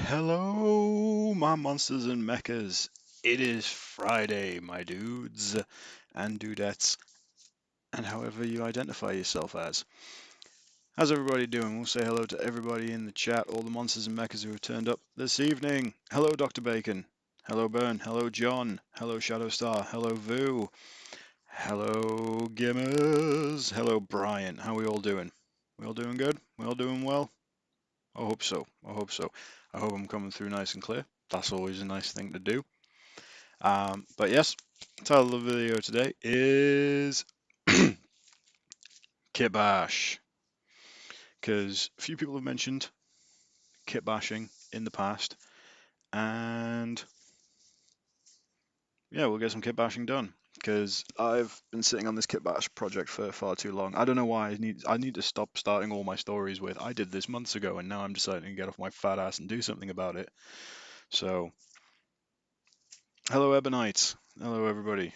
Hello, my monsters and mechas. It is Friday, my dudes and dudettes, and however you identify yourself as. How's everybody doing? We'll say hello to everybody in the chat, all the monsters and mechas who have turned up this evening. Hello, Dr. Bacon. Hello, Burn. Hello, John. Hello, Shadowstar. Hello, Vu. Hello, Gimmers. Hello, Brian. How are we all doing? We all doing good? We all doing well? I hope so. I hope so. I hope I'm coming through nice and clear. That's always a nice thing to do. But yes, title of the video today is Kitbash. Because a few people have mentioned kitbashing in the past, and yeah, we'll get some kitbashing done. Because I've been sitting on this kitbash project for far too long. I don't know why. I need to stop starting all my stories with "I did this months ago," and now I'm deciding to get off my fat ass and do something about it. So, hello, Ebonites. Hello, everybody.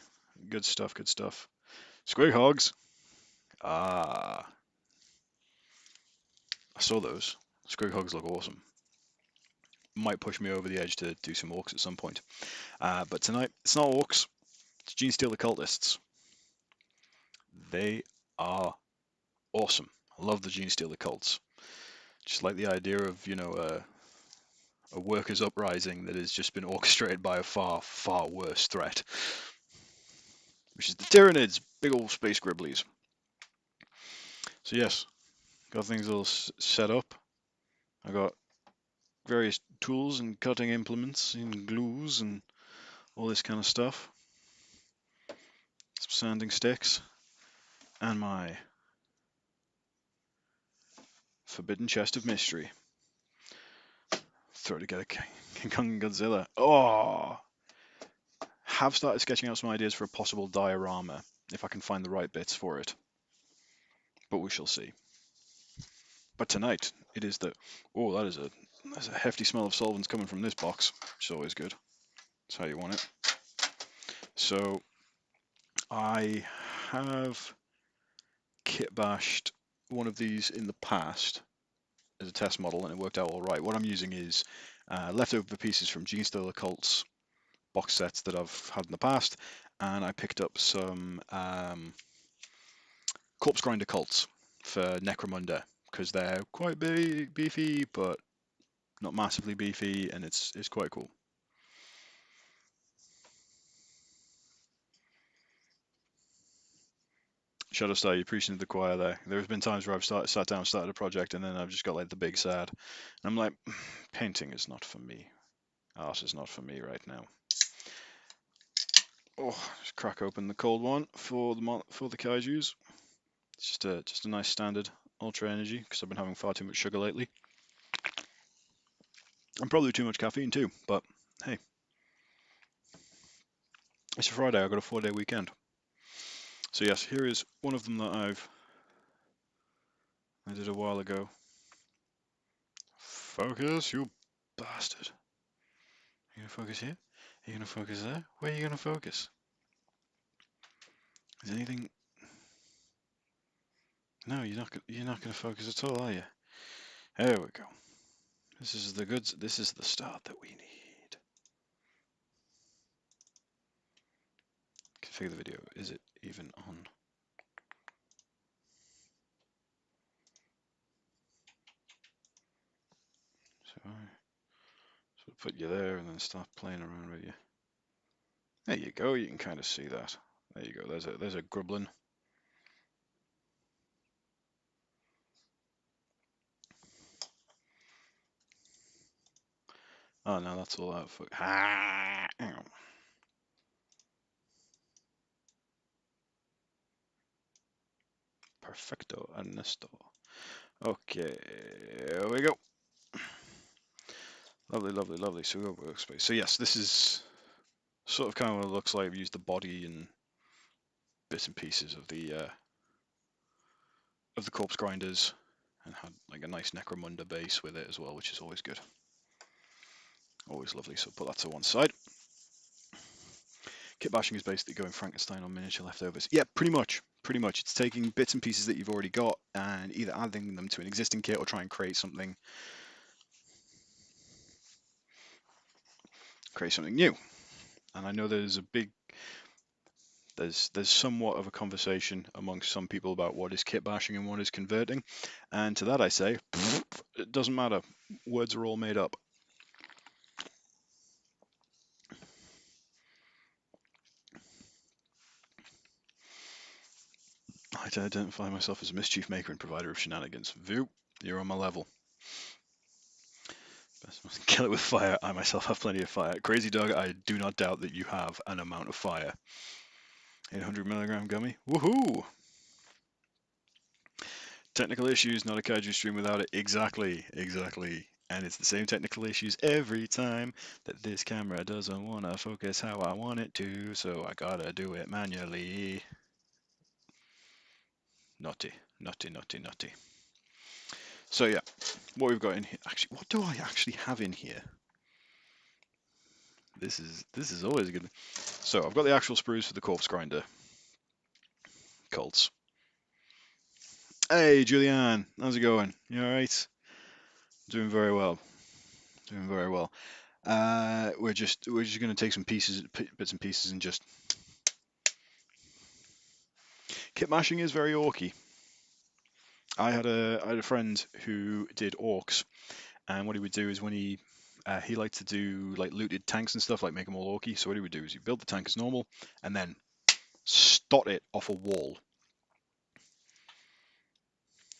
Good stuff. Good stuff. Squig hogs. Ah, I saw those. Squig hogs look awesome. Might push me over the edge to do some orcs at some point. But tonight, it's not orcs. It's Genestealer cultists. They are awesome. I love the Genestealer cults. Just like the idea of, a workers' uprising that has just been orchestrated by a far, far worse threat, which is the Tyranids, big old space gribblies. So yes, got things all set up. I got various tools and cutting implements and glues and all this kind of stuff. Some sanding sticks and my forbidden chest of mystery. Throw together King Kong and Godzilla. Oh! Have started sketching out some ideas for a possible diorama, if I can find the right bits for it. But we shall see. But tonight, it is the... Oh, there's a hefty smell of solvents coming from this box, which is always good. That's how you want it. So, I have kitbashed one of these in the past as a test model, and it worked out all right. What I'm using is leftover pieces from Genestealer Cults box sets that I've had in the past, and I picked up some corpse grinder cults for Necromunda because they're quite big, beefy, but not massively beefy, and it's quite cool. Shadowstar, you're preaching to the choir there. There's been times where I've sat down, started a project, and then I've just got like the big sad, and I'm like, painting is not for me. Art is not for me right now. Oh, just crack open the cold one for the kaijus. It's just a nice standard ultra energy because I've been having far too much sugar lately. And probably too much caffeine too, but hey. It's a Friday, I've got a 4-day weekend. So yes, here is one of them that I did a while ago. Focus, you bastard. Are you gonna focus here? Are you gonna focus there? Where are you gonna focus? Is anything... No, you're not gonna focus at all, are you? There we go. This is the goods. This is the start that we need. Configure the video. Is it even on? So I sort of put you there and then start playing around with you. There you go. You can kind of see that. There you go. There's a grublin. Oh no, that's all out for. Ah! Perfecto, Ernesto. Okay, here we go. Lovely, lovely, lovely. So we got workspace. So yes, this is sort of kind of what it looks like. I've used the body and bits and pieces of the corpse grinders, and had like a nice Necromunda base with it as well, which is always good. Always lovely. So put that to one side. Kitbashing is basically going Frankenstein on miniature leftovers. Yeah, pretty much. Pretty much. It's taking bits and pieces that you've already got and either adding them to an existing kit or try and create something new. And I know there's there's somewhat of a conversation amongst some people about what is kitbashing and what is converting, and to that I say, it doesn't matter. Words are all made up. I identify myself as a mischief maker and provider of shenanigans. View, you're on my level. Kill it with fire. I myself have plenty of fire. Crazy dog, I do not doubt that you have an amount of fire. 800 milligram gummy. Woohoo! Technical issues, not a kaiju stream without it. Exactly. And it's the same technical issues every time that this camera doesn't want to focus how I want it to, so I gotta do it manually. Naughty. So yeah, what we've got in here. Actually, what do I actually have in here? This is always a good. So I've got the actual sprues for the corpse grinder cults. Hey Julianne, how's it going? You all right? Doing very well. We're just going to take some bits and pieces, and just kit mashing is very orky. I had a friend who did orcs, and what he would do is when he liked to do like looted tanks and stuff, like make them all orky. So what he would do is he'd build the tank as normal, and then stot it off a wall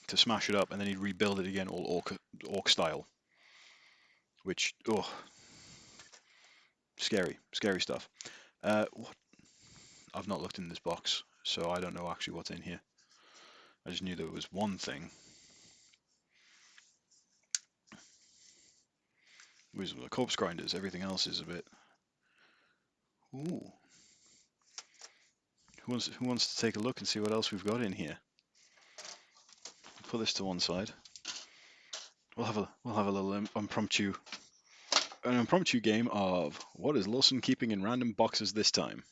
to smash it up, and then he'd rebuild it again all orc style. Which scary stuff. What? I've not looked in this box, so I don't know actually what's in here. I just knew there was one thing. With the corpse grinders, everything else is a bit. Ooh. Who wants to take a look and see what else we've got in here? Put this to one side. We'll have a little impromptu game of what is Lawson keeping in random boxes this time.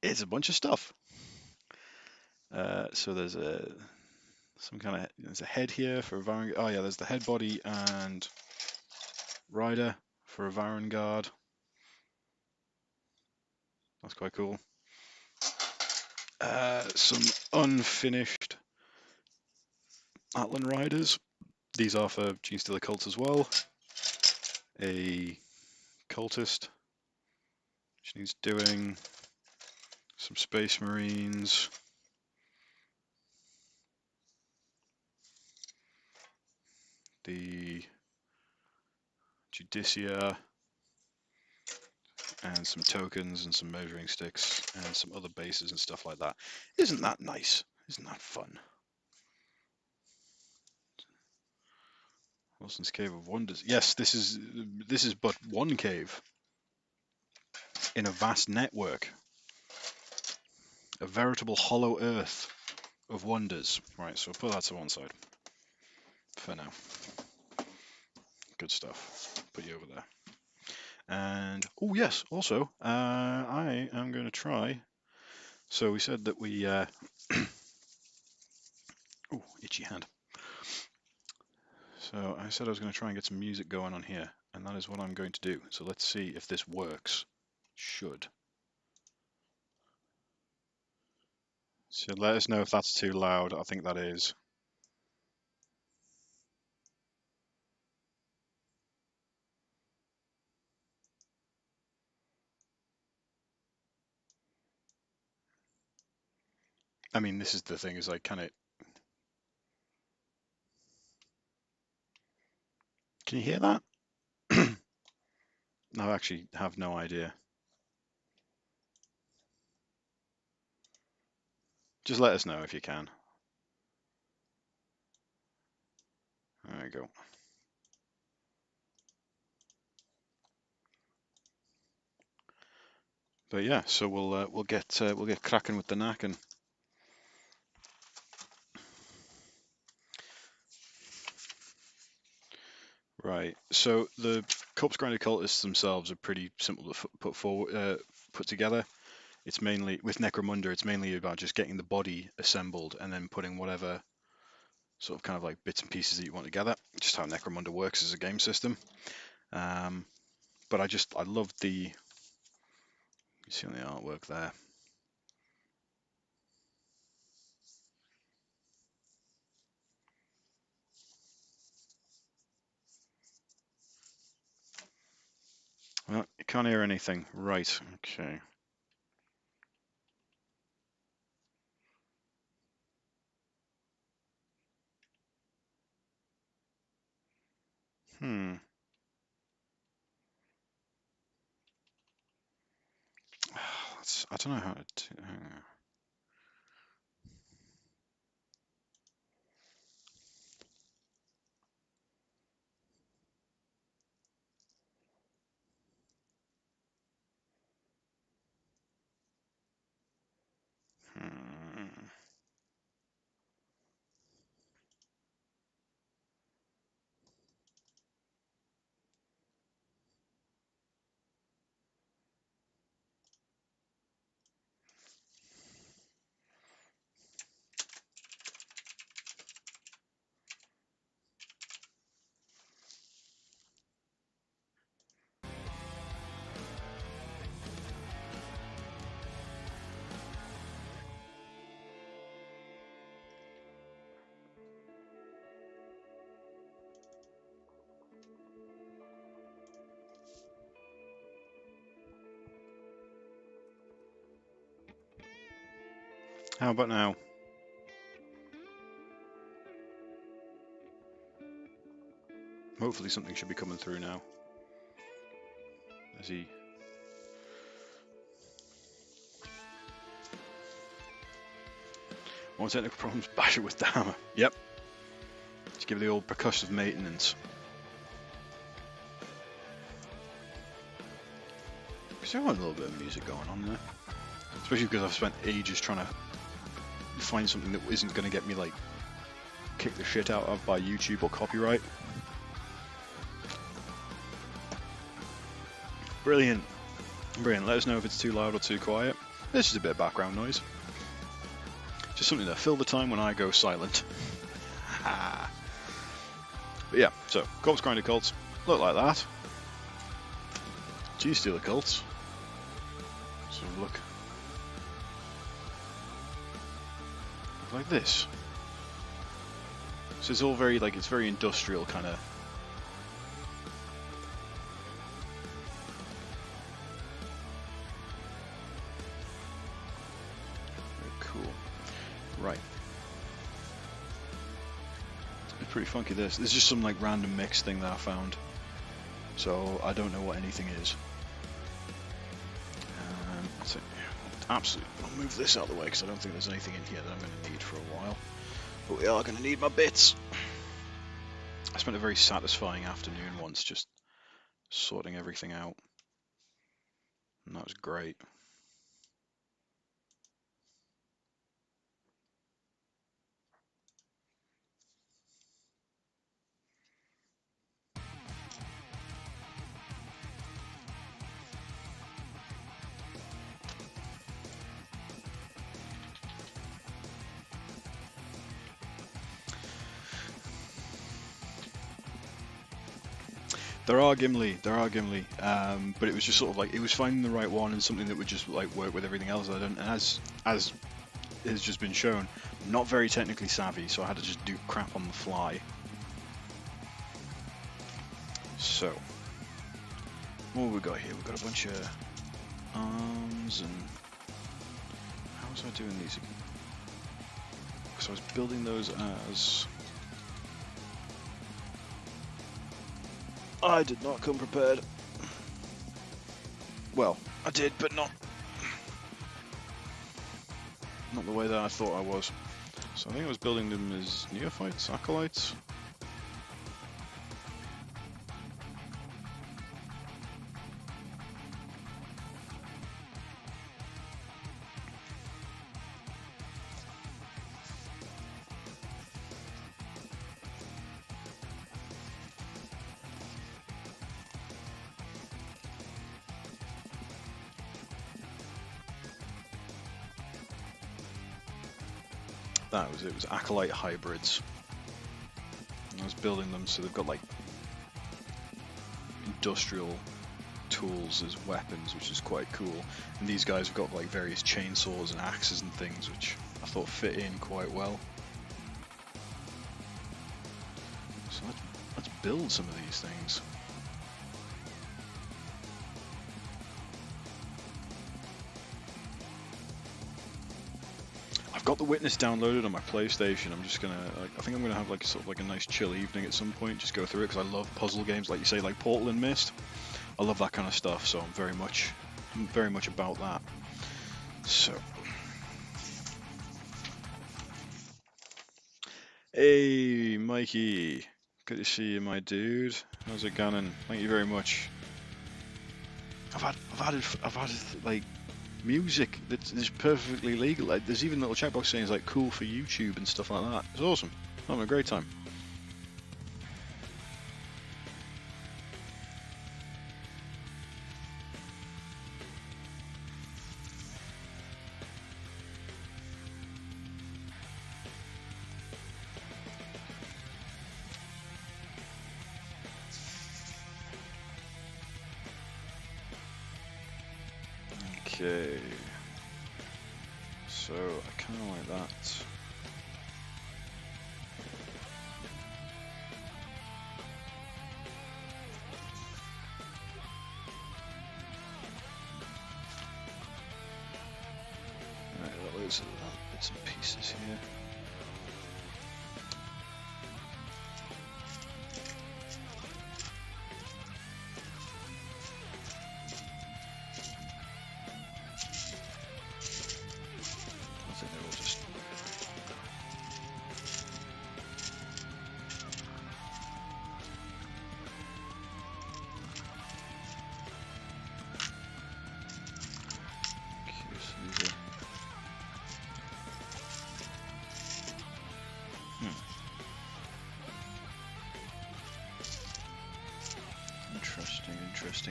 It's a bunch of stuff. So there's there's a head here for a Varangard. Oh yeah, there's the head body and rider for a Varangard. That's quite cool. Some unfinished Atlan riders. These are for Genestealer Cult as well. A cultist, which needs doing. Some Space Marines. The Judicia. And some tokens and some measuring sticks and some other bases and stuff like that. Isn't that nice? Isn't that fun? Wilson's Cave of Wonders. Yes, this is but one cave in a vast network. A veritable hollow earth of wonders. Right, so we'll put that to one side for now. Good stuff. Put you over there. And oh yes, also I am going to try. So we said that we oh, itchy hand. So I said I was going to try and get some music going on here, and that is what I'm going to do. So let's see if this works. Should. So let us know if that's too loud. I think that is. I mean, this is the thing, is like, can you hear that? I actually have no idea. Just let us know if you can. There we go. But yeah, so we'll get cracking with the knacking. Right. So the corpse grinder cultists themselves are pretty simple to put together. It's mainly with Necromunda. It's mainly about just getting the body assembled and then putting whatever sort of kind of like bits and pieces that you want together. Just how Necromunda works as a game system. But I love the You see on the artwork there. Well, you can't hear anything. Right, okay. I don't know how to do. How about now? Hopefully something should be coming through now. As he... More technical problems, bash it with the hammer. Yep. Just give it the old percussive maintenance. Because I want a little bit of music going on there. Especially because I've spent ages trying to find something that isn't going to get me, like, kicked the shit out of by YouTube or copyright. Brilliant. Brilliant. Let us know if it's too loud or too quiet. This is a bit of background noise. Just something to fill the time when I go silent. But yeah, so corpse grinder cults look like that. Cheese stealer cults. So look like this. So it's all very, like, it's very industrial kind of. Very cool. Right. It's pretty funky. This is just some, like, random mix thing that I found. So I don't know what anything is. That's it. Absolutely. I'll move this out of the way because I don't think there's anything in here that I'm going to need for a while. But we are going to need my bits. I spent a very satisfying afternoon once just sorting everything out. And that was great. There are Gimli, but it was just sort of like, it was finding the right one and something that would just, like, work with everything else. And as has just been shown, I'm not very technically savvy, so I had to just do crap on the fly. So, what have we got here? We've got a bunch of arms and... How was I doing these again? Because I was building those as... I did not come prepared. Well, I did, but not the way that I thought I was. So I think I was building them as Neophytes, acolytes. That was it. It was acolyte hybrids. And I was building them so they've got, like, industrial tools as weapons, which is quite cool. And these guys have got like various chainsaws and axes and things, which I thought fit in quite well. So let's build some of these things. I've got The Witness downloaded on my PlayStation. I'm just gonna, I think I'm gonna have like sort of like a nice chill evening at some point. Just go through it because I love puzzle games, like you say, like Portal and Myst. I love that kind of stuff, so I'm very much about that. So, hey, Mikey, good to see you, my dude. How's it going? Thank you very much. I've added like music that's perfectly legal. Like, there's even little checkbox saying it's like cool for YouTube and stuff like that. It's awesome. I'm having a great time. Okay, so I kind of like that. Right, got loads of bits and pieces here.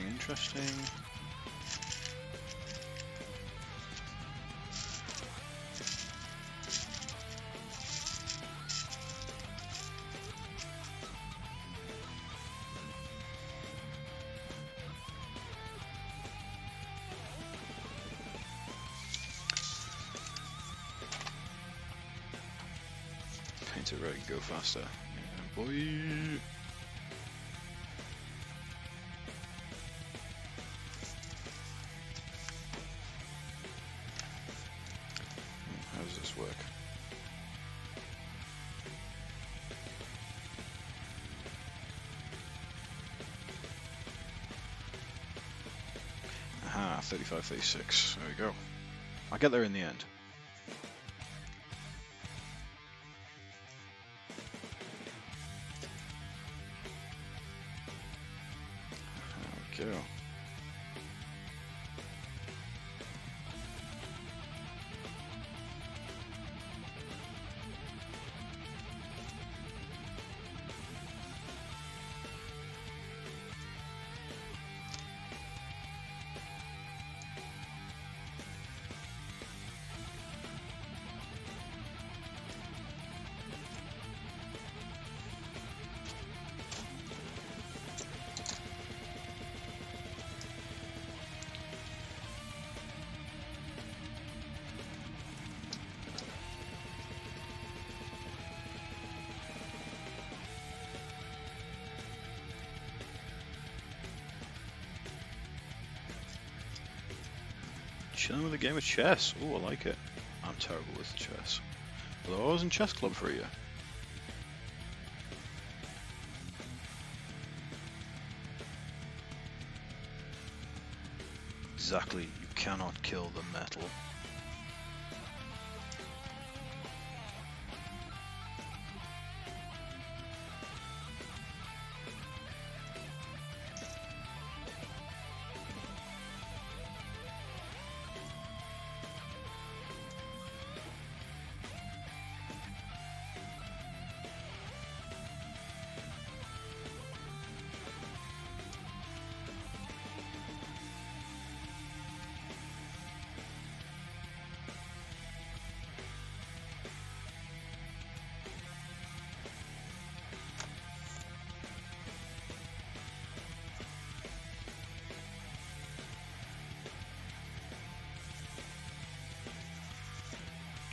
Interesting. Paint it right and go faster. Yeah, boy. How does this work? Aha, 35, 36. There we go. I'll get there in the end. There we go. Chilling with a game of chess. Oh, I like it. I'm terrible with chess. Although I was in chess club for a year. Exactly, you cannot kill the metal.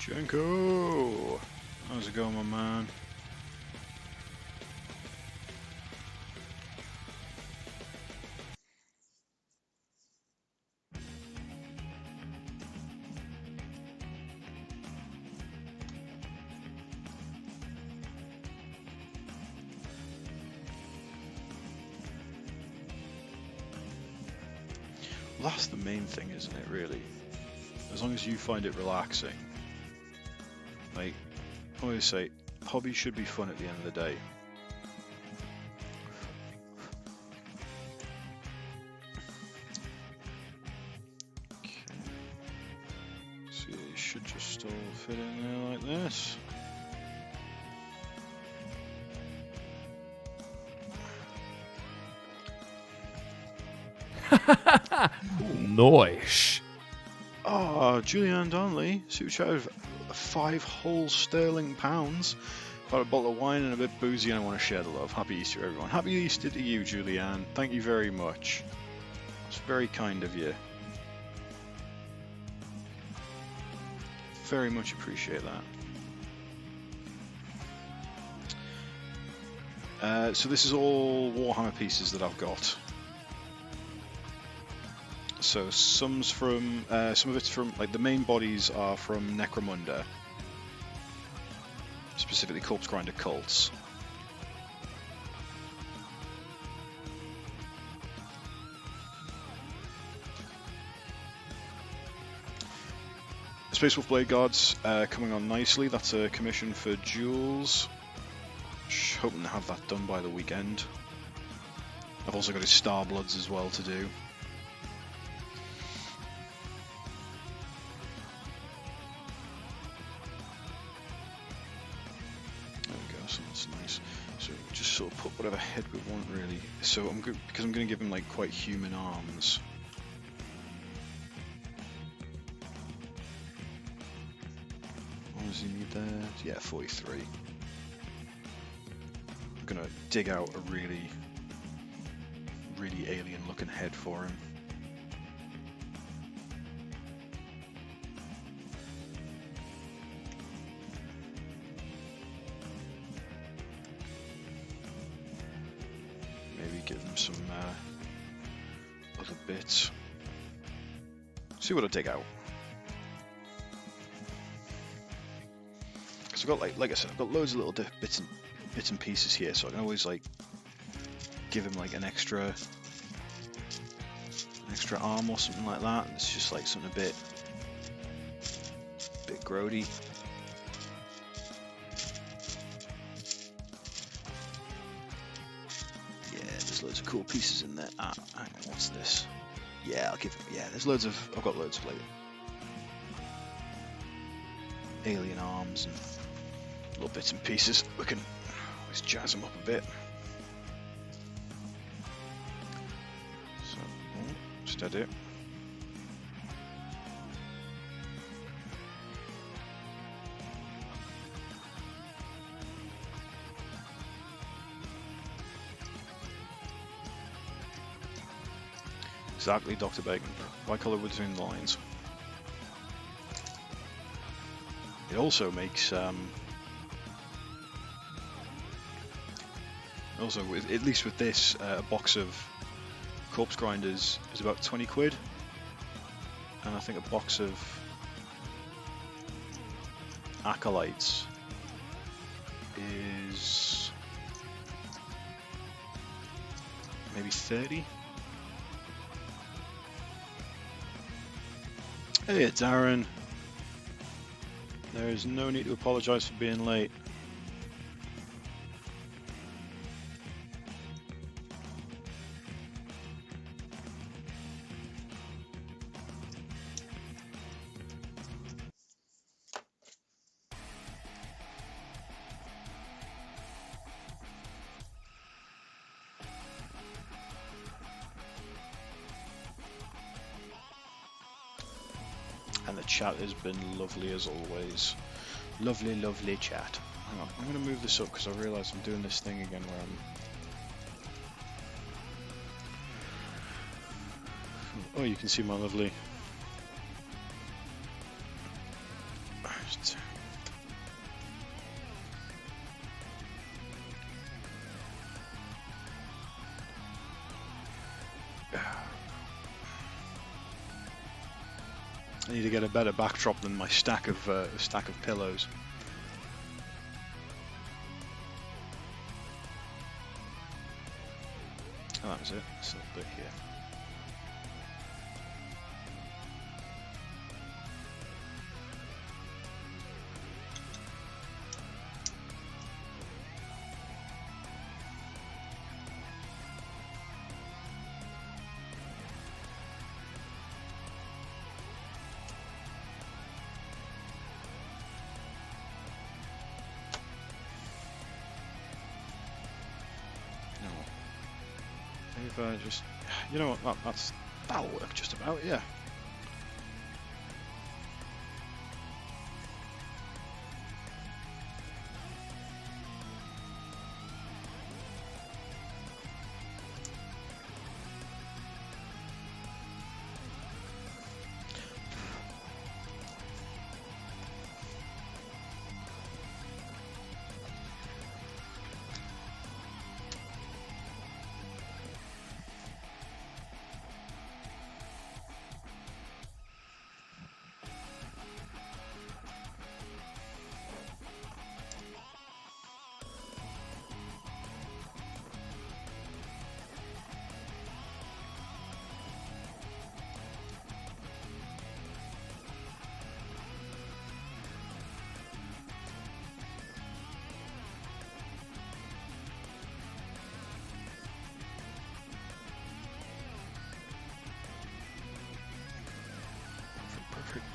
Shenko! How's it going, my man? That's the main thing, isn't it, really? As long as you find it relaxing. Like, I always say, hobbies should be fun at the end of the day. Okay. So yeah, you should just all fit in there like this. Nice. Ah, Julianne Donnelly, super chat of 5 whole sterling pounds. Got a bottle of wine and a bit boozy, and I want to share the love. Happy Easter, everyone. Happy Easter to you, Julianne. Thank you very much. It's very kind of you. Very much appreciate that. So this is all Warhammer pieces that I've got. So some of it's from, like, the main bodies are from Necromunda, specifically Corpse Grinder cults. Space Wolf Blade Guards coming on nicely. That's a commission for Jules. Hoping to have that done by the weekend. I've also got his Star Bloods as well to do. Sort of put whatever head we want, really. So I'm good because I'm going to give him like quite human arms. What does he need there? Yeah, 43. I'm going to dig out a really alien-looking head for him. Give them some other bits. See what I dig out. Because I've got like I said, I've got loads of little bits and pieces here, so I can always like give him like an extra arm or something like that. It's just like something a bit grody. Loads of cool pieces in there. Ah, hang on, what's this? Yeah, I'll give him. Yeah, I've got loads of like alien arms and little bits and pieces. We can always jazz them up a bit. So, steady. Exactly, Dr. Bacon. Why colour between the lines? It also makes also, at least with this, a box of Corpse Grinders is about 20 quid, and I think a box of Acolytes is maybe 30. Hey, it's Aaron. There is no need to apologise for being late. And the chat has been lovely as always. Lovely, lovely chat. Hang on, I'm going to move this up because I realise I'm doing this thing again where I'm... Oh, you can see my lovely... I need to get a better backdrop than my stack of pillows. Oh, that was it. This little bit here. Just, you know what, that'll work just about, yeah.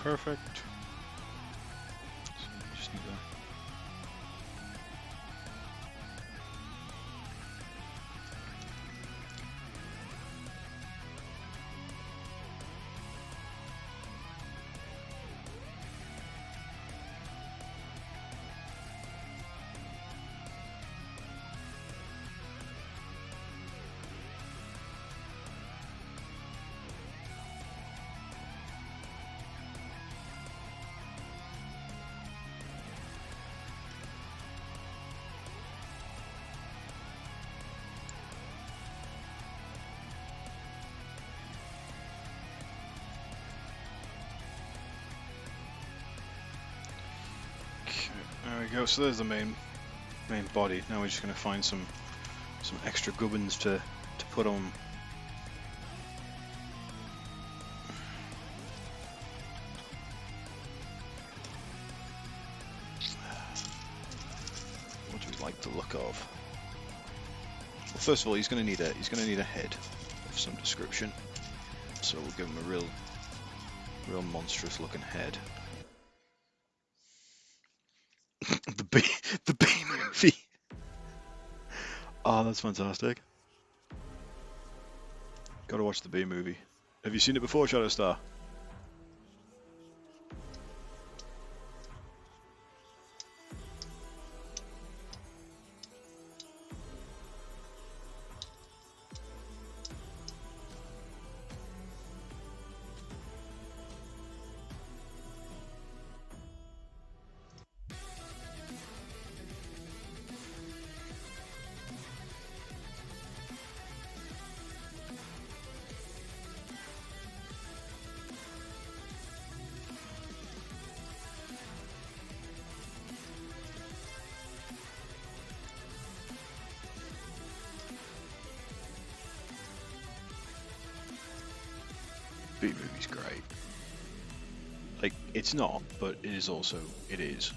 Perfect. So just need to... There we go. So there's the main body. Now we're just going to find some extra gubbins to put on. What do we like the look of? Well, first of all, he's going to need a head of some description. So we'll give him a real monstrous looking head. the B movie. Oh, that's fantastic. Gotta watch the B movie. Have you seen it before, Shadowstar? B movie's great. Like, it's not, but it is also, it is.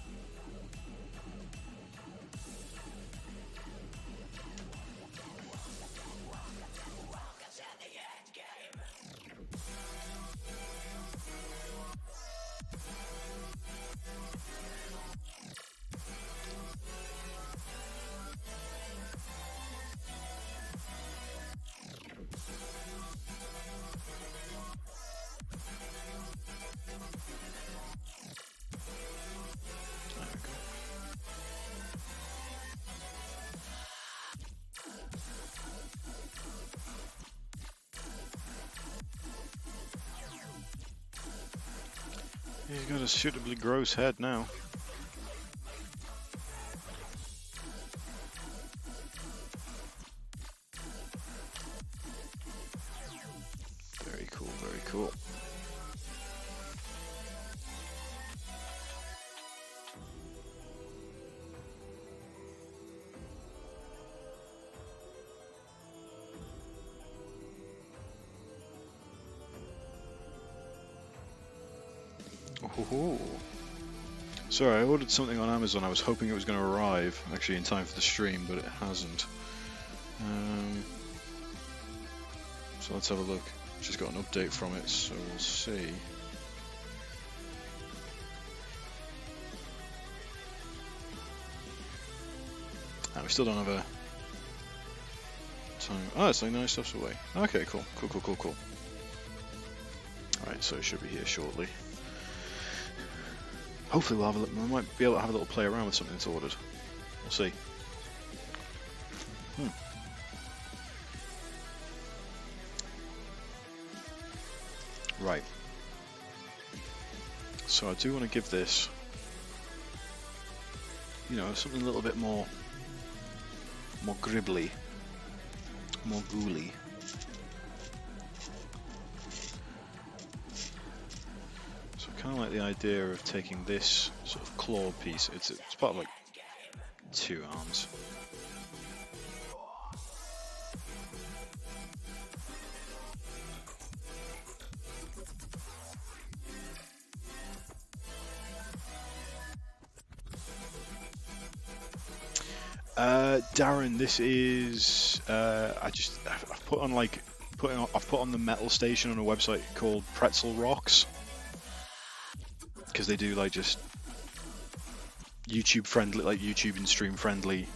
He's got a suitably gross head now. Very cool, very cool. Oh. Sorry, I ordered something on Amazon. I was hoping it was going to arrive actually in time for the stream, but it hasn't. So let's have a look. Just got an update from it, so we'll see. We still don't have a time. Oh, it's like 9 steps away. Okay, cool. Alright, so it should be here shortly. Hopefully we might be able to have a little play around with something that's ordered. We'll see. Right. So I do want to give this, you know, something a little bit more gribbly, more ghouly. So I kind of like the idea of taking this sort of claw piece. It's part of like 2 arms. Darren, this is I've put on the metal station on a website called Pretzel Rocks, because they do like just YouTube friendly, like YouTube and stream friendly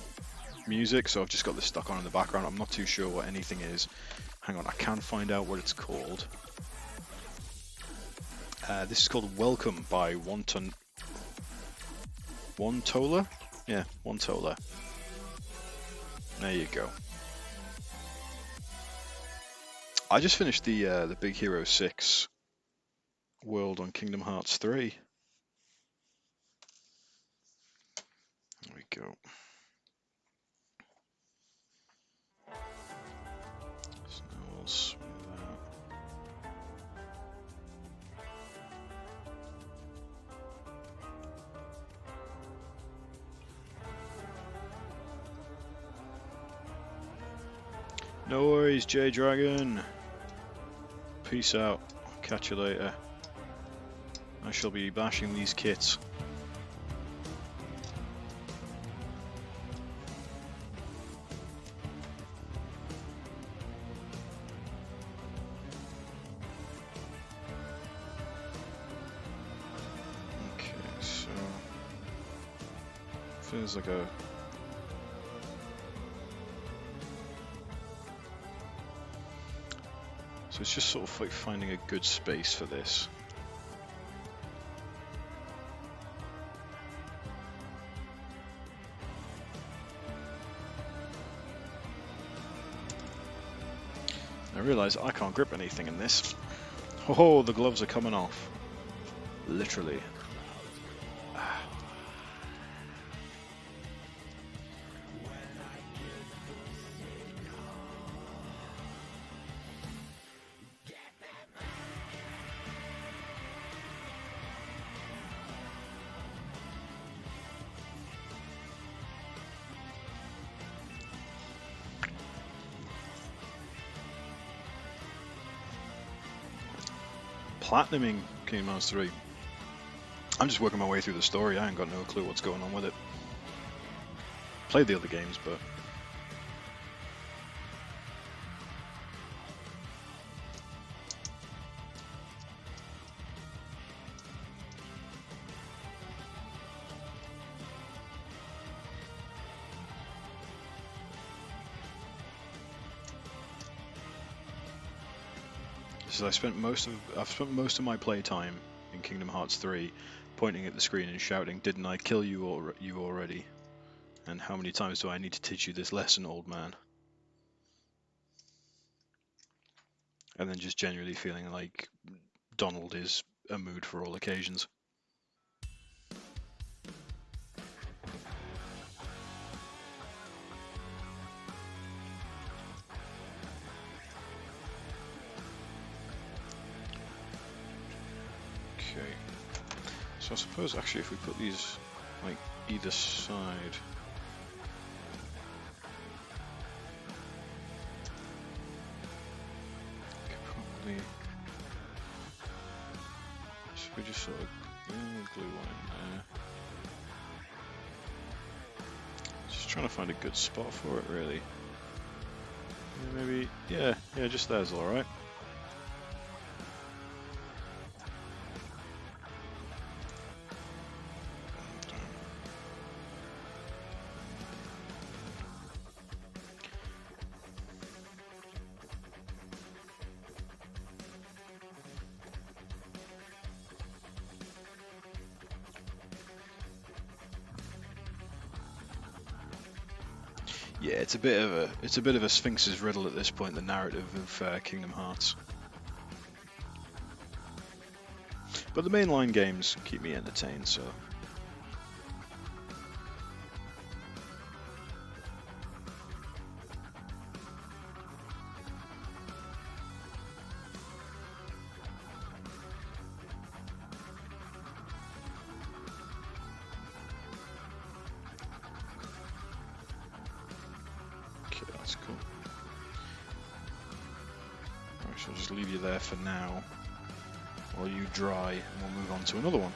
music. So I've just got this stuck on in the background. I'm not too sure what anything is. Hang on, I can find out what it's called. This is called Welcome by One Tola. Yeah, One Tola. There you go. I just finished the Big Hero 6 world on Kingdom Hearts 3. There we go. So now we'll smooth out. No worries, J Dragon. Peace out. Catch you later. I shall be bashing these kits. Okay, so feels like a So it's just sort of like finding a good space for this. I realise I can't grip anything in this. Oh, the gloves are coming off. Literally. Platinuming Kingdom Hearts 3. I'm just working my way through the story. I ain't got no clue what's going on with it. Played the other games, but I've spent most of my playtime in Kingdom Hearts 3 pointing at the screen and shouting, "Didn't I kill you already? And how many times do I need to teach you this lesson, old man?" And then just generally feeling like Donald is a mood for all occasions. Okay, so I suppose actually if we put these like either side, could probably, should we just sort of Glue one in there. Just trying to find a good spot for it, really. Maybe, yeah, just there's all right. Yeah, it's a bit of a Sphinx's riddle at this point, the narrative of Kingdom Hearts. But the mainline games keep me entertained, so. Okay, that's cool. Alright, so I'll just leave you there for now, while you dry, and we'll move on to another one.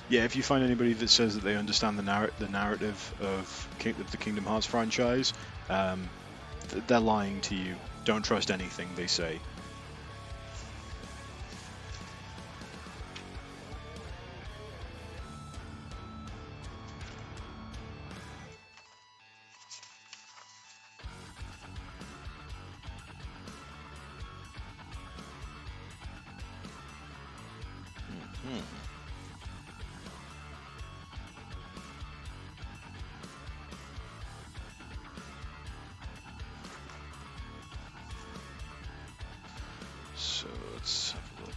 Yeah, if you find anybody that says that they understand the narrative of the Kingdom Hearts franchise, they're lying to you. Don't trust anything they say. So let's have a look.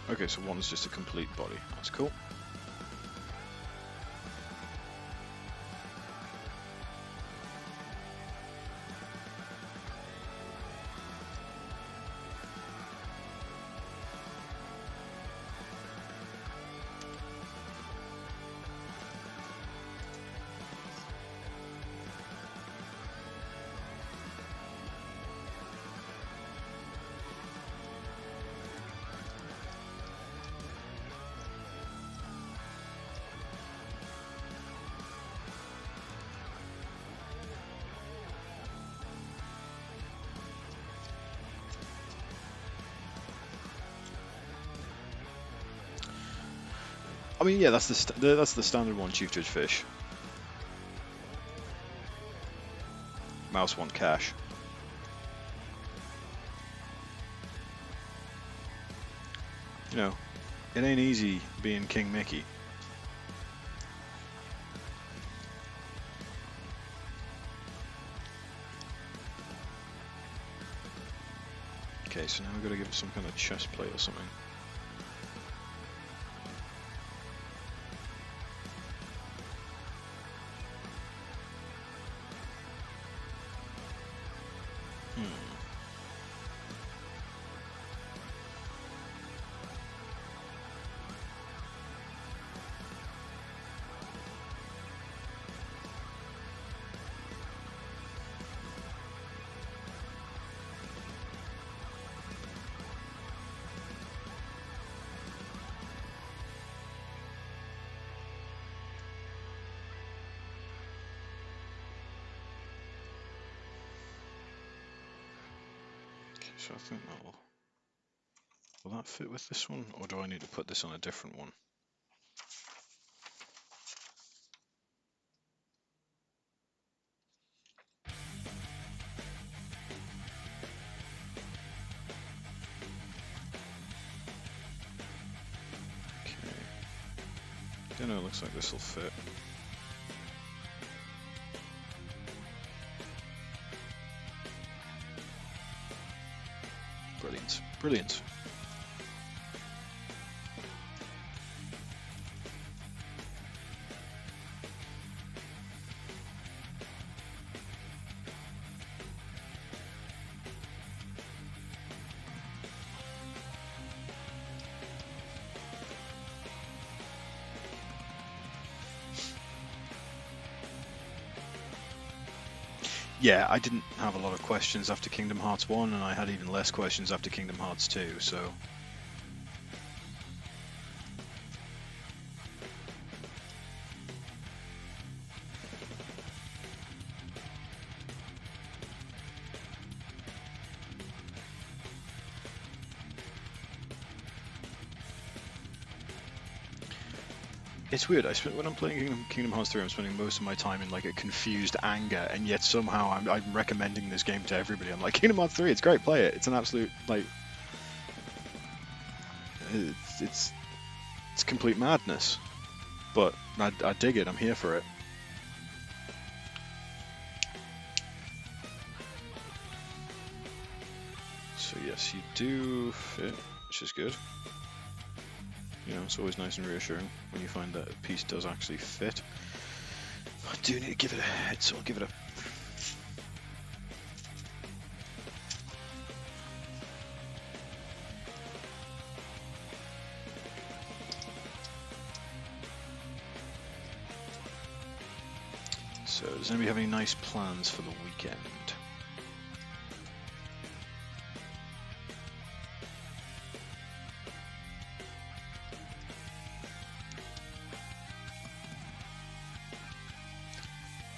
Okay, so one's just a complete body. That's cool. I mean, yeah, that's the standard one, Chief Judge Fish. Mouse want cash. You know, it ain't easy being King Mickey. Okay, so now we've got to give it some kind of chest plate or something. So I think will that fit with this one, or do I need to put this on a different one? You know, it looks like this will fit. Brilliant. Brilliant. Yeah, I didn't have a lot of questions after Kingdom Hearts 1, and I had even less questions after Kingdom Hearts 2, so... It's weird, when I'm playing Kingdom Hearts 3, I'm spending most of my time in like a confused anger, and yet somehow I'm recommending this game to everybody. I'm like, Kingdom Hearts 3, it's great, play it. It's an absolute, like... It's complete madness. But I dig it, I'm here for it. So yes, you do fit, which is good. You know, it's always nice and reassuring when you find that a piece does actually fit. I do need to give it a head, so I'll give it a... So, does anybody have any nice plans for the weekend?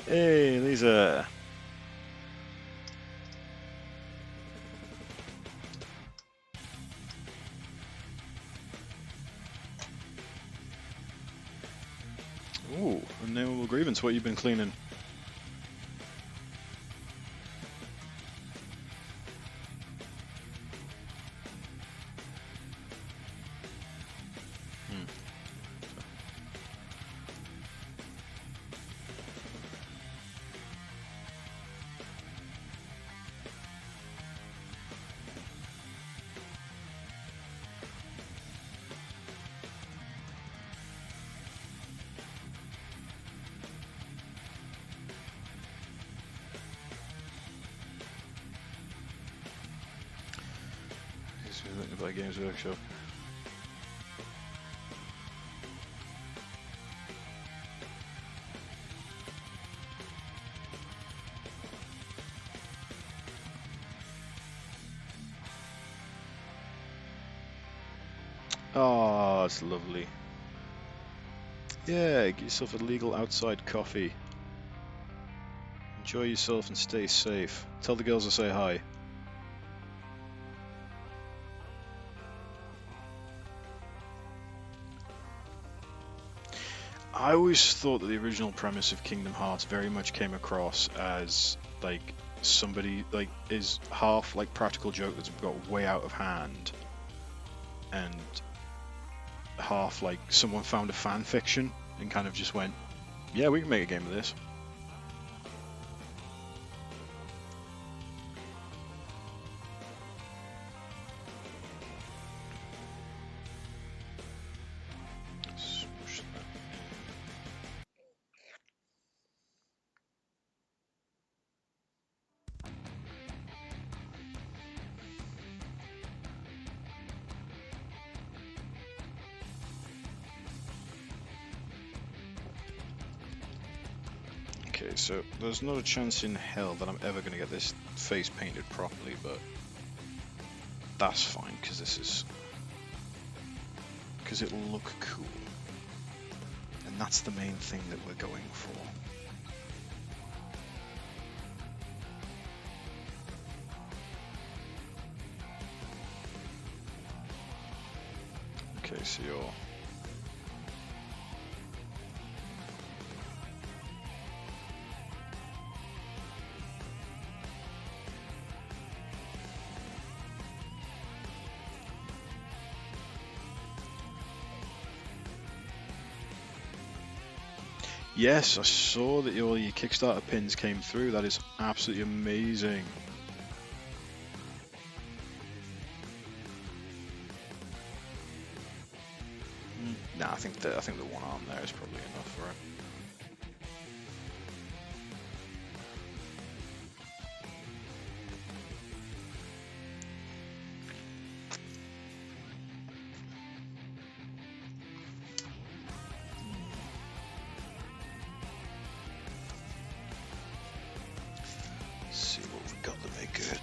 Hey, Lisa! Ooh, unnamable grievance, what you been cleaning? Looking to buy Games Workshop. Oh, it's lovely. Yeah, get yourself a legal outside coffee. Enjoy yourself and stay safe. Tell the girls to say hi. I always thought that the original premise of Kingdom Hearts very much came across as like somebody like is half like practical joke that's got way out of hand, and half like someone found a fan fiction and kind of just went, yeah, we can make a game of this. Okay, so there's not a chance in hell that I'm ever going to get this face painted properly, but that's fine, because it'll look cool. And that's the main thing that we're going for. Okay, so you're... Yes, I saw that all your Kickstarter pins came through. That is absolutely amazing. Nah, I think the one arm there is probably enough for it. See what we've got to make good.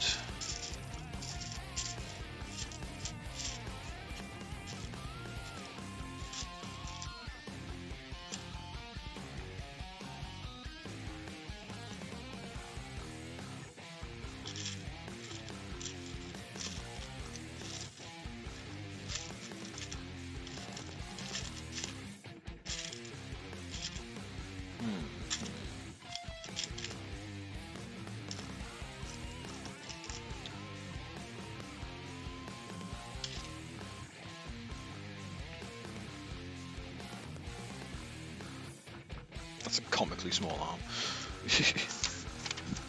That's a comically small arm.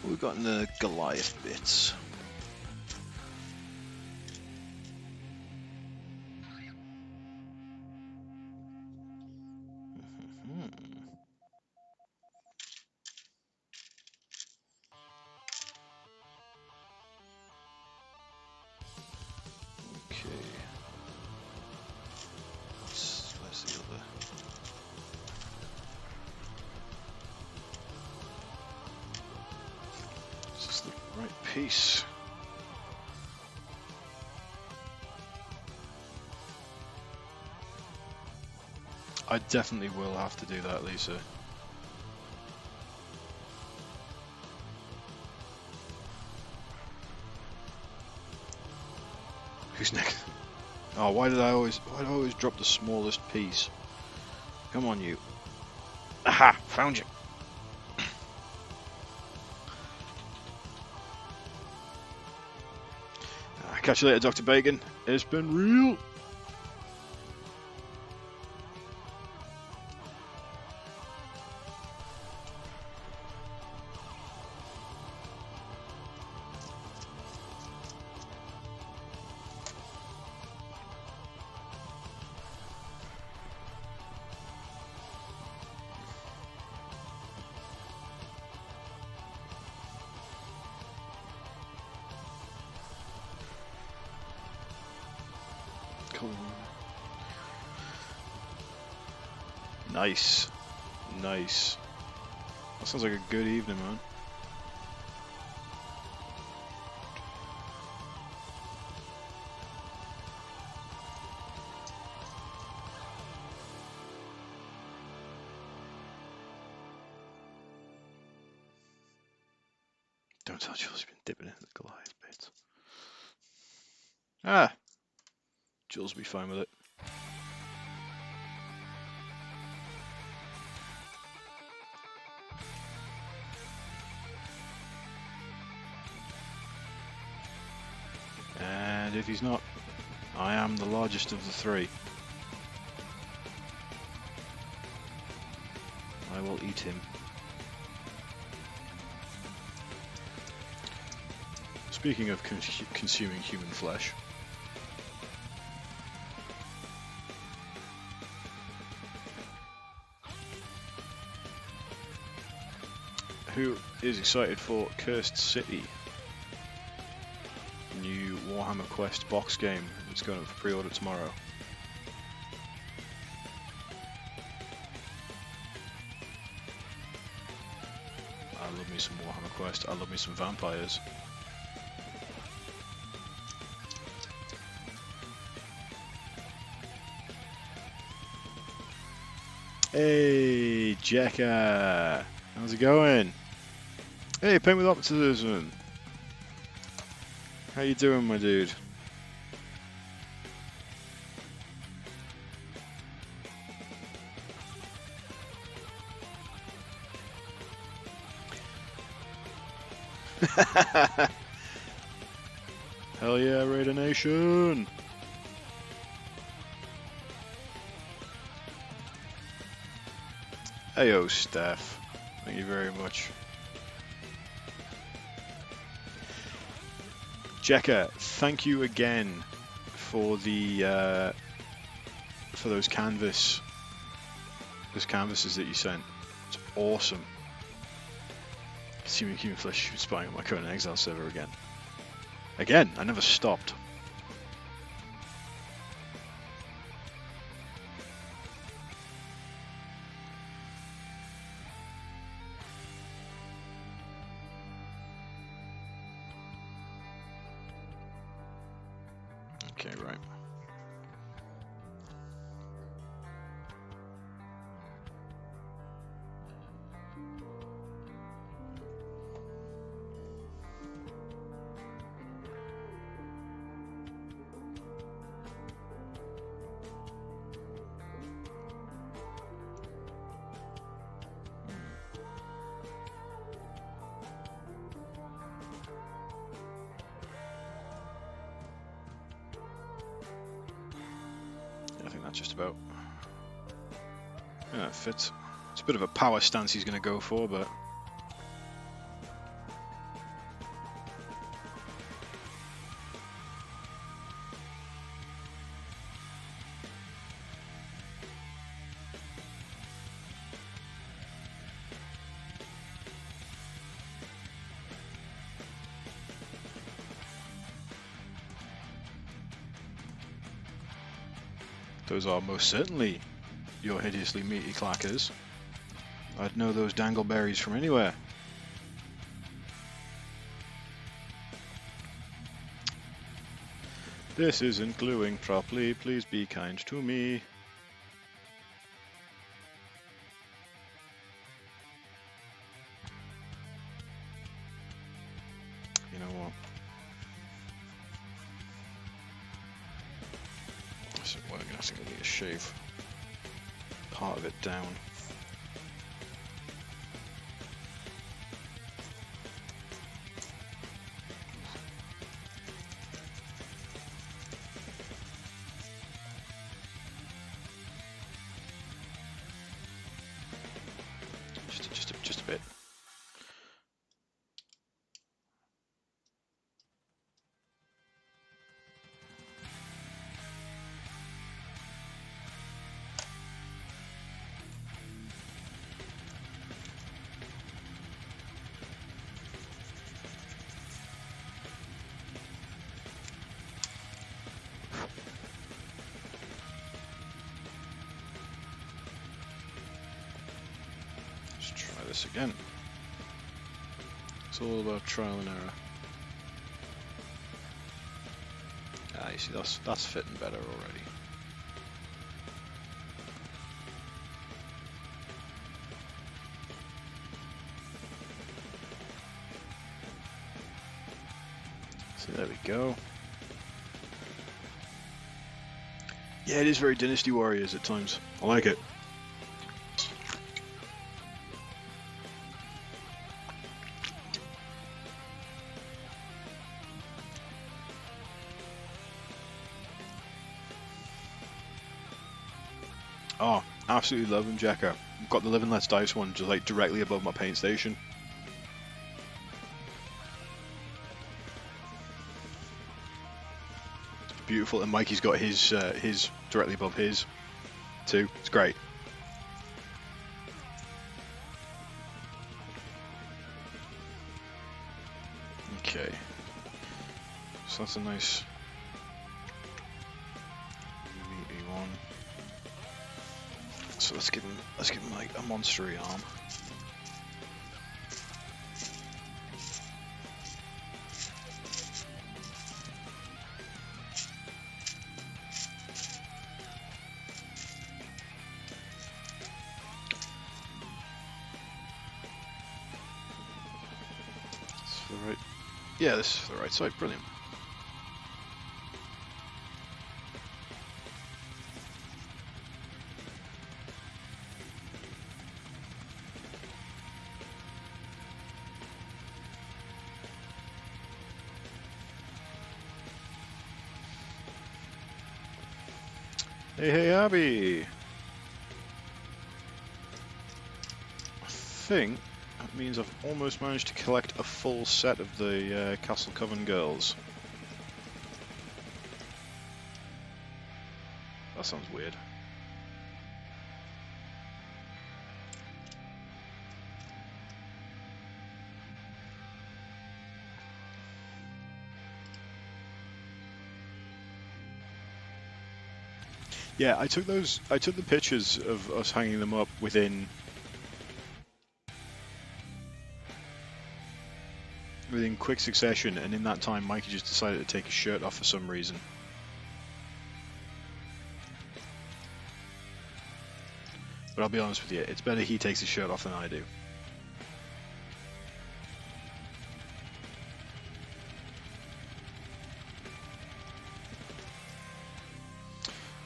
What we've got in the Goliath bits. Okay. Where's the other? Is this the right piece? I definitely will have to do that, Lisa. Who's next? Oh, why do I always drop the smallest piece? Come on, you. Aha! Found you. Catch you later, Dr. Bacon. It's been real. Cool. Nice. Nice. That sounds like a good evening, man. Don't tell Jules you've been dipping into the Goliath bits. Ah! Jules will be fine with it. And if he's not, I am the largest of the three. I will eat him. Speaking of consuming human flesh. Who is excited for Cursed City? New Warhammer Quest box game. It's going up for pre-order tomorrow. I love me some Warhammer Quest. I love me some vampires. Hey, Jekka! How's it going? Hey, Paint with Optimism! How you doing, my dude? Hell yeah, Raider Nation! Heyo, Steph. Thank you very much. Jekka, thank you again for the for those canvases that you sent. It's awesome. Assuming Human Flesh spying on my current Exile server again. Again, I never stopped. Okay, right. I think that's just about. Yeah, it fits. It's a bit of a power stance he's going to go for, but. Those are most certainly your hideously meaty clackers. I'd know those dangleberries from anywhere. This isn't gluing properly, please be kind to me. You know what? This isn't working, I think I need to shave part of it down. Just a bit. This again. It's all about trial and error. Ah, you see, that's fitting better already. So there we go. Yeah, it is very Dynasty Warriors at times. I like it. Oh, absolutely love him, Jekka. I've got the Live and Let's Dice one just like directly above my paint station. It's beautiful, and Mikey's got his directly above his too. It's great. Okay, so that's a nice meaty one. So let's give him like a monstery arm. This is the right. Yeah, this is the right side. Brilliant. Hey, Abby! think that means I've almost managed to collect a full set of the Castle Coven girls. That sounds weird. Yeah, I took the pictures of us hanging them up within quick succession, and in that time Mikey just decided to take his shirt off for some reason. But I'll be honest with you, it's better he takes his shirt off than I do.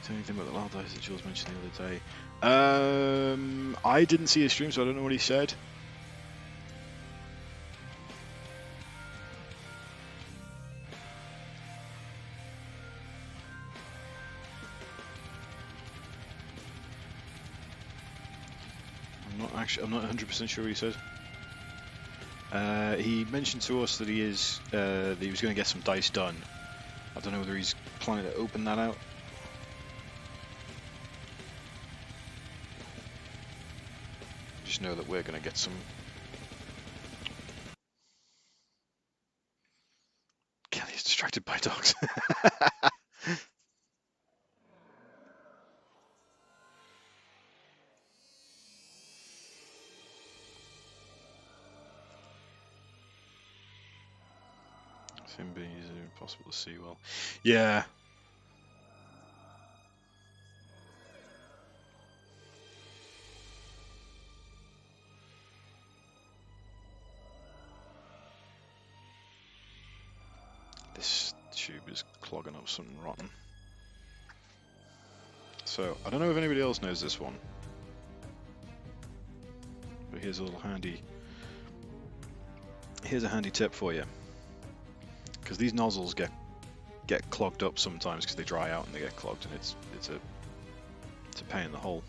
Anything about the wild dice that Jules mentioned the other day? I didn't see his stream, so I don't know what he said. I'm not 100% sure what he said. He mentioned to us that that he was going to get some dice done. I don't know whether he's planning to open that out. Just know that we're going to get some. Kelly's distracted by dogs. Him being impossible to see well. Yeah. This tube is clogging up something rotten. So, I don't know if anybody else knows this one. But here's a little handy... Here's a handy tip for you. Because these nozzles get clogged up sometimes because they dry out and they get clogged, and it's a pain in the hole.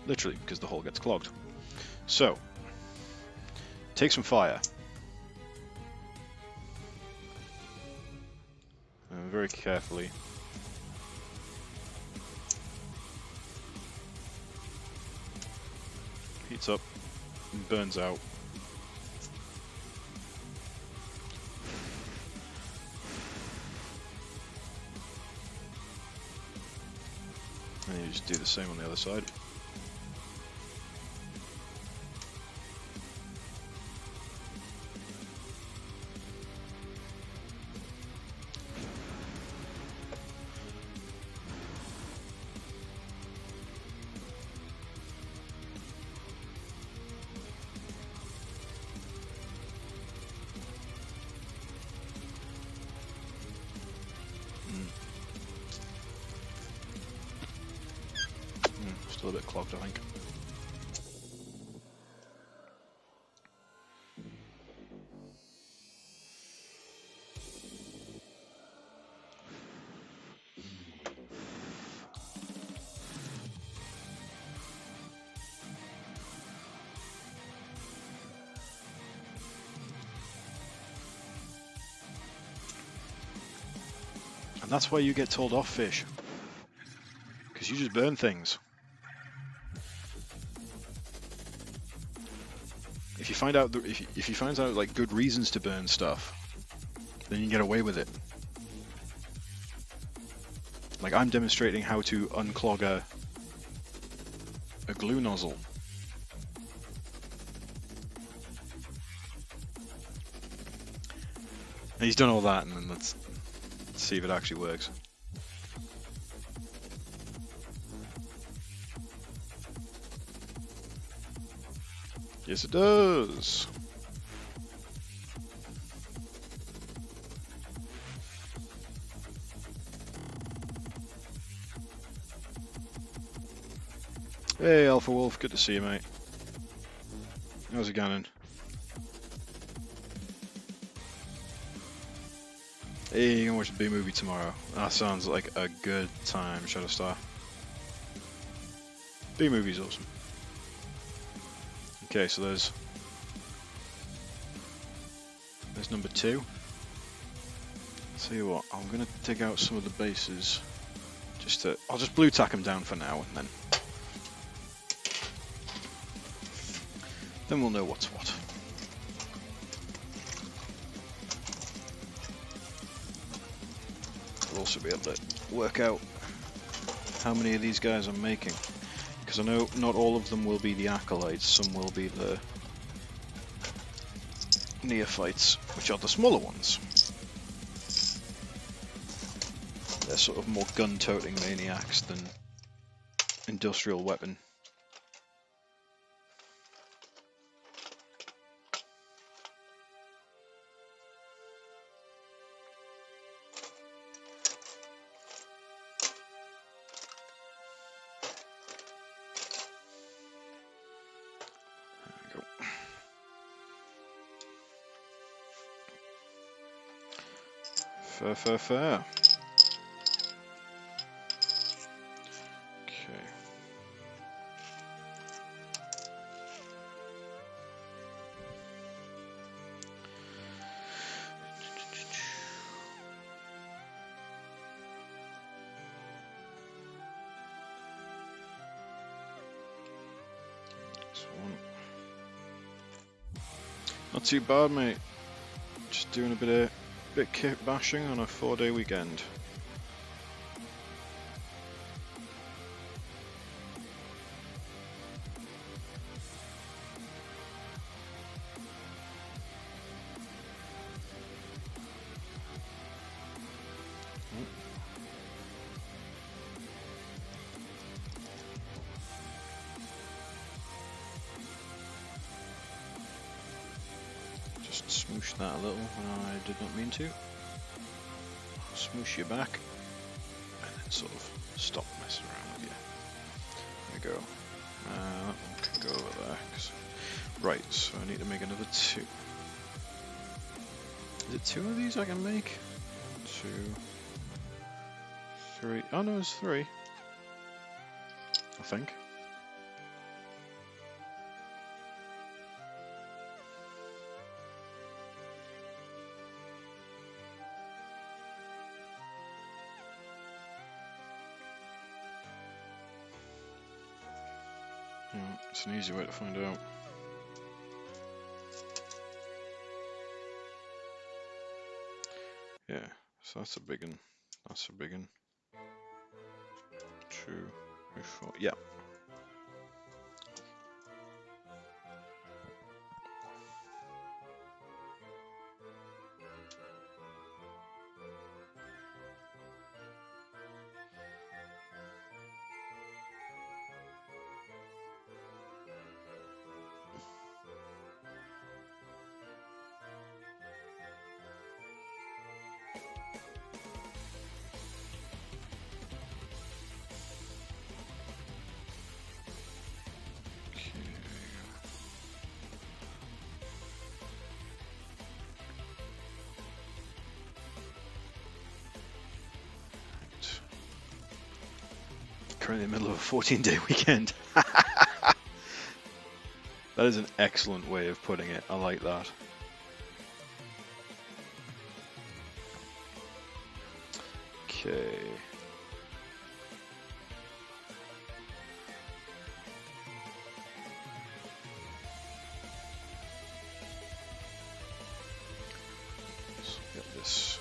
Literally, because the hole gets clogged. So, take some fire. Very carefully. Heats up and burns out. And you just do the same on the other side. A little bit clogged, I think. And that's why you get told off, fish. Because you just burn things. If you find out if you find out like good reasons to burn stuff, then you can get away with it. Like I'm demonstrating how to unclog a glue nozzle. And he's done all that, and then let's see if it actually works. Yes, it does. Hey, Alpha Wolf, good to see you, mate. How's it going? Hey, you gonna watch the B-movie tomorrow? That sounds like a good time, Shadowstar. B-movie's awesome. Okay, so there's number 2. Tell you what, I'm gonna dig out some of the bases. I'll just blue tack them down for now, and then we'll know what's what. We'll also be able to work out how many of these guys I'm making, because I know not all of them will be the acolytes. Some will be the Neophytes, which are the smaller ones. They're sort of more gun-toting maniacs than industrial weapon. There we go. Fair. Okay. This one. Not too bad, mate. Just doing a bit kit bashing on a 4-day weekend. Just smoosh that a little. I did not mean to. Smoosh you back, and then sort of stop messing around with you. There we go. That one can go over there. Right, so I need to make another 2. Is it 2 of these I can make? 2, 3. Oh no, it's 3. I think. It's an easy way to find out. Yeah, so that's a big one. That's a big one. 2, 3, 4. Yeah. Currently in the middle of a 14-day weekend. That is an excellent way of putting it. I like that. Okay. Let's get this.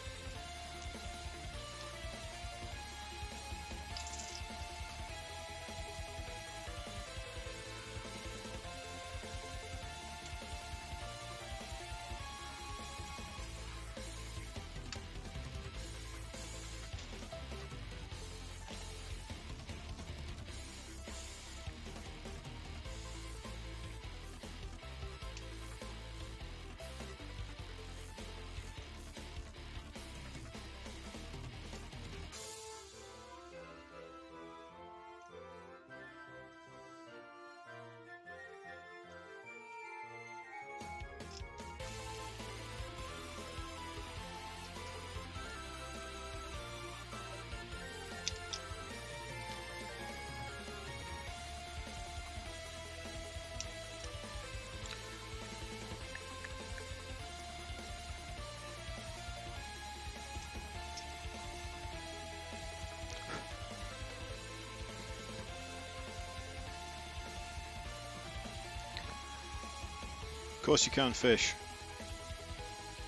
Of course you can, fish.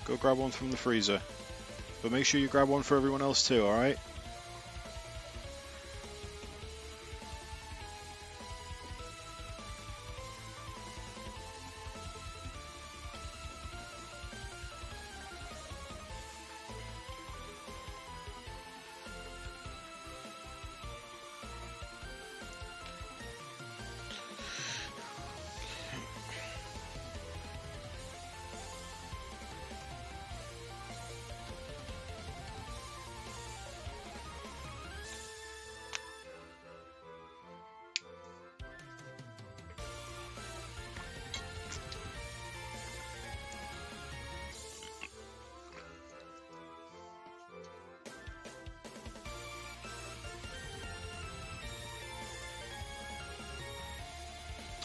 Go grab one from the freezer. But make sure you grab one for everyone else too, alright?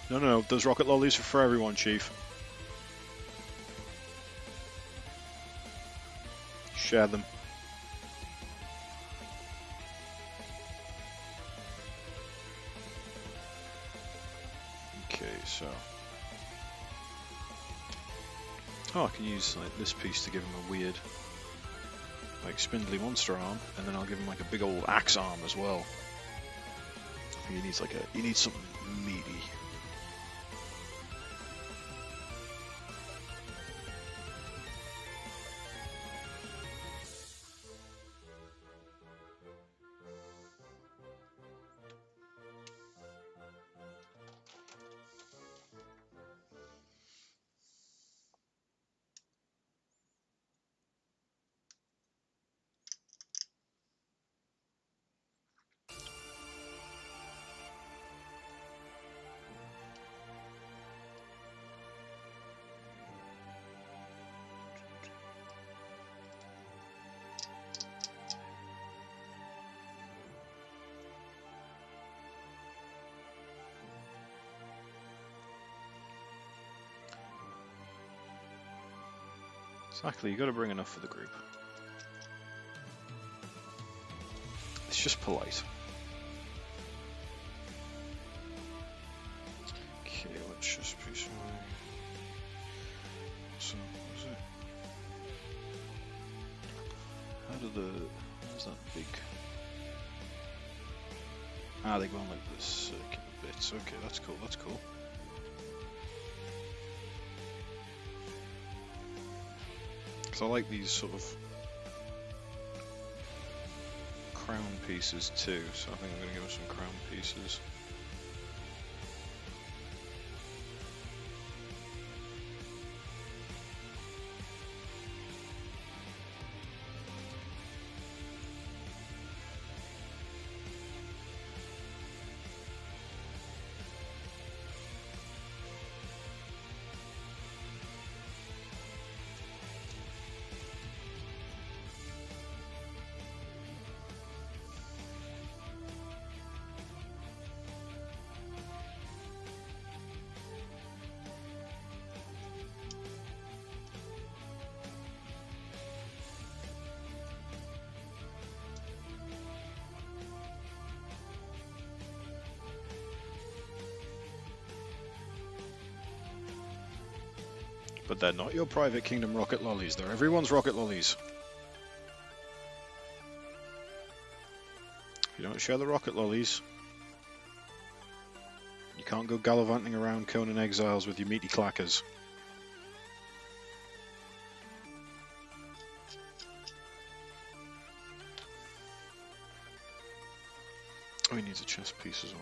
No, those rocket lollies are for everyone, Chief. Share them. Okay, so... Oh, I can use like this piece to give him a weird, like, spindly monster arm, and then I'll give him like a big old axe arm as well. I think he needs like he needs something meaty. Exactly, you got to bring enough for the group. It's just polite. Okay, let's just be sure. So, what is it? How's that big? Ah, they go on like this circular bits. Okay, that's cool, that's cool. I like these sort of crown pieces too, so I think I'm going to give them some crown pieces. But they're not your private kingdom rocket lollies, they're everyone's rocket lollies. If you don't share the rocket lollies, you can't go gallivanting around Conan Exiles with your meaty clackers. Oh, he needs a chest piece as well.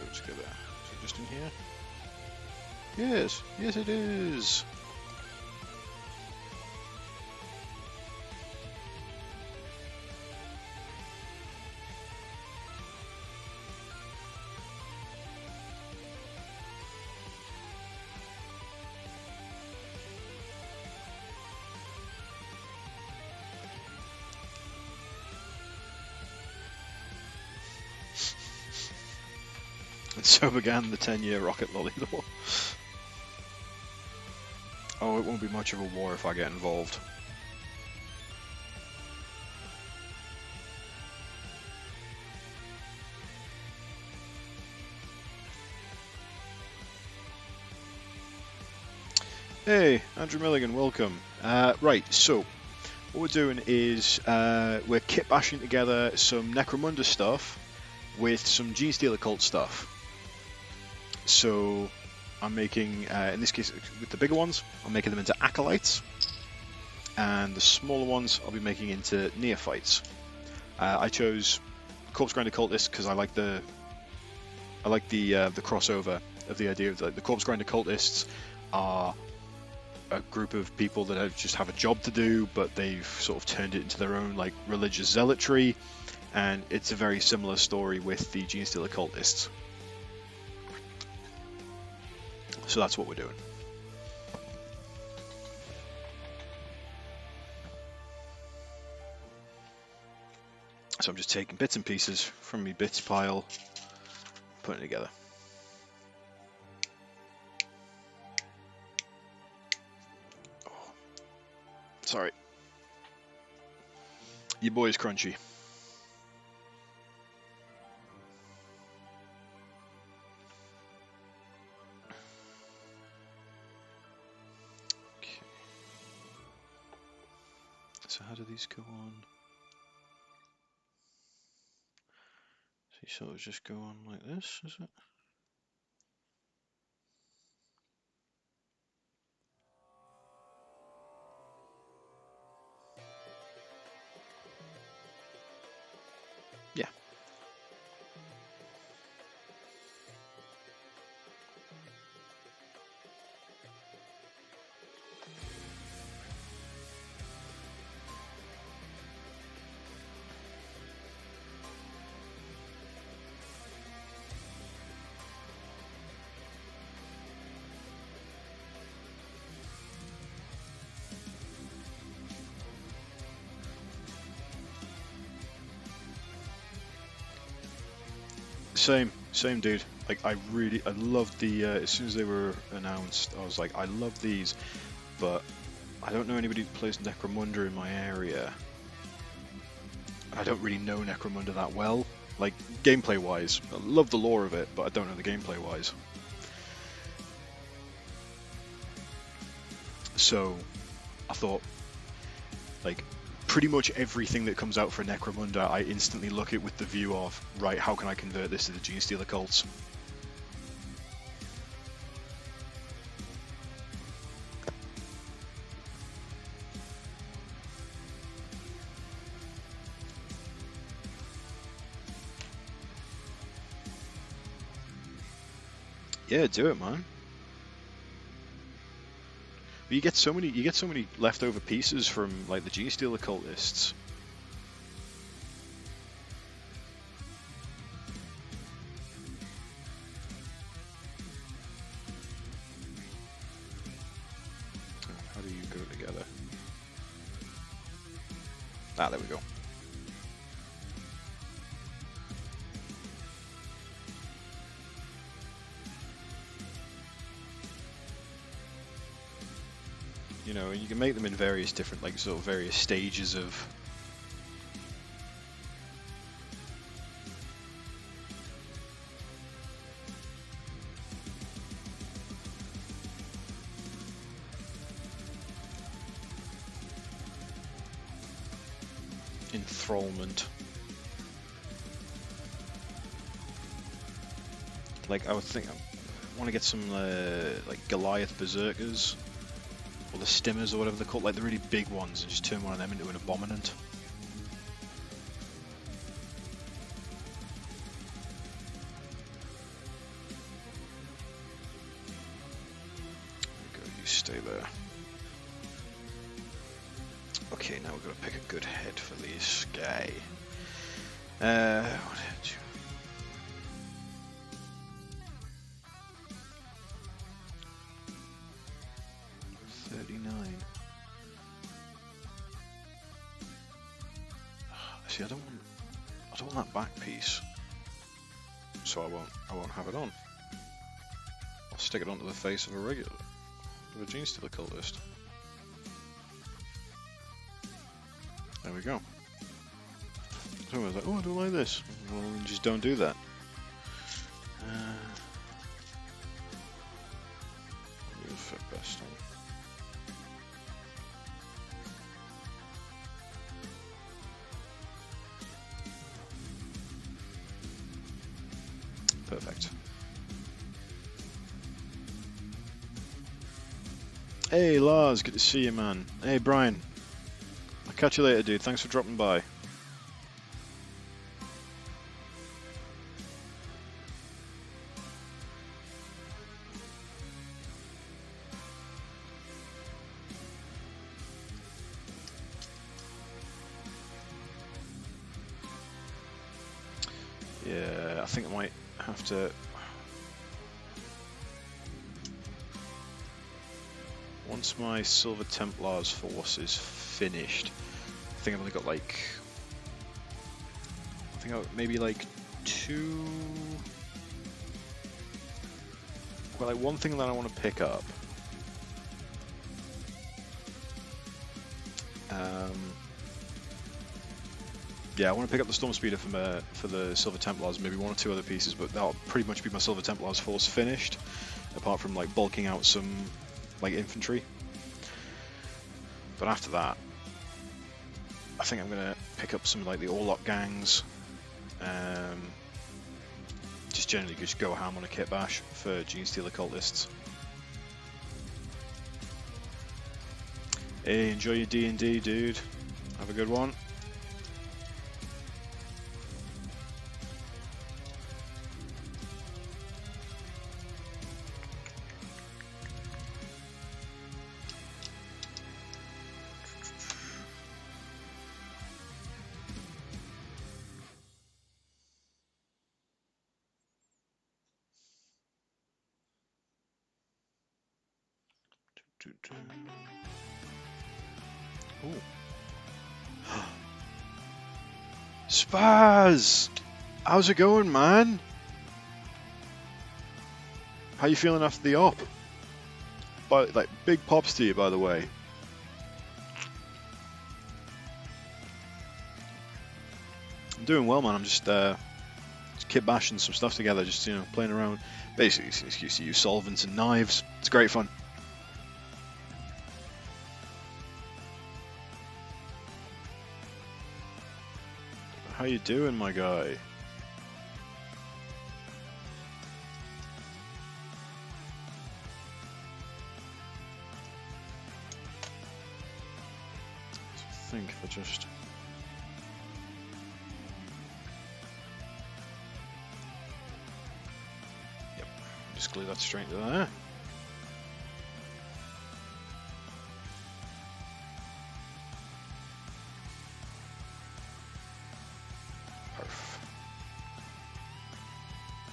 let's go there. Is it just in here? Yes, yes it is. And so began the 10-year rocket lolly war. Oh, it won't be much of a war if I get involved. Hey, Andrew Milligan, welcome. Right, so what we're doing is we're kitbashing together some Necromunda stuff with some Genestealer cult stuff. So I'm making, in this case, with the bigger ones, I'm making them into acolytes, and the smaller ones I'll be making into neophytes. I chose corpse grinder cultists because I like the crossover of the idea of the corpse grinder cultists are a group of people that just have a job to do, but they've sort of turned it into their own like religious zealotry, and it's a very similar story with the Genestealer cultists. So that's what we're doing. So I'm just taking bits and pieces from my bits pile, putting it together. Oh, sorry. Your boy's crunchy. So how do these go on? So you sort of just go on like this, is it? Yeah. Same dude. Like I loved the, as soon as they were announced, I was like, I love these, but I don't know anybody who plays Necromunda in my area. I don't really know Necromunda that well, like gameplay wise. I love the lore of it, but I don't know the gameplay wise. So I thought, like, pretty much everything that comes out for Necromunda, I instantly look at with the view of, right, how can I convert this to the Genestealer cults? Yeah, do it, man. But you get so many leftover pieces from like the Genestealer cultists. How do you go together? Ah, there we go. You know, you can make them in various different, like, sort of various stages of... enthrallment. Like, I would think, I want to get some, like, Goliath Berserkers. Or the stimmers, or whatever they're called, like the really big ones, and just turn one of them into an abominant. stay there. Okay, now we've got to pick a good head for this guy. What head? 39. See, I don't want that back piece, so I won't have it on. I'll stick it onto the face of a gene stealer cultist. There we go. Someone was like, "Oh, I don't like this." Well, then just don't do that. We'll fit best on. Perfect. Hey Lars, good to see you, man. Hey Brian, I'll catch you later, dude. Thanks for dropping by. Yeah, I think I might have to. Once my Silver Templars force is finished, I think I've only got like, maybe like two, well, like one thing that I want to pick up. Yeah, I want to pick up the Storm Speeder for the Silver Templars, maybe one or two other pieces, but that'll pretty much be my Silver Templars force finished, apart from like bulking out some like infantry. But after that, I think I'm gonna pick up some like the Orlok gangs. Just generally just go ham on a kitbash for gene stealer cultists. Hey, enjoy your D&D, dude. Have a good one. Ooh. Spaz! How's it going, man? How you feeling after the op? Like, big pops to you, by the way. I'm doing well, man. I'm just kit bashing some stuff together, just, you know, playing around. Basically, it's an excuse to use solvents and knives. It's great fun. How you doing, my guy? I think if I just... Yep, just glue that straight to there.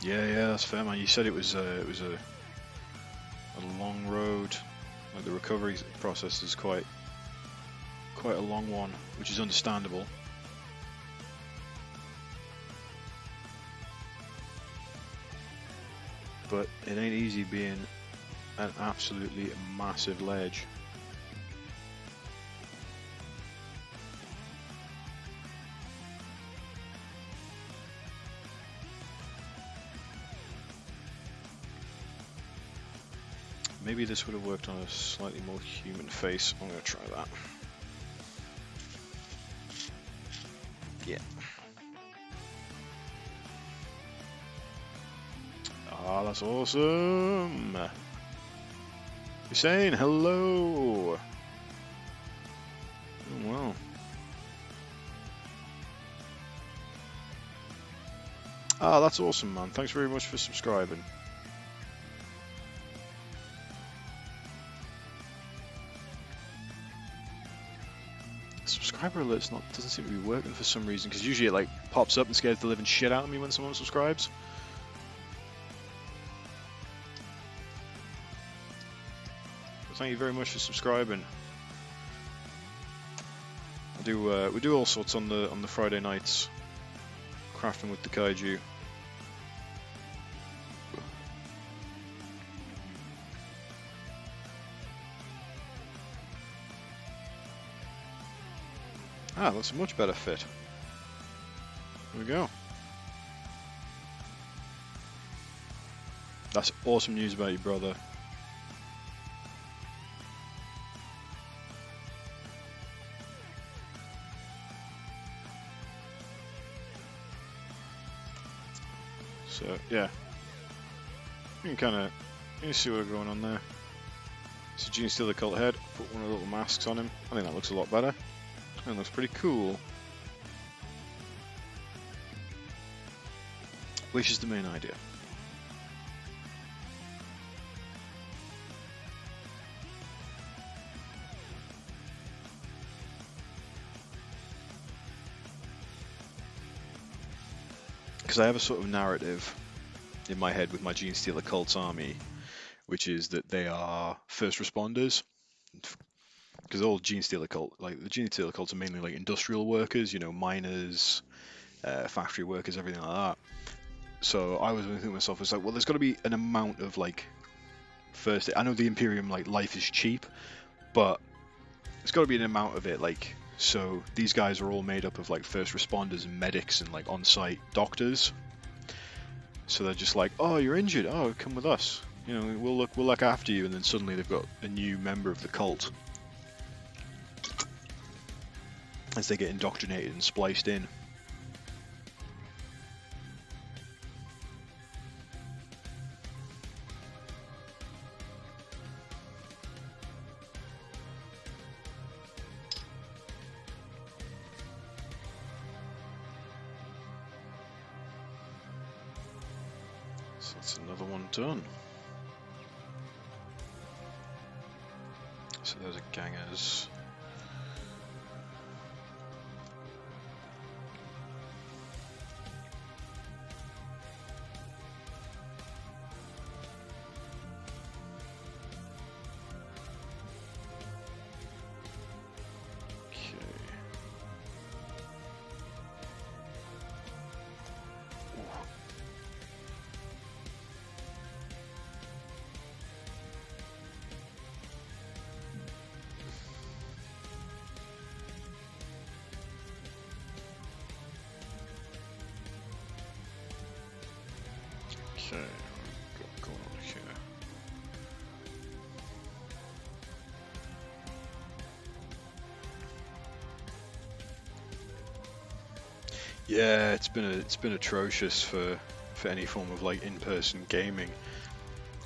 Yeah, that's fair, man. You said it was a long road. Like the recovery process is quite a long one, which is understandable. But it ain't easy being an absolutely massive ledge. Maybe this would have worked on a slightly more human face. I'm going to try that. Yeah. Ah, that's awesome. Hussein, hello. Oh, wow. Ah, that's awesome, man. Thanks very much for subscribing. subscriber alerts doesn't seem to be working for some reason, because usually it like pops up and scares the living shit out of me when someone subscribes. Thank you very much for subscribing. We do all sorts on the Friday nights, crafting with the kaiju. Ah, that's a much better fit. There we go. That's awesome news about your brother. So yeah, you can see what's going on there. So Gene Stealer cult head, put one of the little masks on him. I think that looks a lot better. That looks pretty cool. Which is the main idea. Because I have a sort of narrative in my head with my Gene Stealer cult's army, which is that they are first responders. Because all Gene Stealer cult, like the Gene Stealer cults, are mainly like industrial workers, you know, miners, factory workers, everything like that. So I was thinking to myself, it's like, well, there's got to be an amount of like first. I know the Imperium like life is cheap, but there's got to be an amount of it. Like, so these guys are all made up of like first responders and medics and like on-site doctors. So they're just like, oh, you're injured. Oh, come with us. You know, we'll look after you. And then suddenly they've got a new member of the cult as they get indoctrinated and spliced in. So that's another one done. So those are gangers. Okay, what's going on here? Yeah, it's been atrocious for any form of like in-person gaming.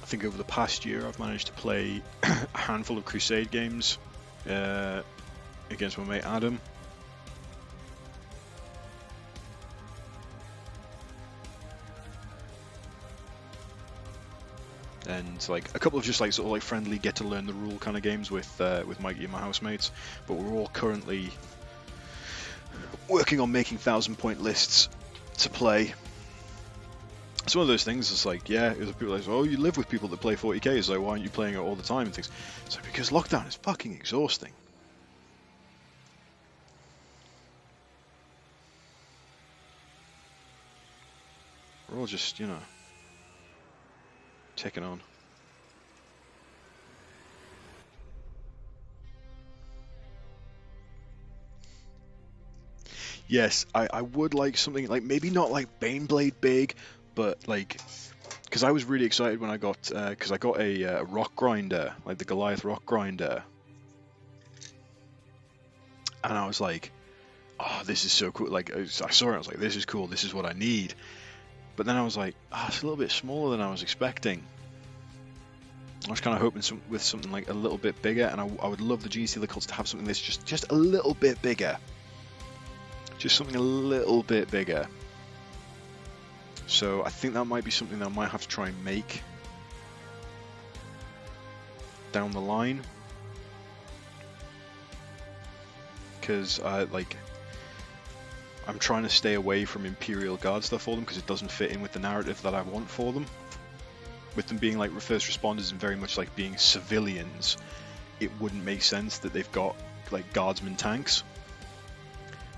I think over the past year I've managed to play a handful of Crusade games against my mate Adam. And like a couple of just like sort of like friendly get to learn the rule kind of games with Mikey and my housemates, but we're all currently working on making 1,000-point lists to play. It's one of those things. It's like, yeah, people like, oh, you live with people that play 40k. It's like, why aren't you playing it all the time and things? It's like, because lockdown is fucking exhausting. We're all just, you know, taking on. Yes, I would like something like maybe not like Baneblade big, but like, because I was really excited when I got because I got a rock grinder, like the Goliath rock grinder, and I was like, oh, this is so cool. Like I saw it, I was like, this is cool. This is what I need. But then I was like, oh, it's a little bit smaller than I was expecting. I was kind of hoping with something like a little bit bigger, and I would love the Gene Stealer cults to have something that's just a little bit bigger. Just something a little bit bigger. So I think that might be something that I might have to try and make down the line. because I'm trying to stay away from Imperial Guard stuff for them because it doesn't fit in with the narrative that I want for them. With them being like first responders and very much like being civilians, it wouldn't make sense that they've got like guardsmen tanks.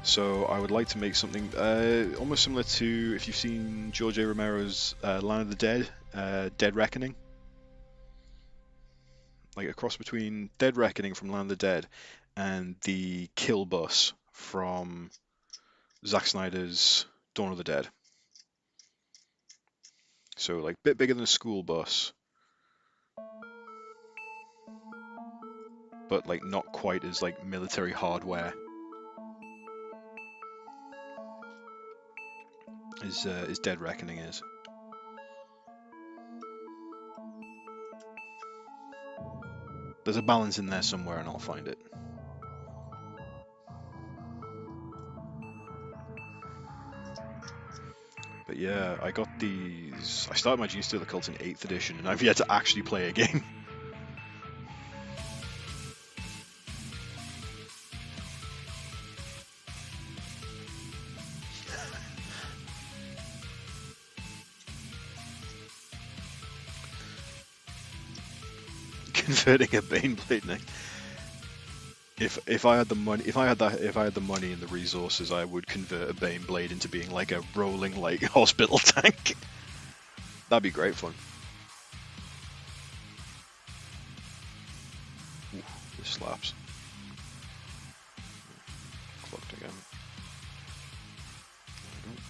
So I would like to make something almost similar to, if you've seen George A. Romero's Land of the Dead, Dead Reckoning. Like a cross between Dead Reckoning from Land of the Dead and the kill bus from Zack Snyder's Dawn of the Dead. So like a bit bigger than a school bus, but like not quite as like military hardware as Dead Reckoning is. There's a balance in there somewhere and I'll find it. But yeah, I got these. I started my Gene Stealer Cult in 8th edition and I've yet to actually play a game. Converting a Baneblade next. If I had the money, if I had the money and the resources, I would convert a Baneblade into being like a rolling like hospital tank. That'd be great fun. Ooh, this slaps. Clocked again. There we go.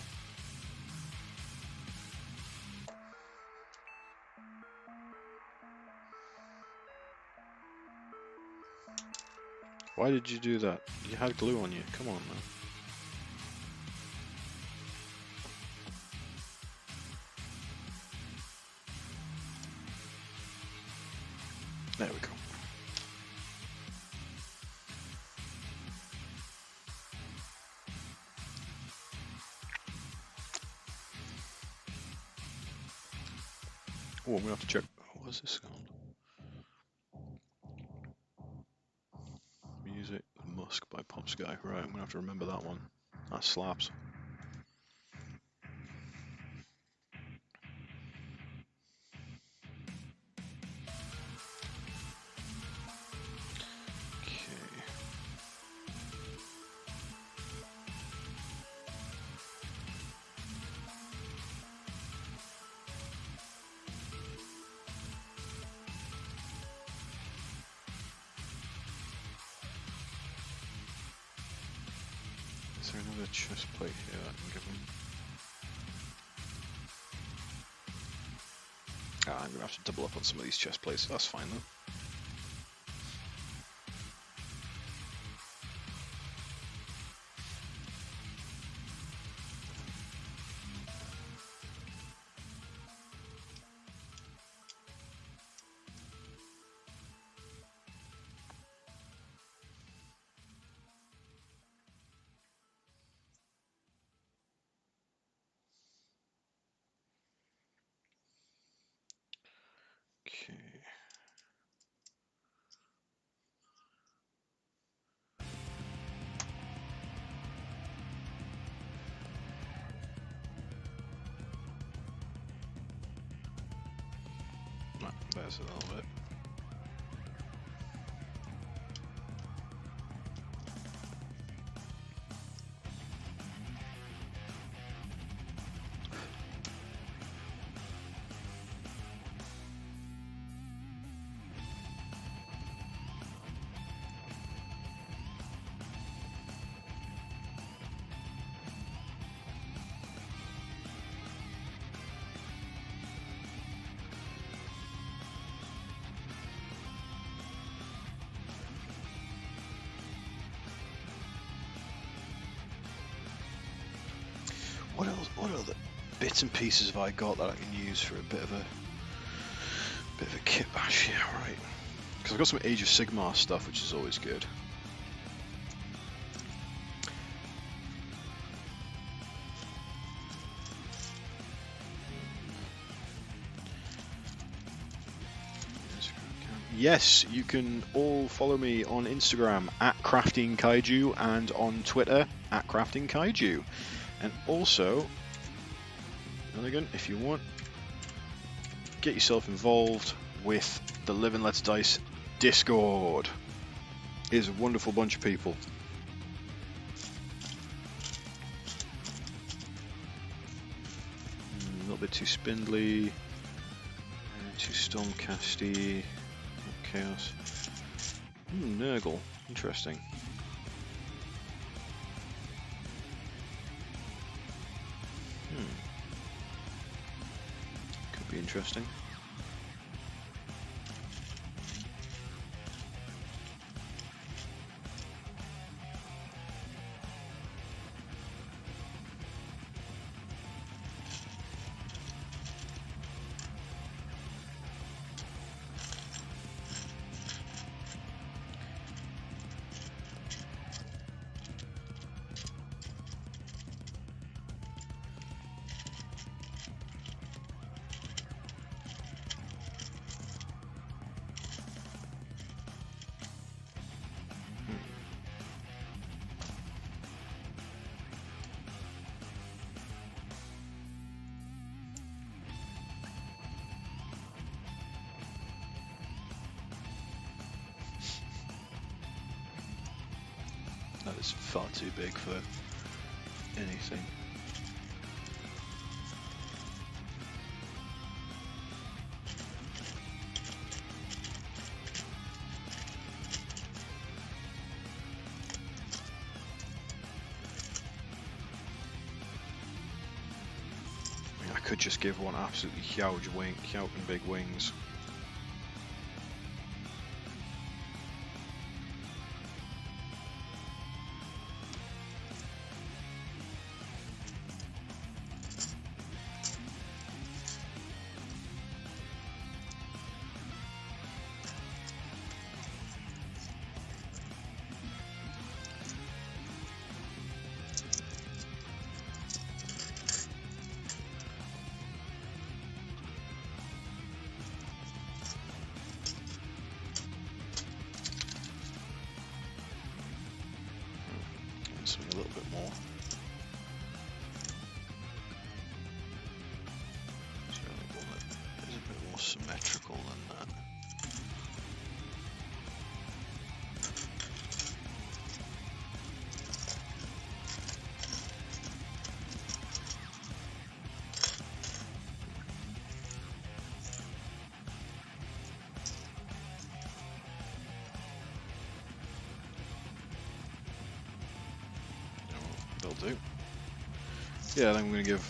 Why did you do that? You had glue on you. Come on, man. There we go. Oh, I'm gonna have to check. What was this called? Music, Musk by Pop Sky. Right, I'm gonna have to remember that one. That slaps. Is there another chest plate here I can give him? Ah, I'm gonna have to double up on some of these chest plates. That's fine though. Okay. Right, there's a little bit. What else? What other bits and pieces have I got that I can use for a bit of a kitbash? Yeah, right. Because I've got some Age of Sigmar stuff, which is always good. yes, you can all follow me on Instagram at CraftingKaiju and on Twitter at CraftingKaiju. And also, again, if you want, get yourself involved with the Live and Let's Dice Discord. It is a wonderful bunch of people. A little bit too spindly, too stormcasty, chaos. Nurgle, interesting. Could be interesting. That is far too big for anything. I could just give one absolutely huge wing, huge and big wings. A little bit more. So one that is a bit more symmetrical than that. They'll do. Yeah, then I'm going to give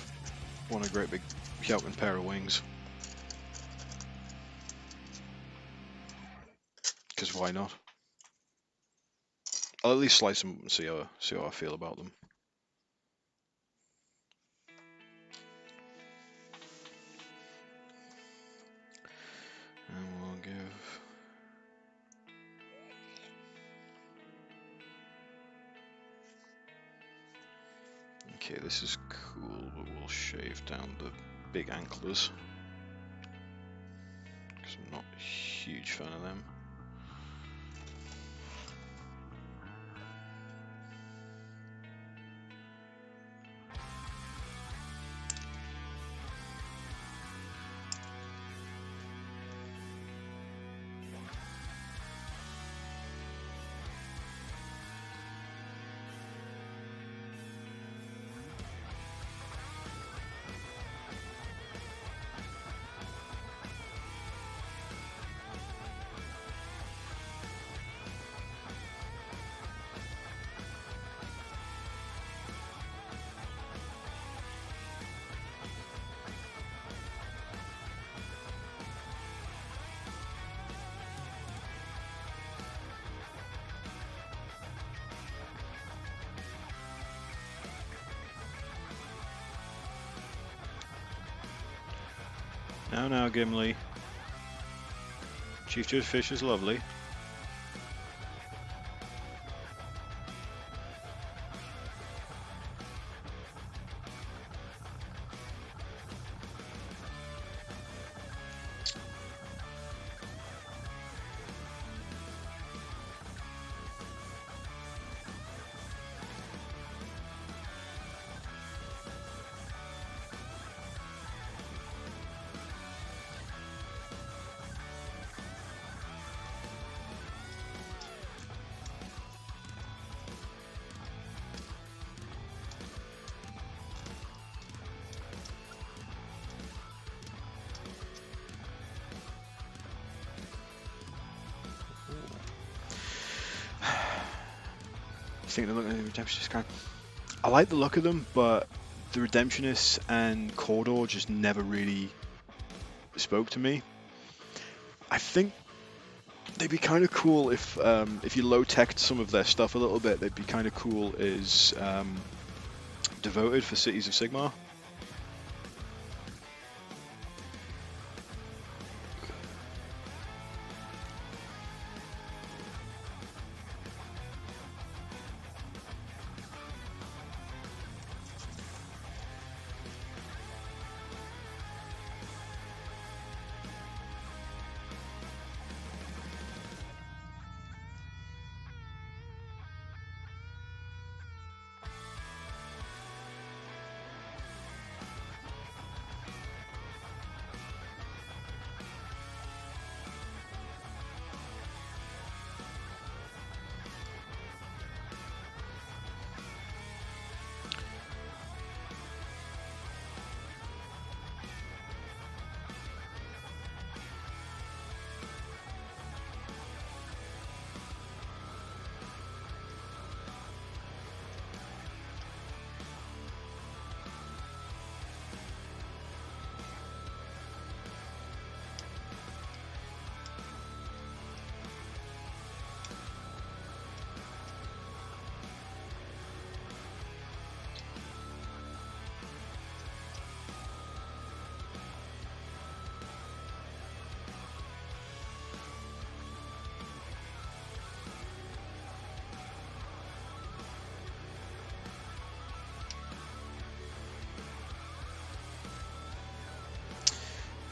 one a great big shouting pair of wings. Because why not? I'll at least slice them and see how I feel about them. And we'll give... Okay, this is cool, but we'll shave down the big anklers. Because I'm not a huge fan of them. Now, Gimli. Chief Judge Fish is lovely. think they look at the Redemptionist card. I like the look of them, but the Redemptionists and Cawdor just never really spoke to me. I think they'd be kind of cool if you low-teched some of their stuff a little bit. They'd be kind of cool as Devoted for Cities of Sigmar.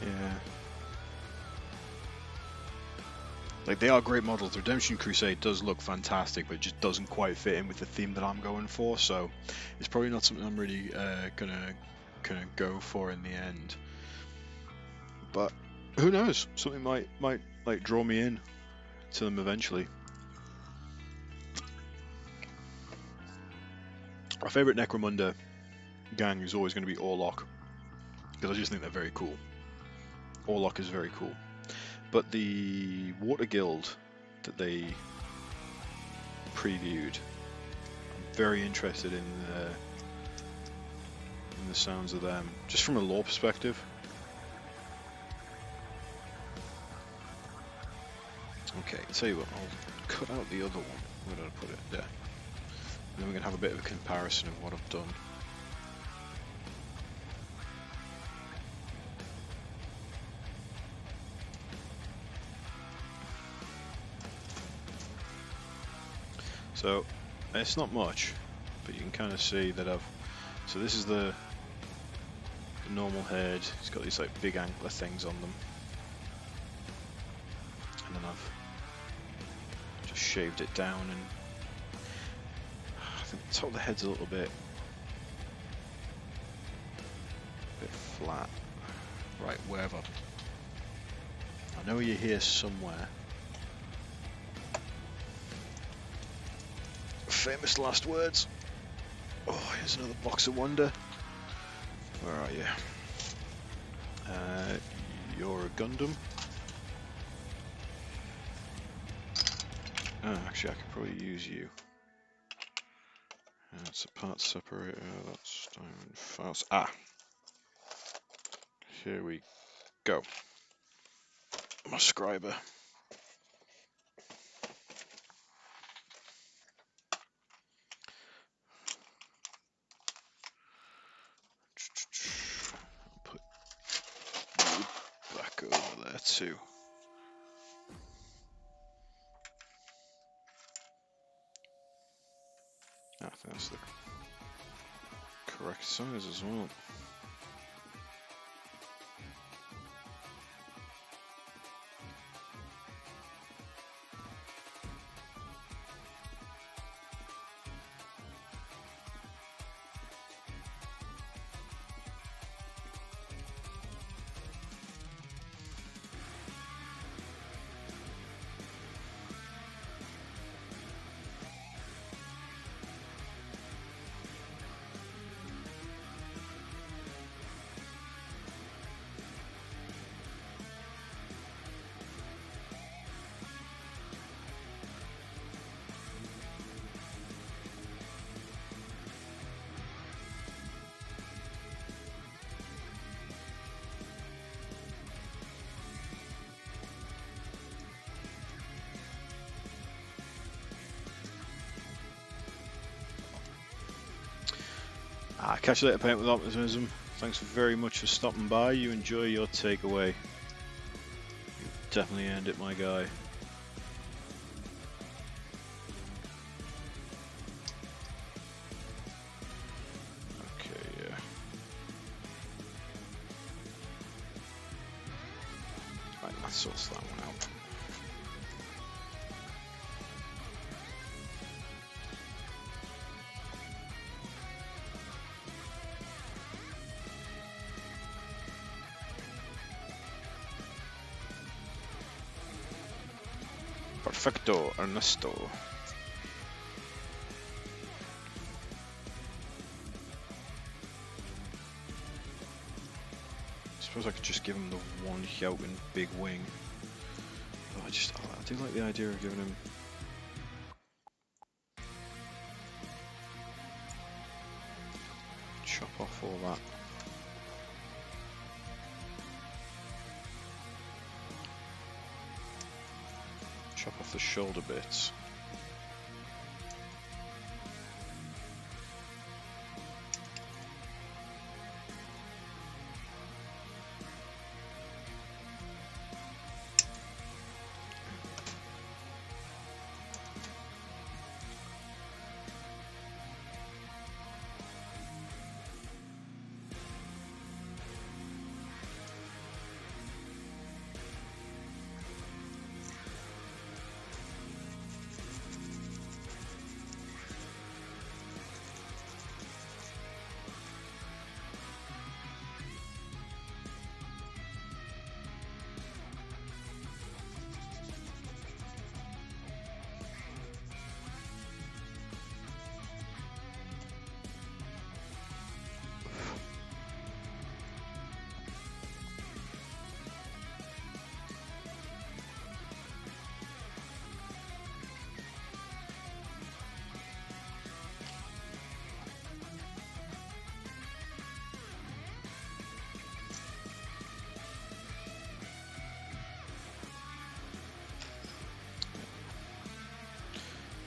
Yeah. Like, they are great models. Redemption Crusade does look fantastic, but it just doesn't quite fit in with the theme that I'm going for, so it's probably not something I'm really gonna go for in the end. But who knows? Something might like draw me in to them eventually. My favorite Necromunda gang is always going to be Orlok, because I just think they're very cool. Orlok is very cool. But the Water Guild that they previewed, I'm very interested in the sounds of them, just from a lore perspective. Okay, tell you what, I'll cut out the other one. Where did I put it? There. And then we can have a bit of a comparison of what I've done. So it's not much, but you can kind of see that I've. So this is the normal head. It's got these like big antler things on them, and then I've just shaved it down, and I think the top of the head's a little bit flat. Right, wherever. I know you're here somewhere. Famous last words. Oh, here's another box of wonder. Where are you? You're a Gundam. Oh, actually, I could probably use you. That's a part separator. That's diamond files. Ah, here we go. My scriber. Put you back over there too. I think that's the correct size as well. Catch you later, Paint with Optimism. Thanks very much for stopping by. You enjoy your takeaway. You've definitely earned it, my guy. Okay, yeah. Right, that sorts that one out. Perfecto, Ernesto. I suppose I could just give him the one shouting big wing. Oh, I do like the idea of giving him. Chop off all that. Chop off the shoulder bits.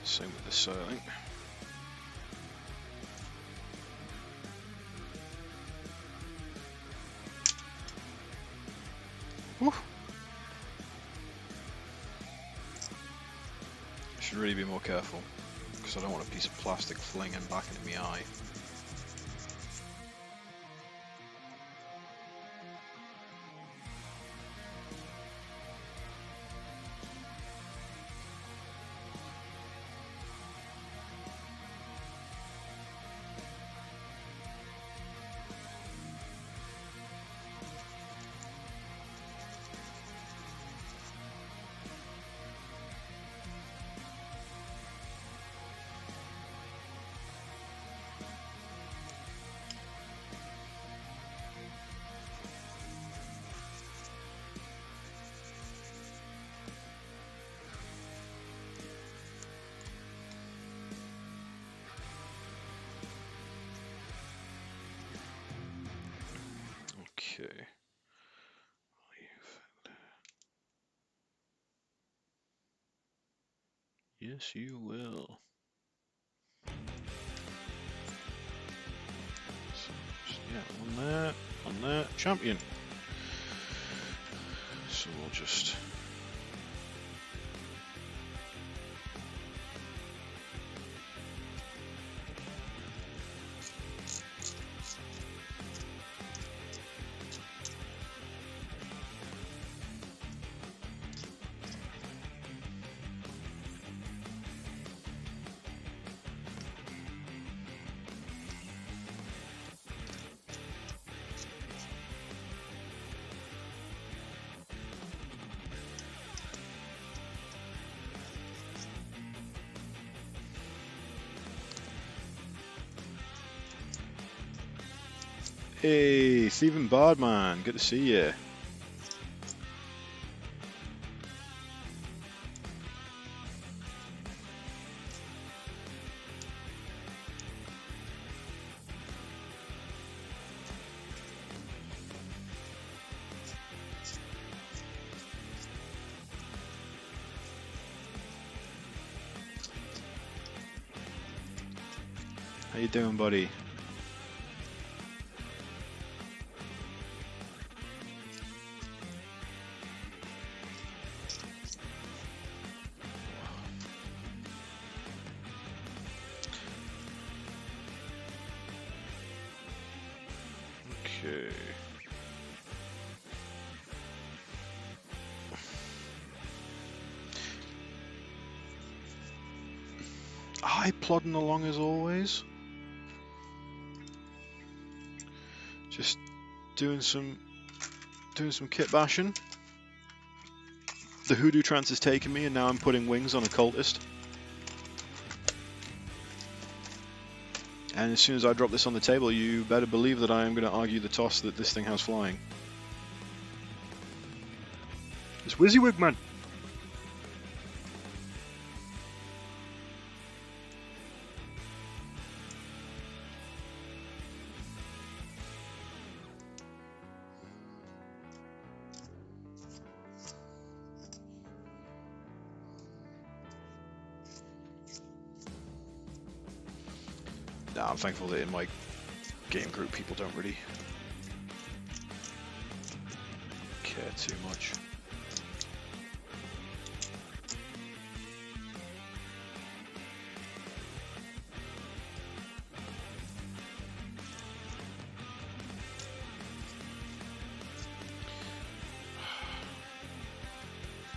Same with the sailing. Woo. I should really be more careful, because I don't want a piece of plastic flinging back into my eye. Okay. Yes, you will. Yeah, on there, champion. So we'll just. Hey, Stephen Bardman, good to see you. How you doing, buddy? Okay. Hi, plodding along as always. Just doing some kit bashing. The hoodoo trance has taken me, and now I'm putting wings on a cultist. And as soon as I drop this on the table, you better believe that I am going to argue the toss that this thing has flying. It's WYSIWYG, man. Nah, I'm thankful that in my game group people don't really care too much.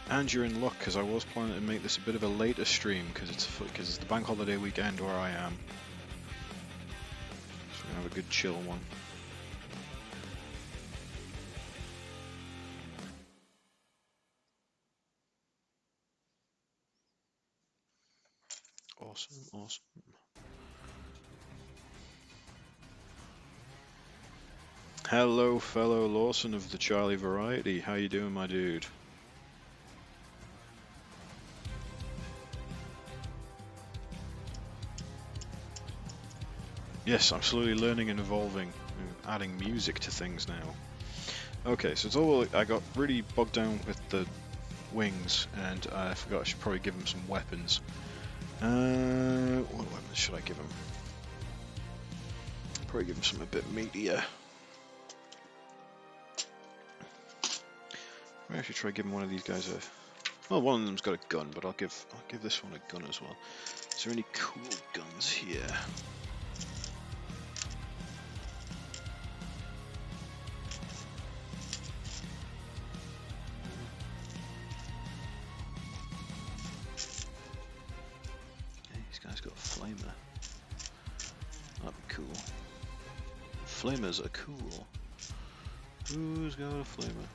And you're in luck, because I was planning to make this a bit of a later stream, because it's the bank holiday weekend where I am. So we're gonna have a good chill one. Awesome, awesome. Hello, fellow Lawson of the Charlie variety. How you doing, my dude? Yes, I'm slowly learning and evolving, and adding music to things now. Okay, so it's all I got really bogged down with the wings, and I forgot I should probably give him some weapons. What weapons should I give him? Probably give him some a bit meatier. Maybe I should try giving one of these guys a. Well, one of them's got a gun, but I'll give this one a gun as well. Is there any cool guns here? Flamer. That'd be cool. Flamers are cool. Who's got a flamer?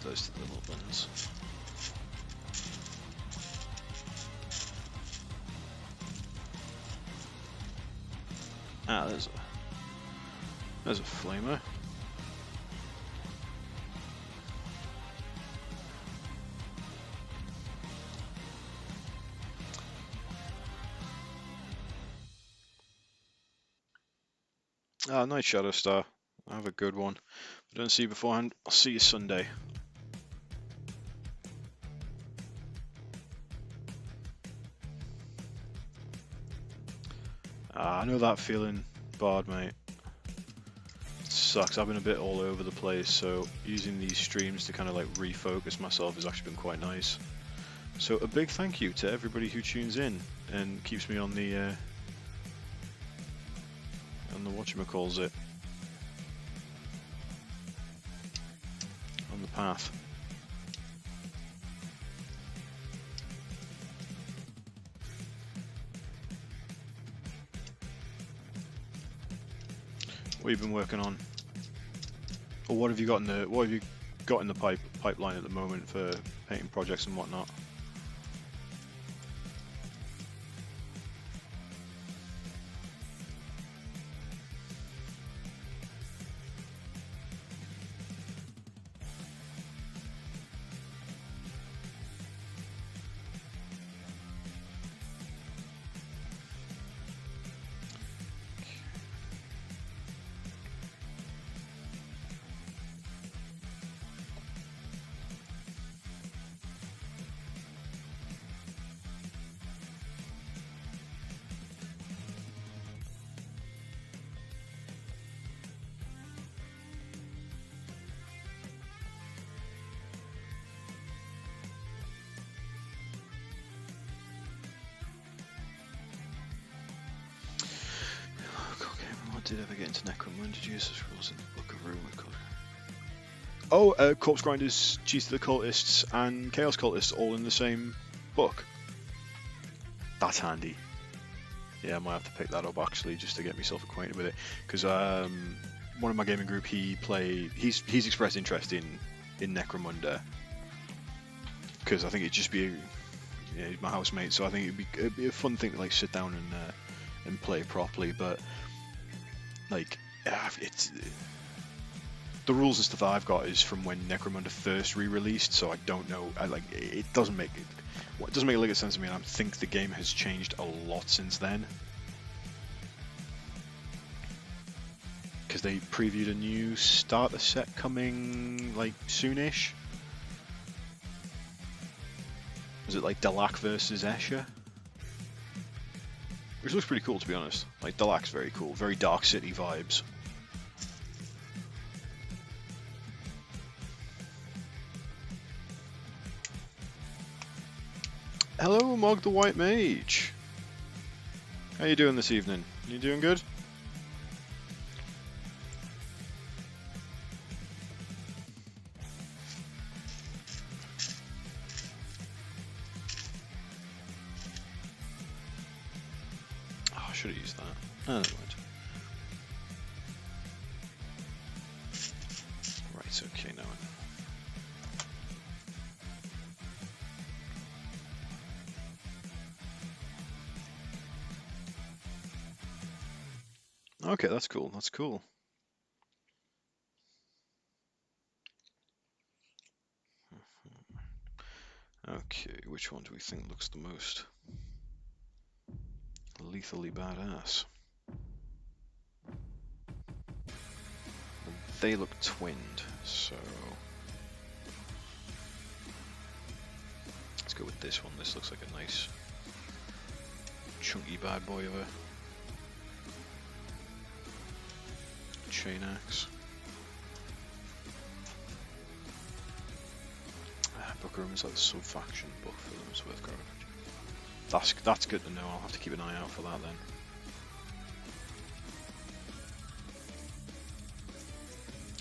Those to the little buttons. Ah, there's a flamer. Ah, night Shadow Star. Have a good one. If I don't see you beforehand, I'll see you Sunday. I know that feeling, Bard, mate. It sucks. I've been a bit all over the place, so using these streams to kind of like refocus myself has actually been quite nice. So a big thank you to everybody who tunes in and keeps me on the whatchamacallit, on the path. What have you been working on? Or what have you got in the pipeline at the moment for painting projects and whatnot? did ever get into Necromunda? Did you use the rules in the Book of Ruin? Oh, Corpse Grinders, Cheese to the Cultists, and Chaos Cultists all in the same book. That's handy. Yeah, I might have to pick that up actually, just to get myself acquainted with it. Because one of my gaming group, he's expressed interest in Necromunda. Because I think it'd just be, he's my housemate, so I think it'd be a fun thing to like sit down and play properly. But like, it's the rules and stuff that I've got is from when Necromunda first re-released, so I don't know. It doesn't make a lick of sense to me, and I think the game has changed a lot since then. Because they previewed a new starter set coming like soonish. Was it like Delac versus Escher? Which looks pretty cool, to be honest. Like, Delac's very cool, very Dark City vibes. Hello, Mog the White Mage. How you doing this evening? You doing good? Oh, I should have used that. Oh, never mind. Right, okay, now okay, that's cool. That's cool. Okay, which one do we think looks the most lethally badass? They look twinned, so let's go with this one. This looks like a nice chunky bad boy of a chain axe. Book of Room is like the sub-faction book for them, it's worth going. That's good to know. I'll have to keep an eye out for that then.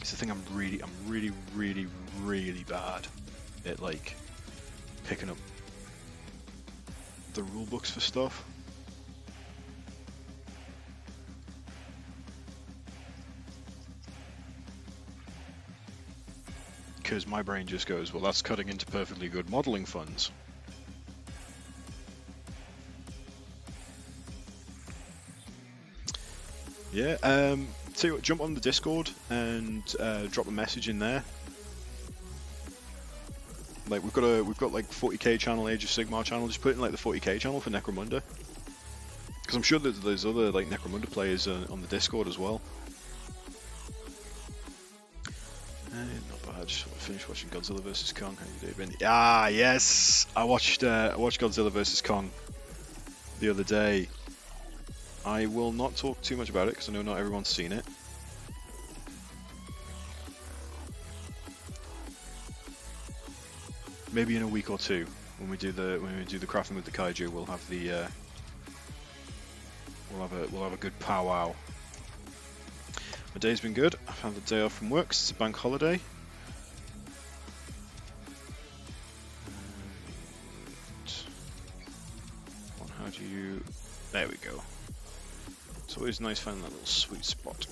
It's the thing, I'm really bad at like picking up the rule books for stuff. Because my brain just goes, well, that's cutting into perfectly good modeling funds. Yeah, tell you what, jump on the Discord and drop a message in there. Like we've got like 40k channel, Age of Sigmar channel. Just put it in like the 40k channel for Necromunda, because I'm sure that there's other like Necromunda players on the Discord as well. Not bad. Just finished watching Godzilla vs Kong. How you doing? Ah, yes. I watched Godzilla vs Kong the other day. I will not talk too much about it because I know not everyone's seen it. Maybe in a week or two, when we do the crafting with the kaiju, we'll have the we'll have a good powwow. My day's been good. I've had the day off from work 'cause it's a bank holiday. And how do you? There we go. It's always nice finding that little sweet spot.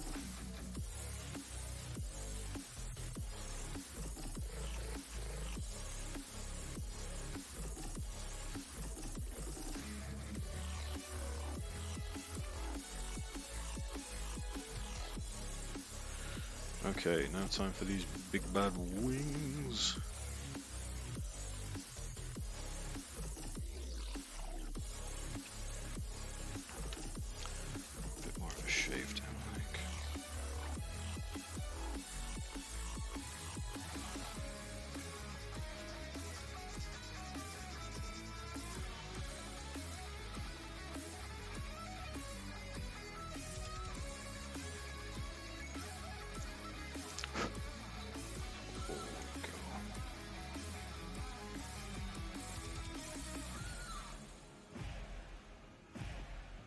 Okay, now time for these big bad wings. A bit more of a shave down, I think.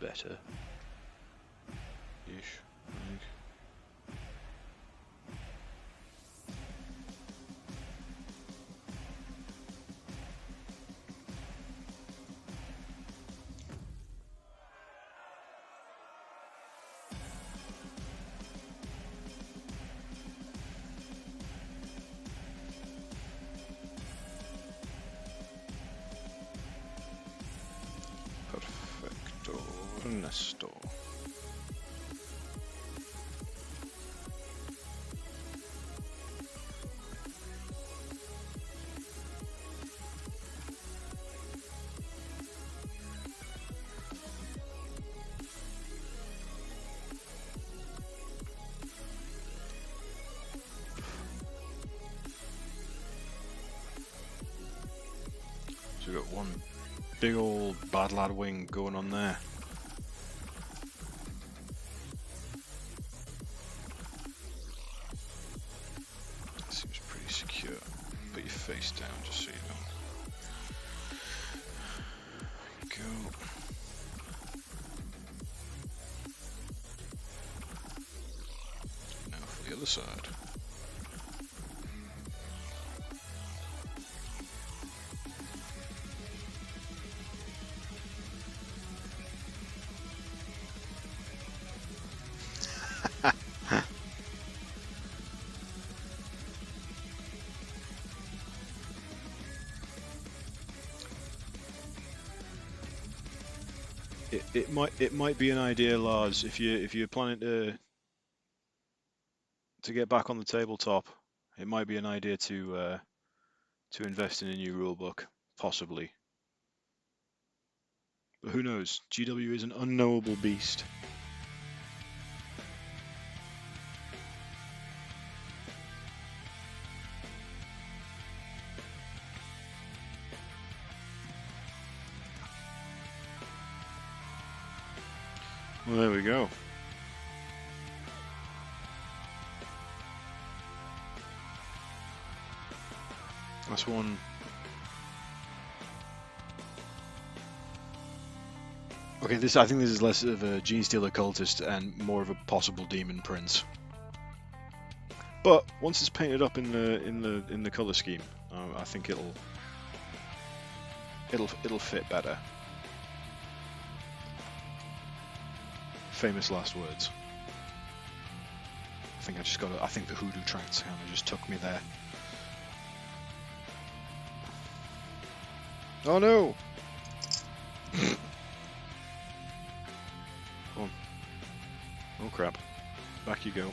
Better. Ish. Perfecto. Ernesto. So we've got one big old bad lad wing going on there. Seems pretty secure. Put your face down just so you don't go. Now for the other side. It might be an idea, Lars, if you're planning to get back on the tabletop. It might be an idea to invest in a new rulebook, possibly. But who knows? GW is an unknowable beast. Well, there we go. That's one. Okay, I think this is less of a Gene Stealer cultist and more of a possible demon prince. But once it's painted up in the color scheme, I think it'll fit better. Famous last words. I think the hoodoo trance kind of just took me there. Oh no! Oh. Oh crap. Back you go.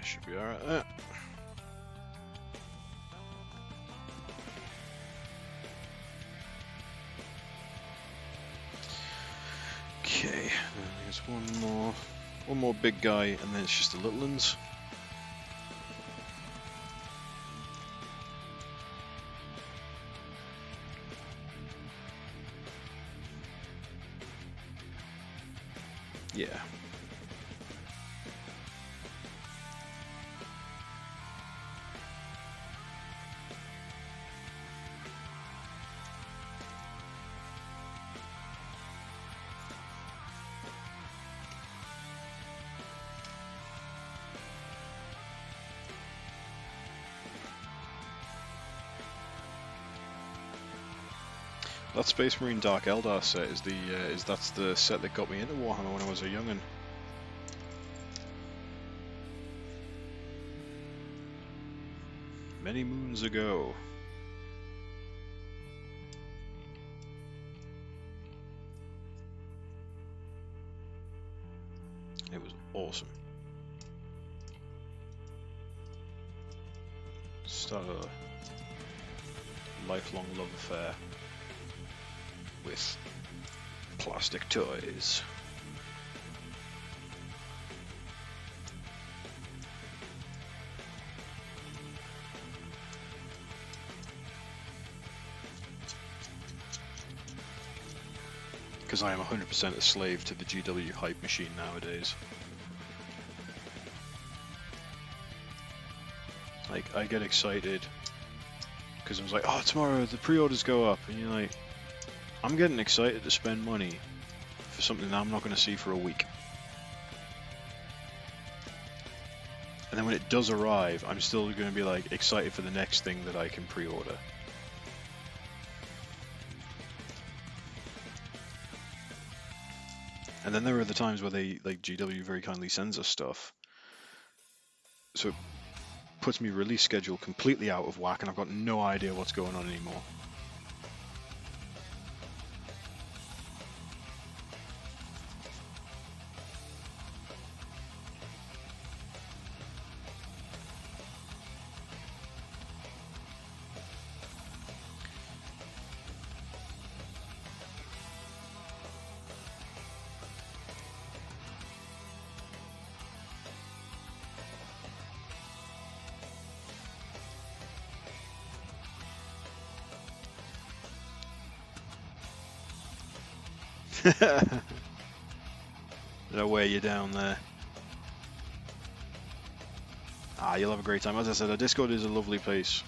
Should be alright there. Okay, there's one more big guy, and then it's just the little ones. Yeah. That Space Marine Dark Eldar set that's the set that got me into Warhammer when I was a young'un. Many moons ago. Awesome. Start a lifelong love affair with plastic toys. Because I am 100% a slave to the GW hype machine nowadays. Like, I get excited because I was like, oh, tomorrow the pre-orders go up, and you're like, I'm getting excited to spend money for something that I'm not going to see for a week. And then when it does arrive, I'm still going to be like excited for the next thing that I can pre-order. And then there are the times where they, like, GW very kindly sends us stuff, so it puts me release schedule completely out of whack, and I've got no idea what's going on anymore. Did I wear you down there? Ah, you'll have a great time. As I said, our Discord is a lovely place.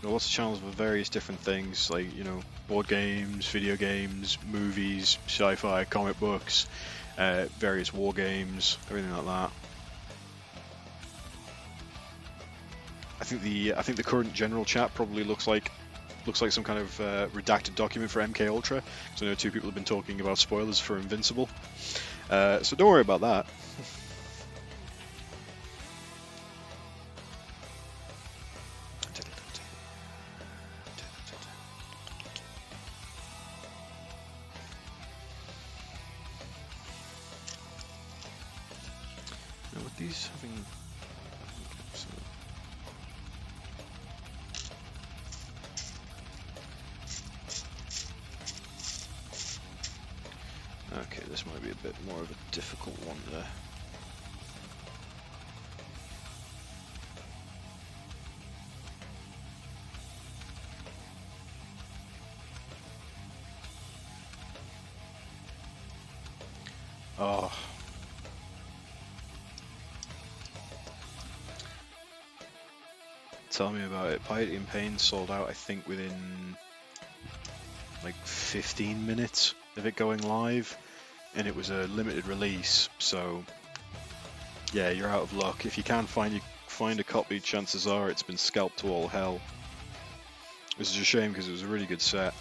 There are lots of channels for various different things, like, you know, board games, video games, movies, sci-fi, comic books, various war games, everything like that. I think the current general chat probably looks like some kind of redacted document for MK Ultra. So I know two people have been talking about spoilers for Invincible. So don't worry about that. Now with these having... Okay, this might be a bit more of a difficult one there. Oh. Tell me about it. Piety and Pain sold out, I think, within like 15 minutes of it going live, and it was a limited release, so yeah, you're out of luck. If you can find a copy, chances are it's been scalped to all hell. Which is a shame because it was a really good set.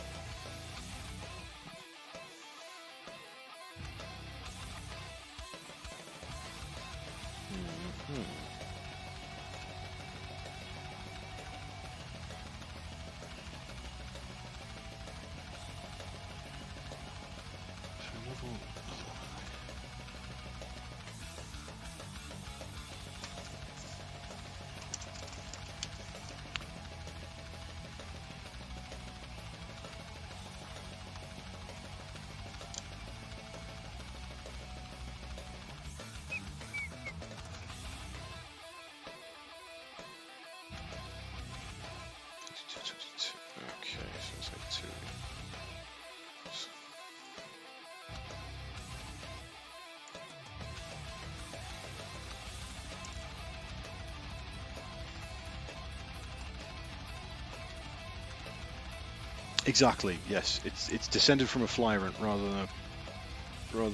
Exactly. Yes, it's descended from a Flyrant rather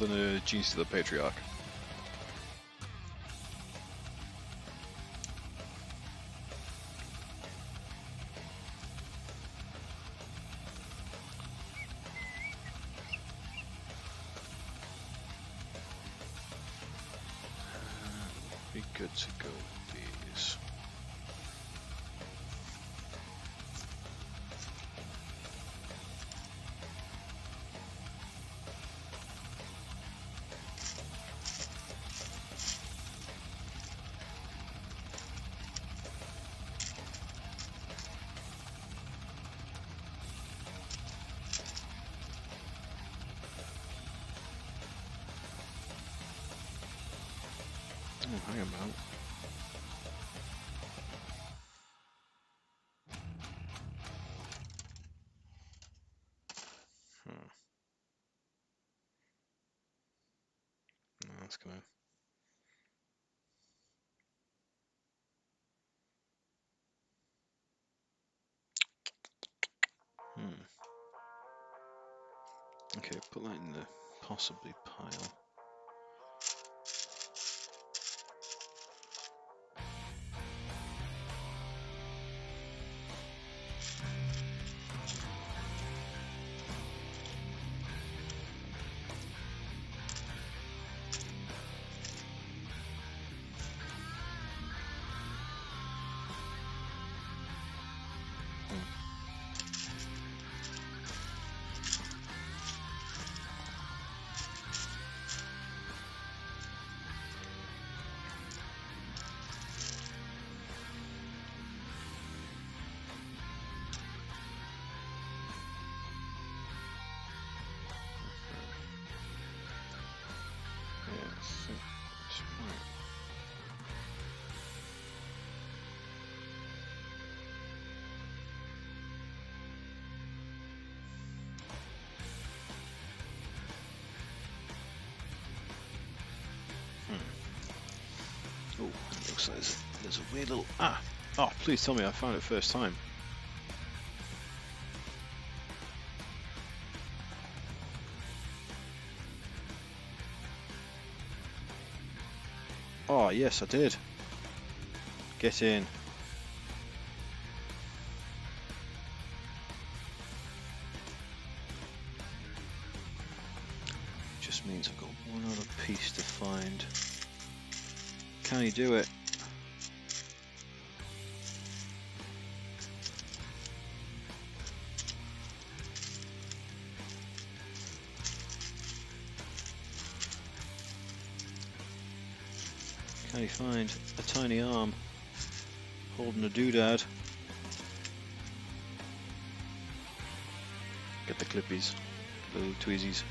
than a Gene Stealer Patriarch. Be good to go with these. Oh, hang about. Hmm. No, that's gonna. Hmm. Okay, put that in the possibly pile. Yeah, I think that's right. Oh, it looks like there's a weird little... Ah! Oh, please tell me I found it first time. Oh, yes, I did. Get in. Just means I've got one other piece to find. Can you do it? Can you find a tiny arm holding a doodad? Get the clippies, little tweezies.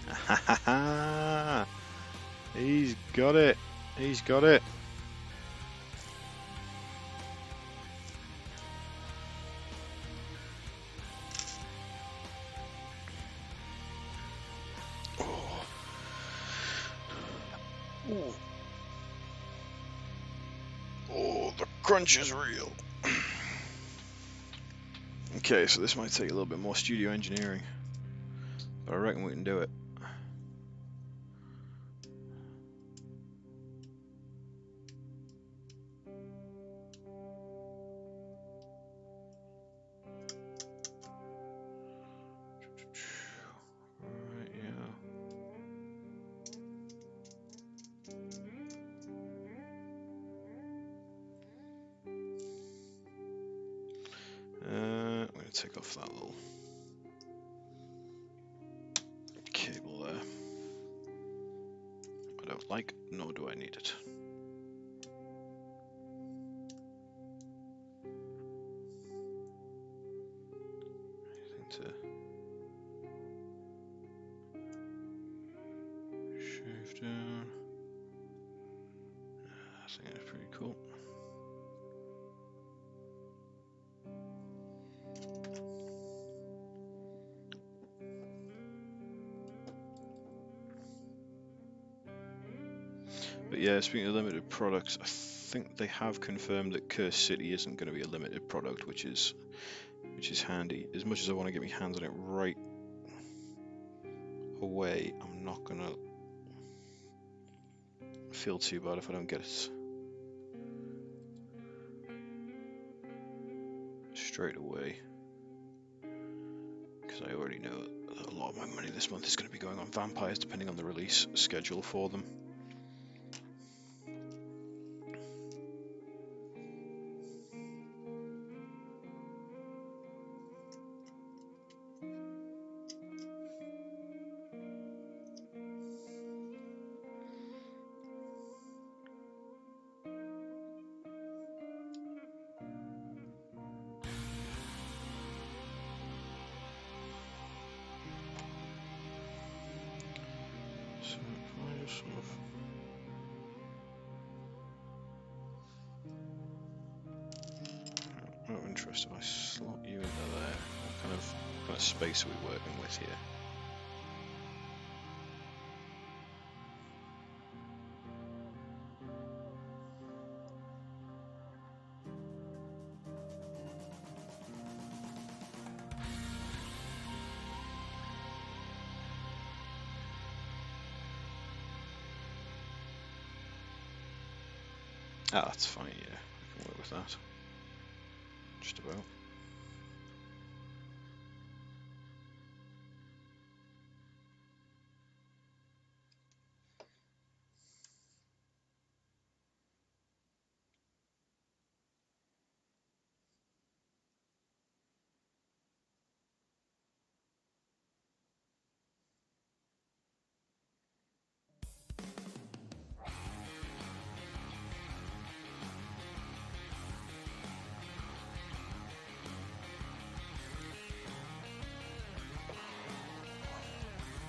Ha ha ha! He's got it. He's got it. Oh. Oh. Oh, the crunch is real. Okay, so this might take a little bit more studio engineering, but I reckon we can do it. Right, yeah. I'm going to take off that little cable there. I don't like, nor do I need it. Anything to shave down? I think that's pretty cool. But yeah, speaking of limited products, I think they have confirmed that Curse City isn't going to be a limited product, which is handy. As much as I want to get my hands on it right away, I'm not going to feel too bad if I don't get it straight away, because I already know that a lot of my money this month is going to be going on vampires, depending on the release schedule for them. So can I just sort of... Out of interest, if I slot you into there, what kind of space are we working with here? Ah, that's fine, yeah, I can work with that. Just about.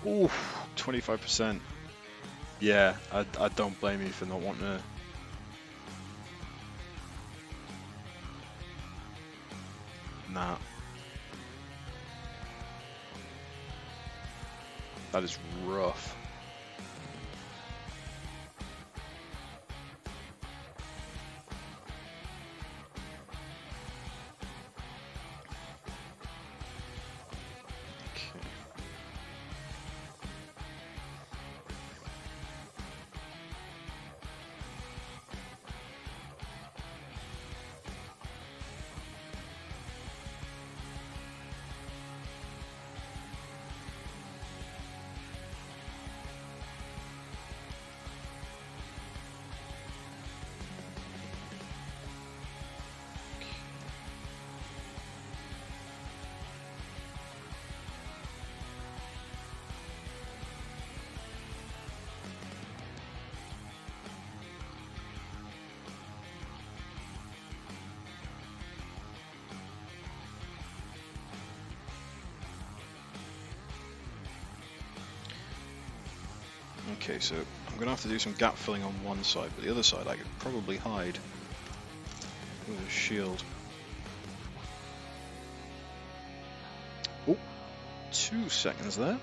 Oof, 25%. Yeah, I don't blame you for not wanting to. Nah. That is rough. Okay, so I'm going to have to do some gap filling on one side, but the other side I could probably hide with a shield. Oh, 2 seconds there.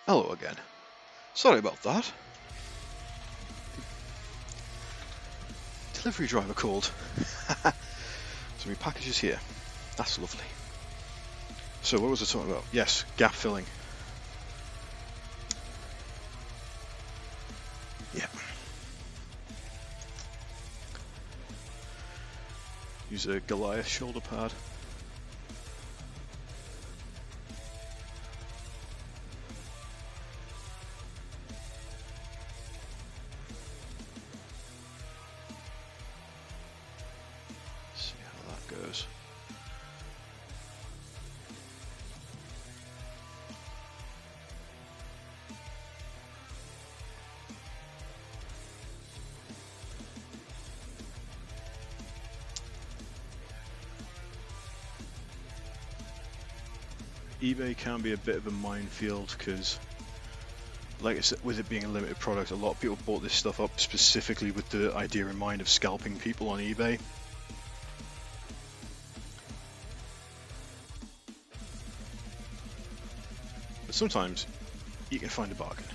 Hello again. Sorry about that. Delivery driver called. So my package is here. That's lovely. So what was I talking about? Yes, gap filling. Use a Goliath shoulder pad. See how that goes. eBay can be a bit of a minefield because, like I said, with it being a limited product, a lot of people bought this stuff up specifically with the idea in mind of scalping people on eBay. But sometimes you can find a bargain.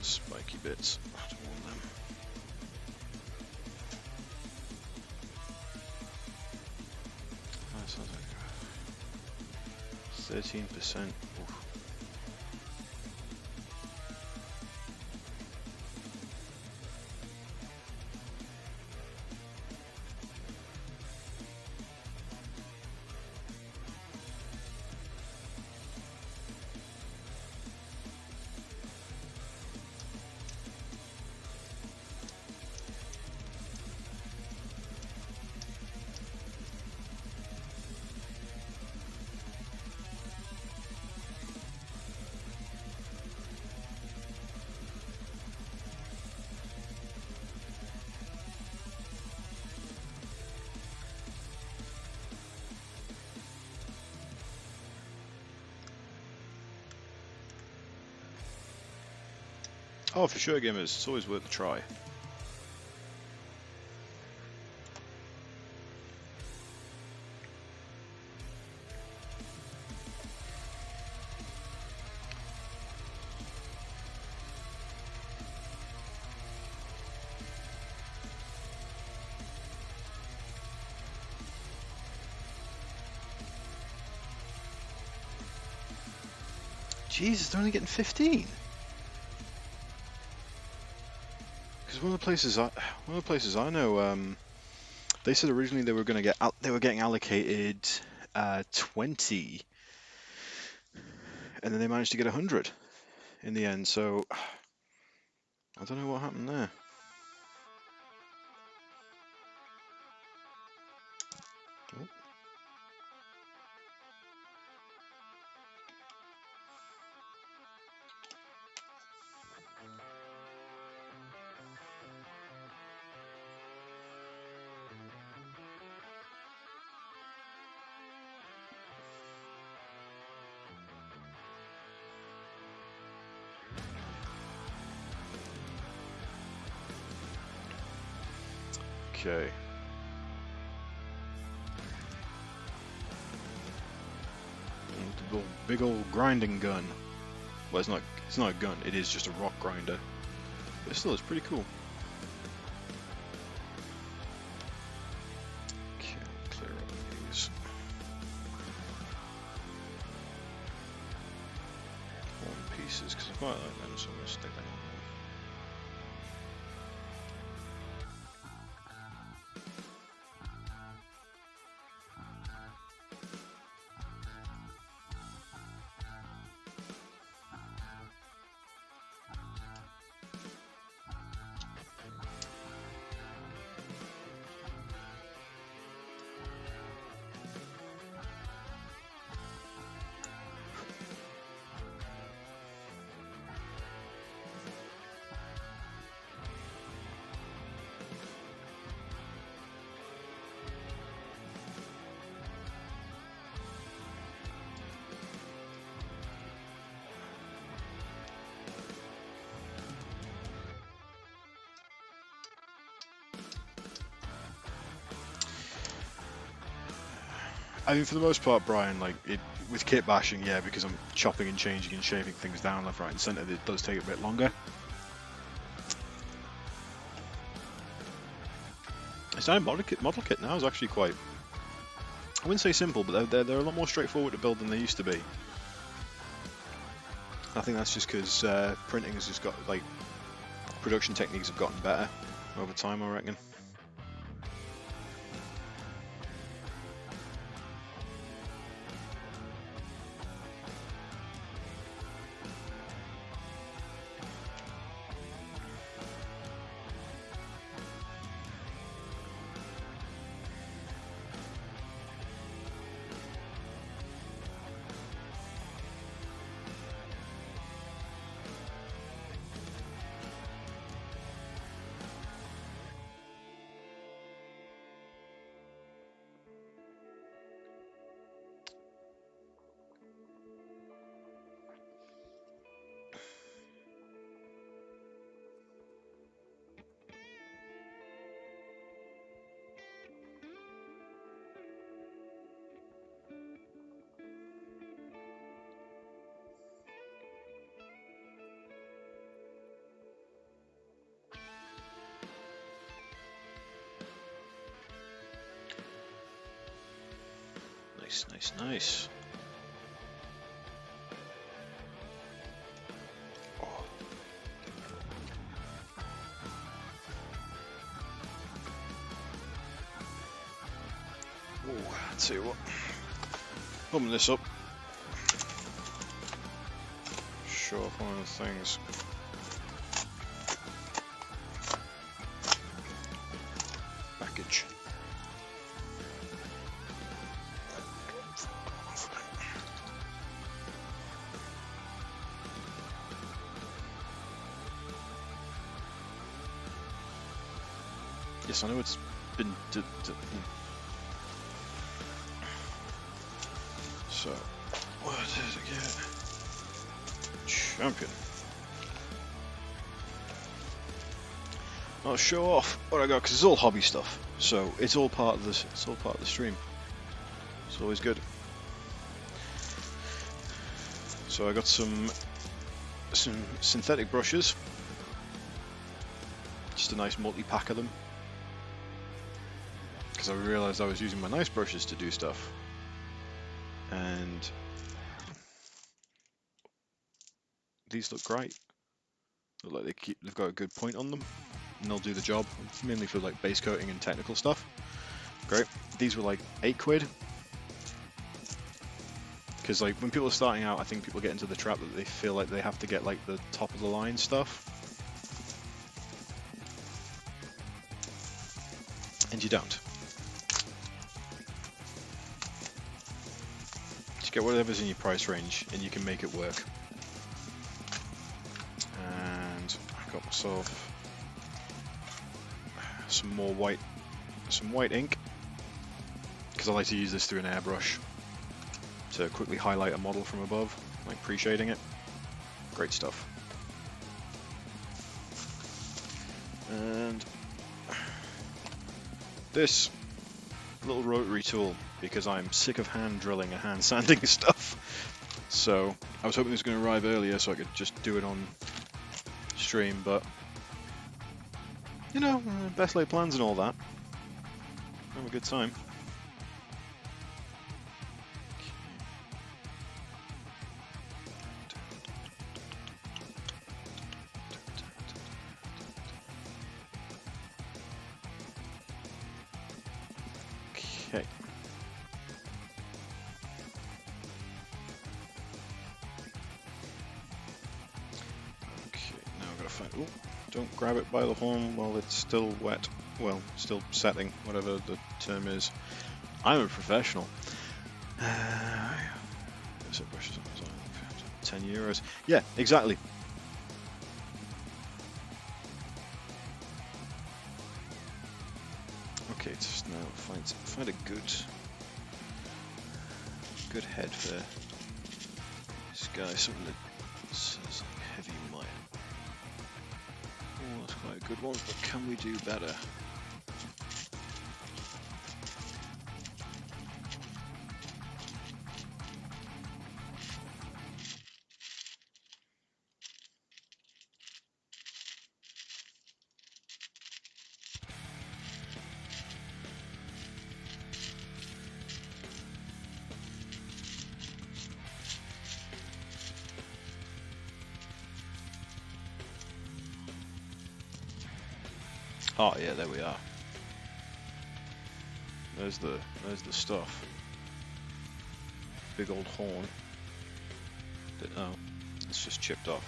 Spiky bits. I don't want them. That sounds like 13%. Oof. Oh, for sure, gamers. It's always worth a try. Jesus, they're only getting 15. Because one of the places I know, they said originally they were going to get they were getting allocated 20, and then they managed to get 100 in the end. So I don't know what happened there. Oh. Okay. The big old grinding gun. Well, it's not a gun, it is just a rock grinder. But still, it's pretty cool. Okay, clear up these. Horn pieces, because I quite like them, so I'm going to stick them on there. I mean, for the most part, Brian, like with kit bashing, yeah, because I'm chopping and changing and shaving things down left, right, and centre, it does take a bit longer. The standard model kit now is actually quite, I wouldn't say simple, but they're a lot more straightforward to build than they used to be. I think that's just because printing has just got, like, production techniques have gotten better over time, I reckon. Nice. Oh. Let's see what. Open this up. Show off one of the things. Package. Yes, I know it's been. So, what did I get? Champion. I'll show off what I got because it's all hobby stuff. So it's all part of this. It's all part of the stream. It's always good. So I got some synthetic brushes. Just a nice multi-pack of them. Because I realised I was using my nice brushes to do stuff. And these look great. Look like they've got a good point on them, and they'll do the job, mainly for like base coating and technical stuff. Great. These were like £8. Because like when people are starting out, I think people get into the trap that they feel like they have to get like the top of the line stuff, and you don't. Just get whatever's in your price range, and you can make it work. And I got myself some white ink, because I like to use this through an airbrush to quickly highlight a model from above, like pre-shading it. Great stuff. And this little rotary tool, because I'm sick of hand drilling and hand sanding stuff. So I was hoping it was going to arrive earlier so I could just do it on stream, but you know, best laid plans and all that. Have a good time. Okay. Now I've got to find. Oh, don't grab it by the horn while it's still wet. Well, still setting, whatever the term is. I'm a professional. 10 euros. Yeah, exactly. Okay, just now find a good head for this guy. Something that says like heavy mine. Oh, that's quite a good one, but can we do better? Oh yeah, there we are. There's the stuff. Big old horn. Oh, it's just chipped off.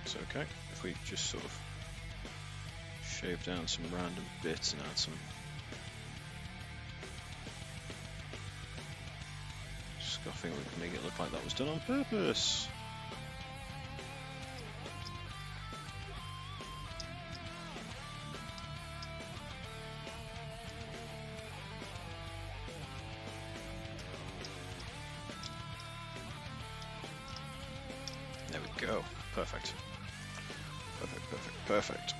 It's okay if we just sort of shave down some random bits and add some scuffing. We can make it look like that was done on purpose. There we go. Perfect. Perfect, perfect, perfect.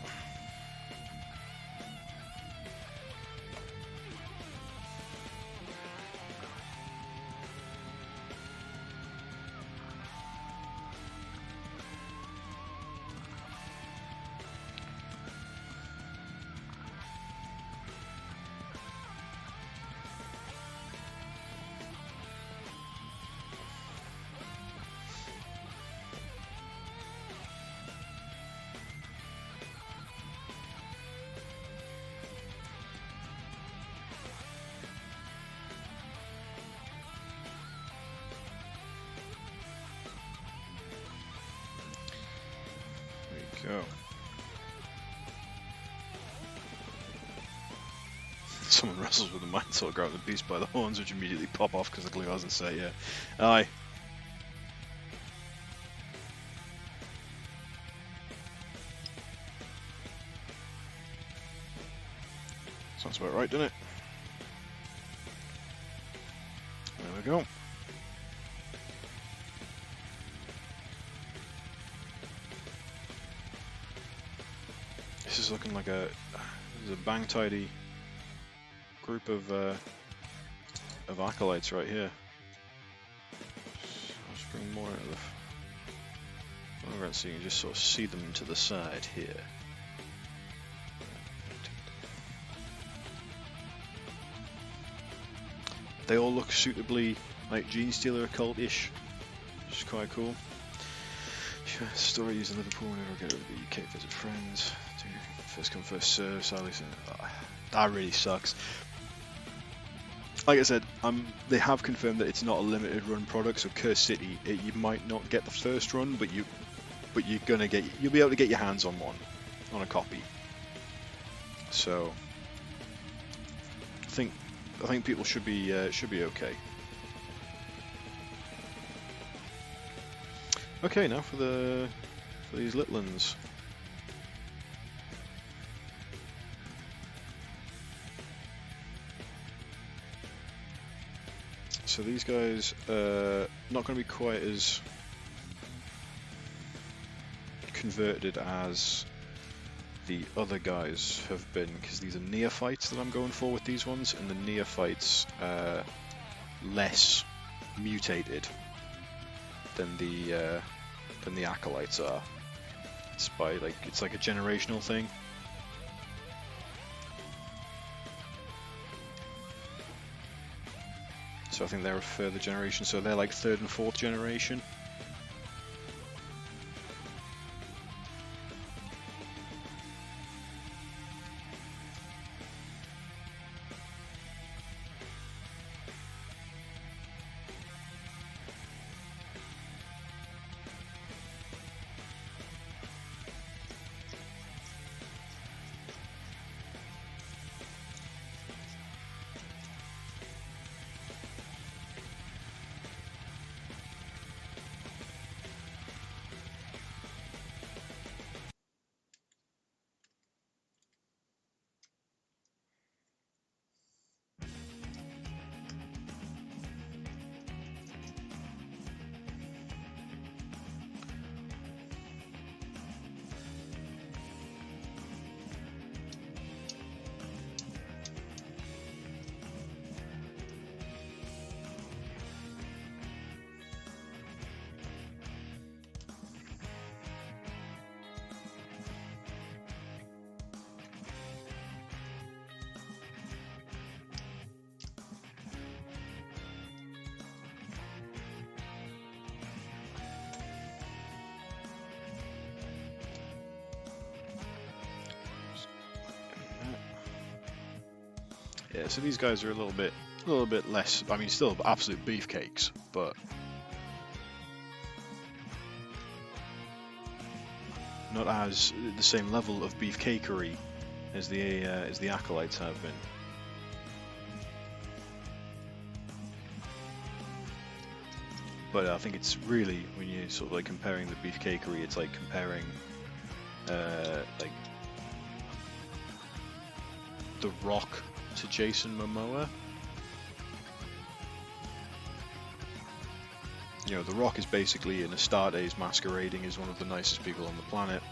Go. Someone wrestles with a minotaur, grab the beast by the horns, which immediately pop off because the glue hasn't set yet. Aye. Sounds about right, doesn't it? There we go. This is looking like a bang tidy group of acolytes right here. Let's bring more out of the over so you can just sort of see them to the side here. They all look suitably like Gene Stealer occult-ish, which is quite cool. Stories in Liverpool, never get over the UK, visit friends. First come, first serve, sadly. That really sucks. Like I said, they have confirmed that it's not a limited run product, so Curse City, you might not get the first run, but you'll be able to get your hands on one, on a copy. So I think people should be okay. Okay, now for these Litlins. So these guys not going to be quite as converted as the other guys have been, because these are Neophytes that I'm going for with these ones, and the Neophytes less mutated than the acolytes are. It's like a generational thing. So I think they're a further generation, so they're like 3rd and 4th generation. Yeah, so these guys are a little bit less. I mean, still absolute beefcakes, but not as the same level of beefcakery as the acolytes have been. But I think it's really, when you're sort of like comparing the beefcakery, it's like comparing like The Rock to Jason Momoa. You know, The Rock is basically in Astartes masquerading as one of the nicest people on the planet.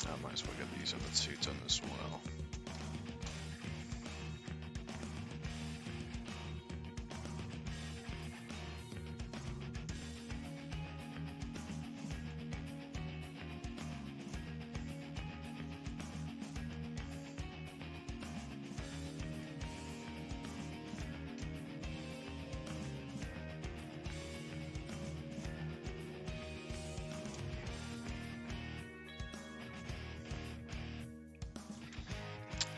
I might as well get these other two done as well.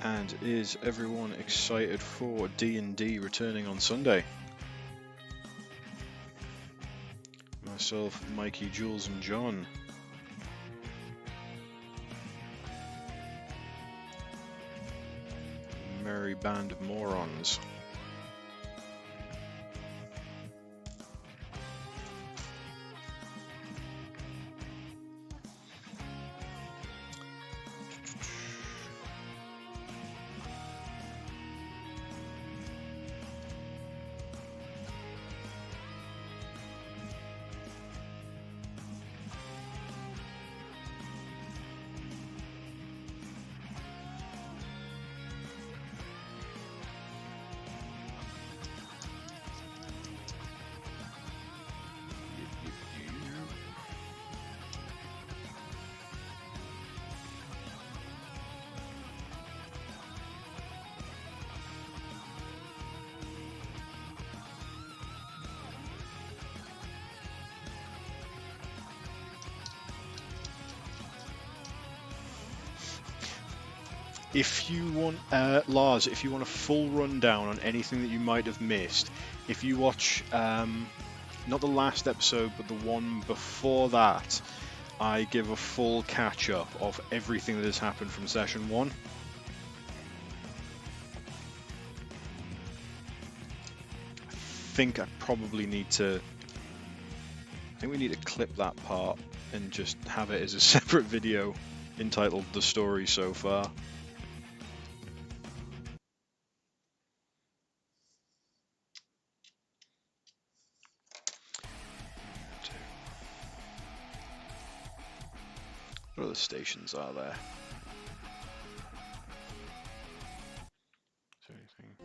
And is everyone excited for D&D returning on Sunday? Myself, Mikey, Jules, and John. Merry band of morons. If you want, Lars, if you want a full rundown on anything that you might have missed, if you watch, not the last episode, but the one before that, I give a full catch-up of everything that has happened from session 1. I think we need to clip that part and just have it as a separate video entitled "The Story So Far." What other stations are there? Is there anything?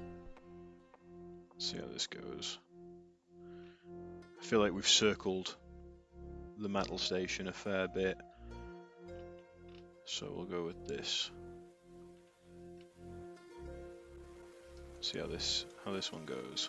Let's see how this goes. I feel like we've circled the metal station a fair bit, so we'll go with this. See how this one goes.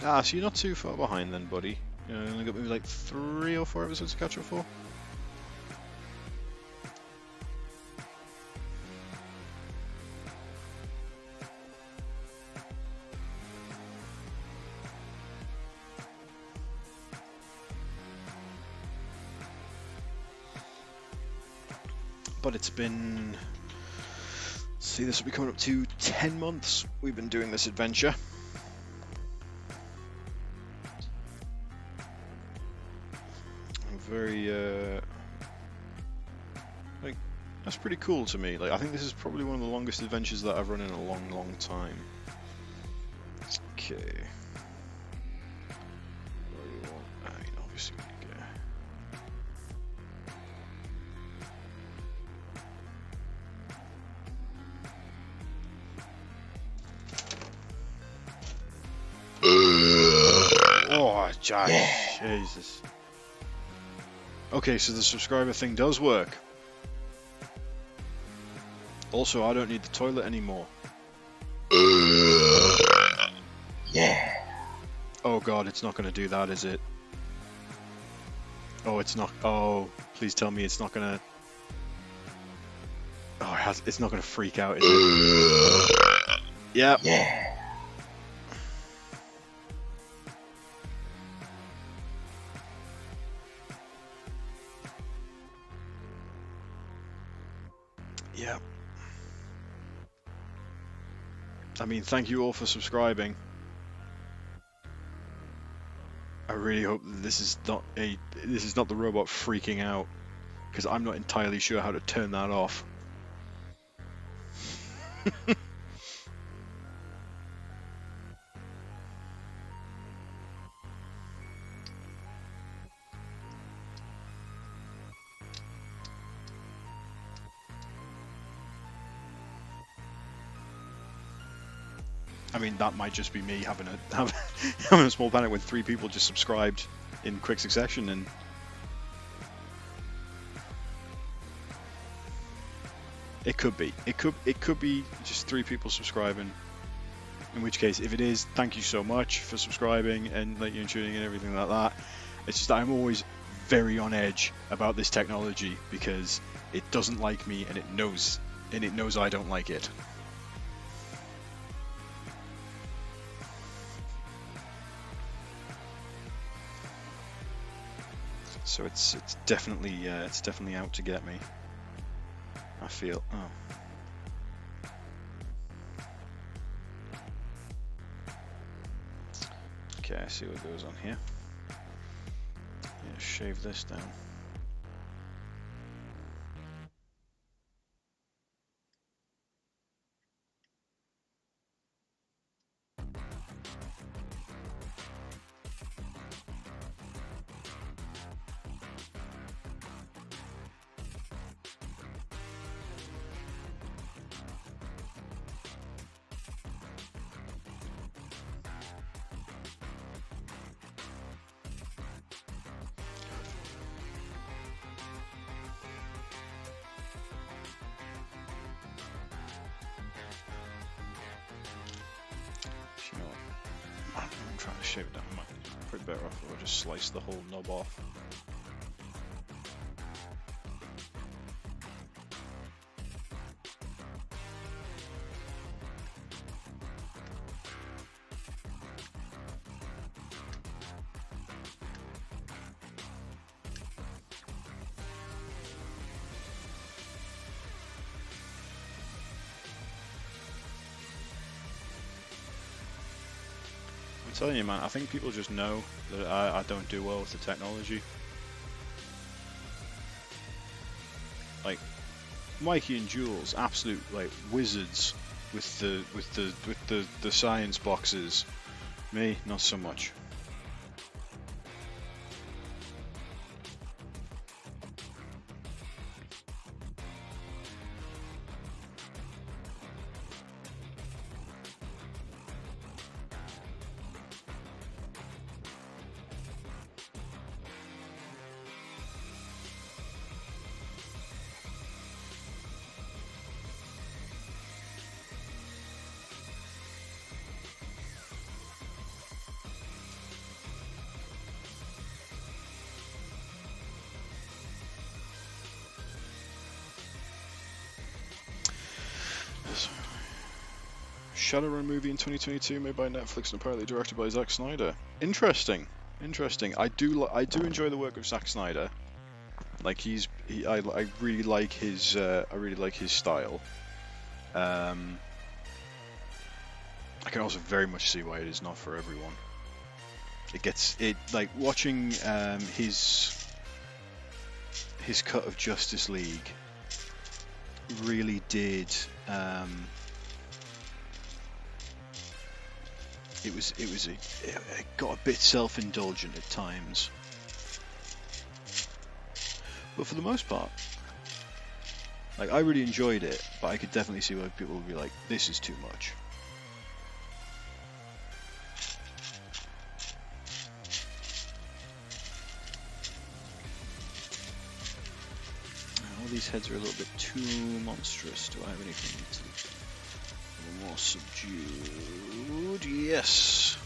Ah, so you're not too far behind then, buddy. You know, only got maybe like 3 or 4 episodes to catch up for. but it's been, see, this will be coming up to 10 months we've been doing this adventure. I'm very, like, that's pretty cool to me. Like, I think this is probably one of the longest adventures that I've run in a long, long time. Okay. Where do we want? I mean, obviously we need to go. Oh, Josh, Jesus. Okay, so the subscriber thing does work. Also, I don't need the toilet anymore. Yeah. Oh god, it's not going to do that, is it? Oh, it's not. Oh, please tell me it's not going to. Oh, it's not going to freak out, is it? Yep. Yeah. Yeah. I mean, thank you all for subscribing. I really hope that this is not the robot freaking out, because I'm not entirely sure how to turn that off. I mean, that might just be me having a small panic when 3 people just subscribed in quick succession, and it could be just 3 people subscribing. In which case, if it is, thank you so much for subscribing and like you tuning in and everything like that. It's just that I'm always very on edge about this technology because it doesn't like me and it knows I don't like it. So it's definitely out to get me. I feel. Oh. Okay, I see what goes on here. Yeah, shave this down. Trying to shave it down, I might probably better off if I just slice the whole knob off. I'm telling you, man, I think people just know that I don't do well with the technology. Like Mikey and Jules, absolute like wizards with the science boxes. Me, not so much. Shadowrun movie in 2022 made by Netflix and apparently directed by Zack Snyder. Interesting. I do enjoy the work of Zack Snyder. Like I really like his style. I can also very much see why it is not for everyone. Like watching his cut of Justice League really did. It got a bit self-indulgent at times, but for the most part, like I really enjoyed it. But I could definitely see why people would be like, "This is too much." All these heads are a little bit too monstrous. Do I have anything to a little more subdued? Yes.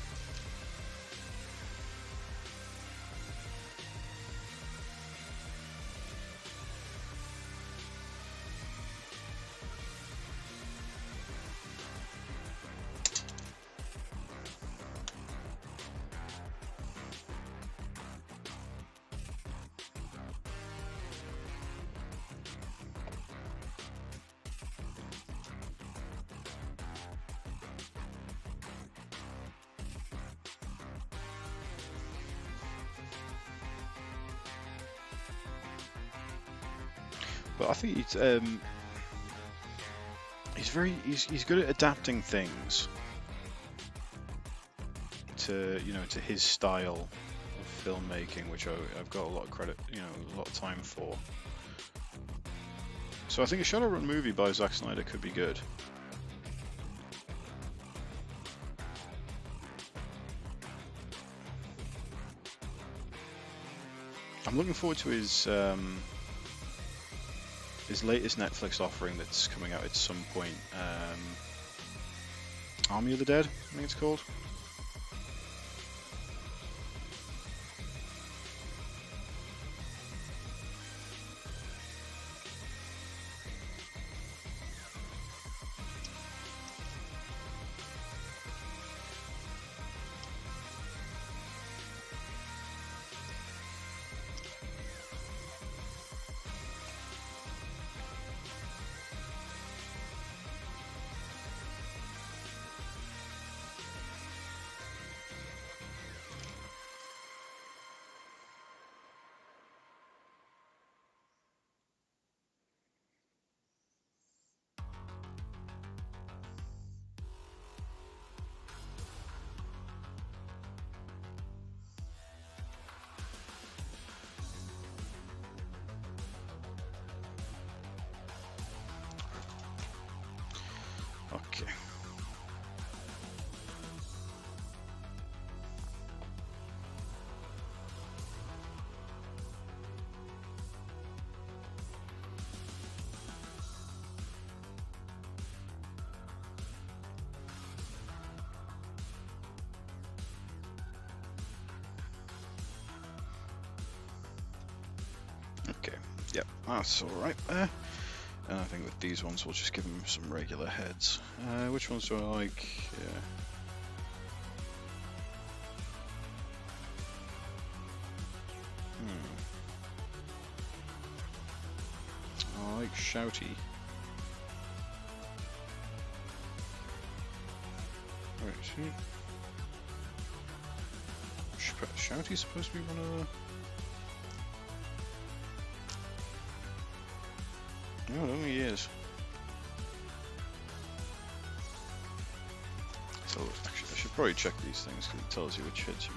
But I think he's good at adapting things to to his style of filmmaking, which I've got a lot of credit, a lot of time for. So I think a Shadowrun movie by Zack Snyder could be good. I'm looking forward to his latest Netflix offering that's coming out at some point. Army of the Dead, I think it's called. Okay. Okay, yep, that's alright there. And I think with these ones we'll just give them some regular heads. Which ones do I like? Yeah. I like Shouty. Wait, see? Shouty's supposed to be one of the... No, I don't think he is. So, actually, I should probably check these things because it tells you which hits you.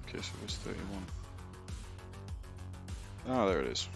Okay, so it's 31. Ah, there it is.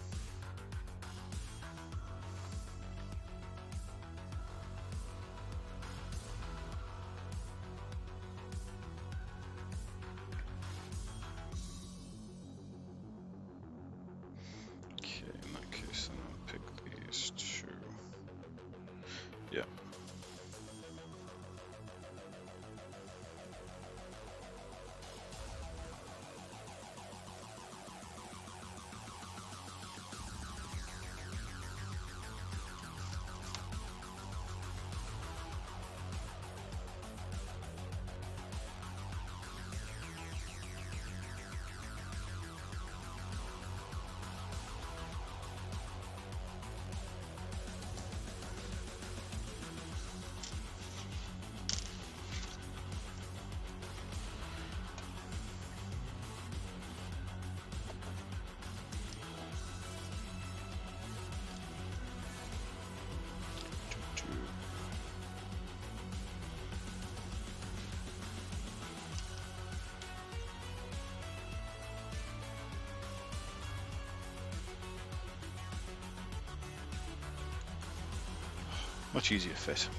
Much easier fit.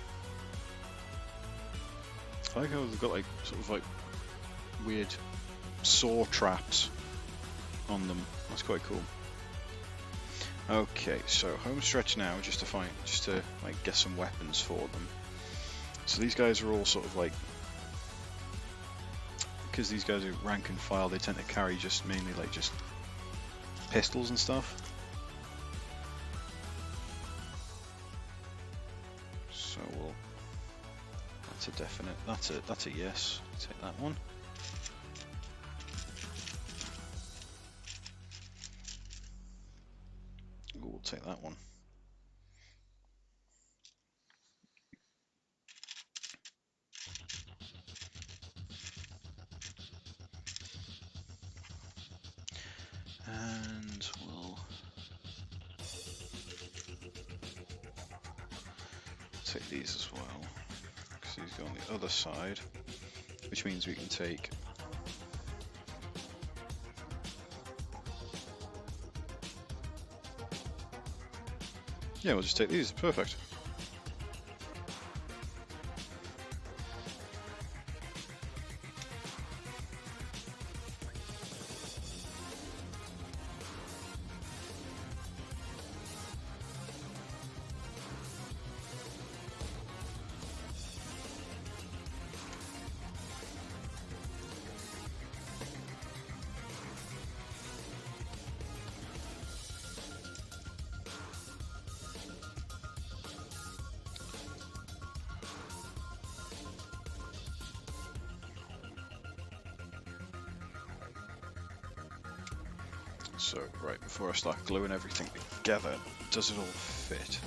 I like how they've got like sort of like weird saw traps on them. That's quite cool. Okay, so home stretch now, just to like get some weapons for them. So these guys are all sort of like, because these guys are rank and file, they tend to carry just mainly like just pistols and stuff. So we'll, that's a definite, that's a yes. Take that one. Ooh, we'll take that one. And we'll take these as well, because these go on the other side, which means we can take yeah, we'll just take these. Perfect. So, right, before I start gluing everything together, does it all fit?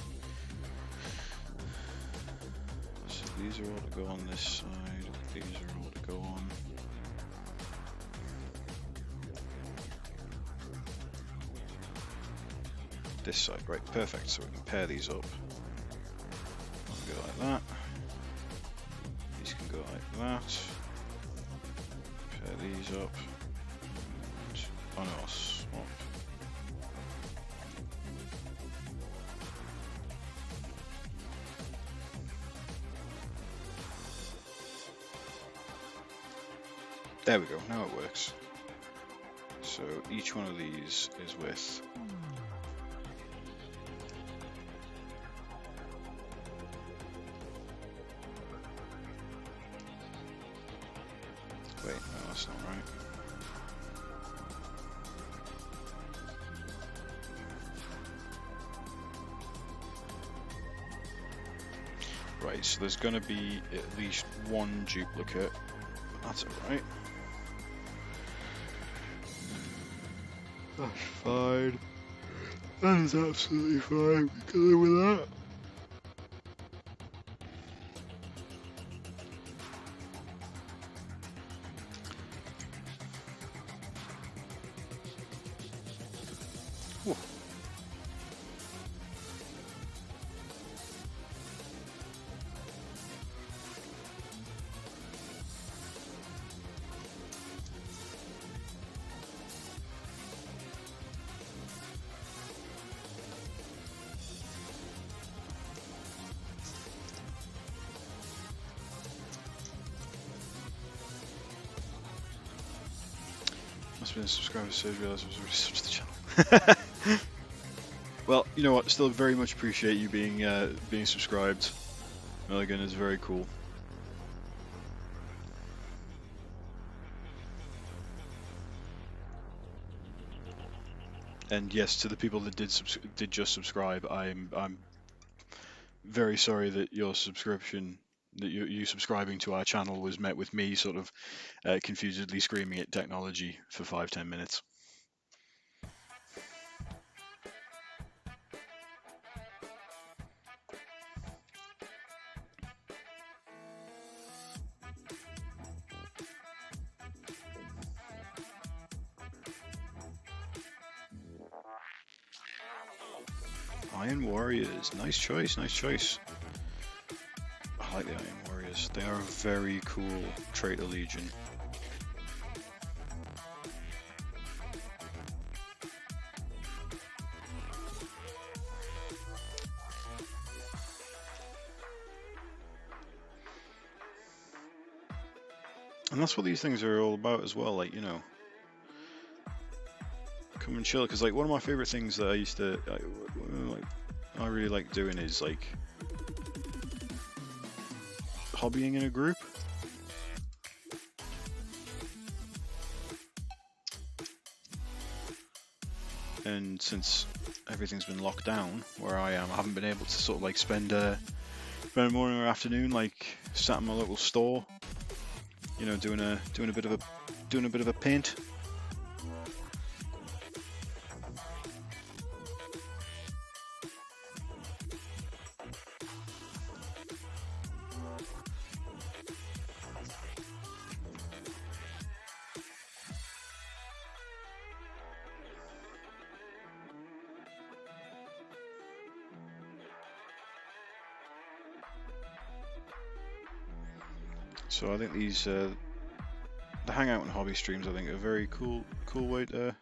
So these are all to go on this side, these are all to go on. This side, right, perfect, so we can pair these up. One go like that. These can go like that. Pair these up. Oh no, I'll swap. There we go, now it works. So each one of these is with wait, no, that's not right. Right, so there's going to be at least one duplicate. That's alright. That's fine. That is absolutely fine. We can live with that. Whoa. Must have been a subscriber, so I realised I was already subbed to the channel. Well, you know what? Still very much appreciate you being subscribed. Milligan is very cool. And yes, to the people that did just subscribe, I'm very sorry that your subscription, that you subscribing to our channel was met with me sort of confusedly screaming at technology for 5-10 minutes. Iron Warriors, nice choice, nice choice. I like the Iron Warriors. They are a very cool traitor legion. And that's what these things are all about as well, like, you know, come and chill. Because like one of my favorite things that I used to like, I really like doing is like hobbying in a group. And since everything's been locked down where I am, I haven't been able to sort of like spend a morning or afternoon like sat in my local store, you know, doing a bit of a paint. So I think these the hangout and hobby streams, I think, are a very cool way to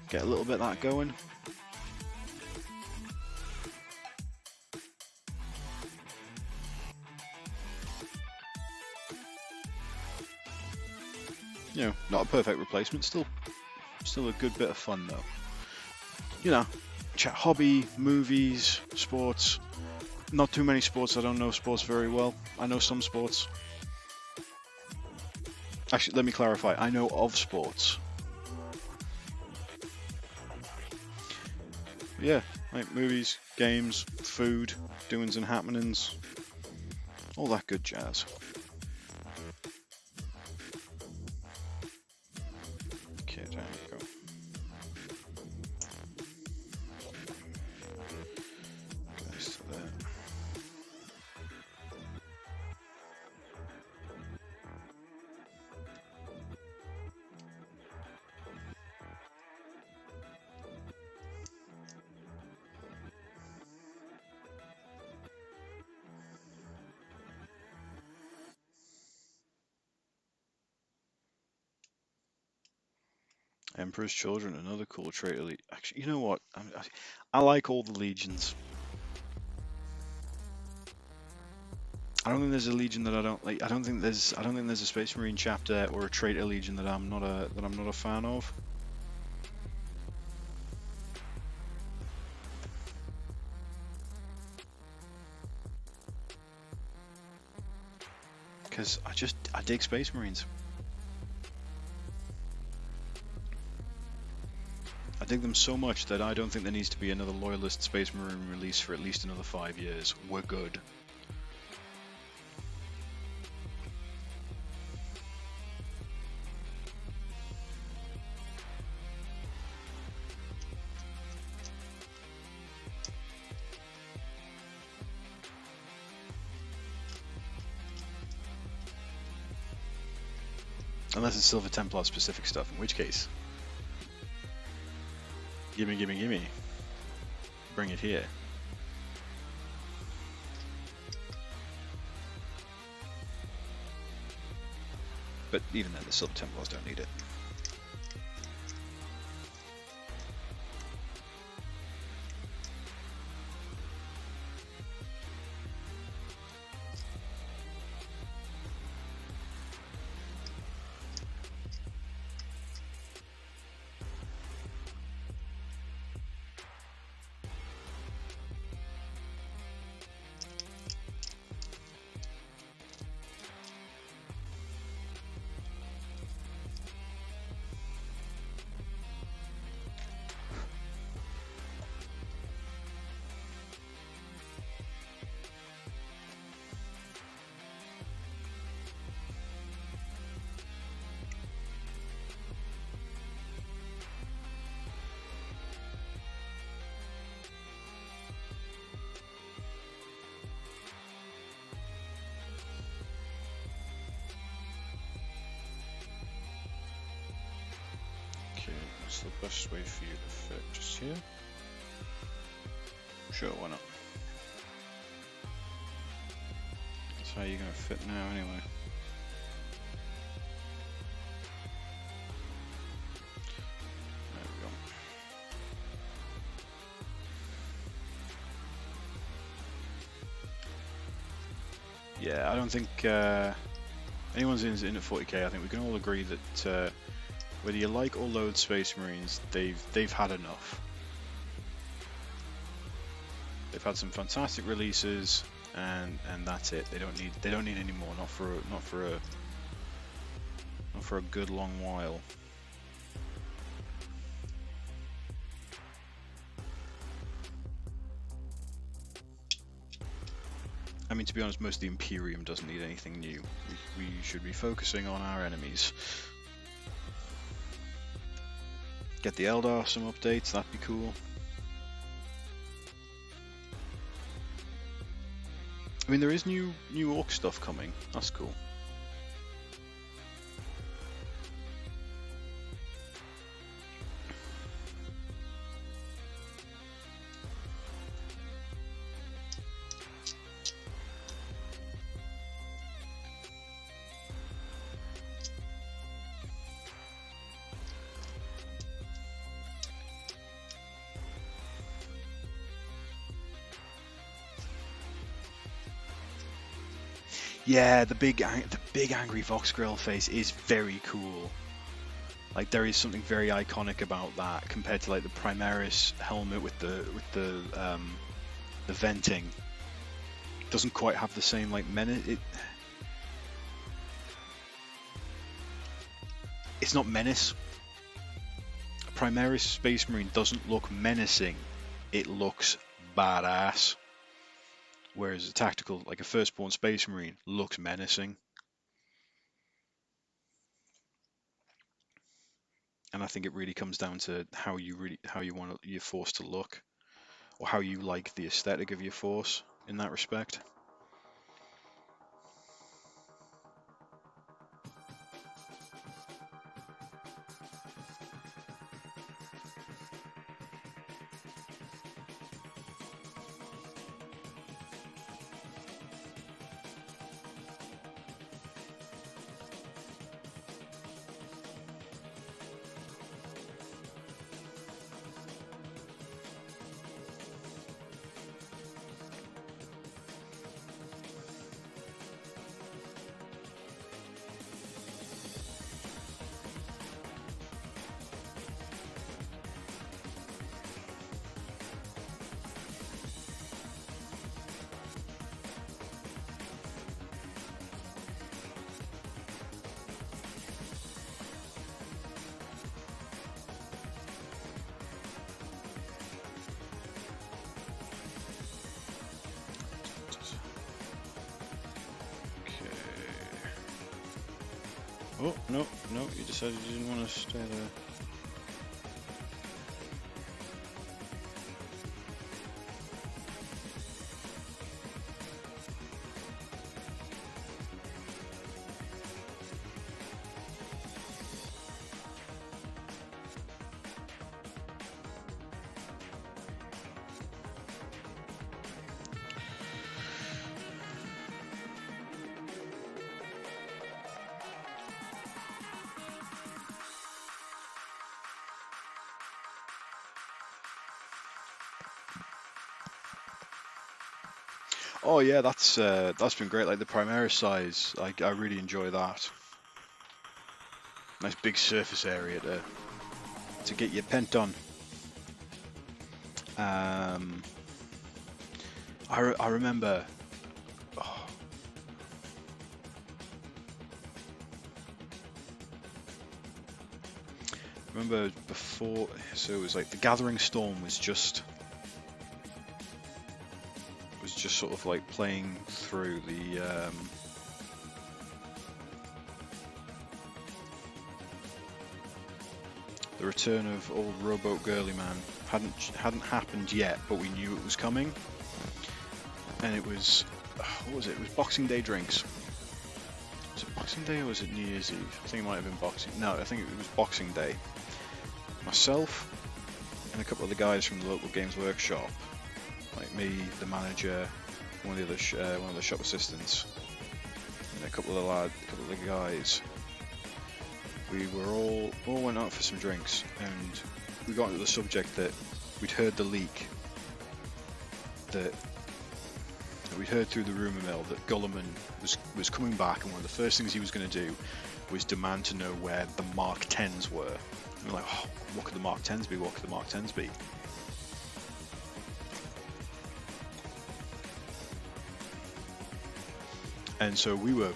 get a little bit of that going. You know, not a perfect replacement, still a good bit of fun though. You know, chat hobby, movies, sports. Not too many sports. I don't know sports very well. I know some sports. Actually, let me clarify. I know of sports. Yeah, like movies, games, food, doings and happenings, all that good jazz. Okay, there you go. Goes to there. Emperor's Children, another cool trait. Actually, you know what? I like all the legions. I don't think there's a legion that I don't like. I don't think there's a Space Marine chapter or a traitor legion that I'm not a fan of. Because I dig Space Marines. I dig them so much that I don't think there needs to be another Loyalist Space Marine release for at least another 5 years. We're good. Unless it's Silver Templar specific stuff, in which case, gimme. Bring it here. But even then, the Silver Templars don't need it. What's the best way for you to fit? Just here? Sure, why not? That's how you're going to fit now anyway. There we go. Yeah, I don't think Anyone's in at 40k, I think we can all agree that whether you like or loathe Space Marines, they've had enough. They've had some fantastic releases, and that's it. They don't need any more. Not for a good long while. I mean, to be honest, most of the Imperium doesn't need anything new. We should be focusing on our enemies. Get the Eldar some updates, that'd be cool. I mean, there is new Orc stuff coming. That's cool. Yeah, the big angry Vox Grill face is very cool. Like, there is something very iconic about that compared to like the Primaris helmet with the venting. It doesn't quite have the same like menace. It's not menace. A Primaris Space Marine doesn't look menacing. It looks badass. Whereas a tactical, like a firstborn Space Marine, looks menacing. And I think it really comes down to how you want your force to look, or how you like the aesthetic of your force in that respect. Oh, no, you decided you didn't want to stay there. Oh yeah, that's been great. Like the Primaris size, I really enjoy that. Nice big surface area to get your pent on. I remember. Oh. Remember before, so it was like the Gathering Storm was just sort of like playing through the return of old Rowboat Girly Man hadn't happened yet, but we knew it was coming, and it was what was it? It was Boxing Day drinks. Was it Boxing Day or was it New Year's Eve? I think it might have been Boxing. No, I think it was Boxing Day. Myself and a couple of the guys from the local Games Workshop, like me, the manager, one of the shop assistants, and a couple of the guys. We were all went out for some drinks, and we got into the subject that we'd heard the leak that we'd heard through the rumour mill that Gulliman was coming back, and one of the first things he was going to do was demand to know where the Mark 10s were. And we're like, oh, what could the Mark 10s be? What could the Mark 10s be? And so we were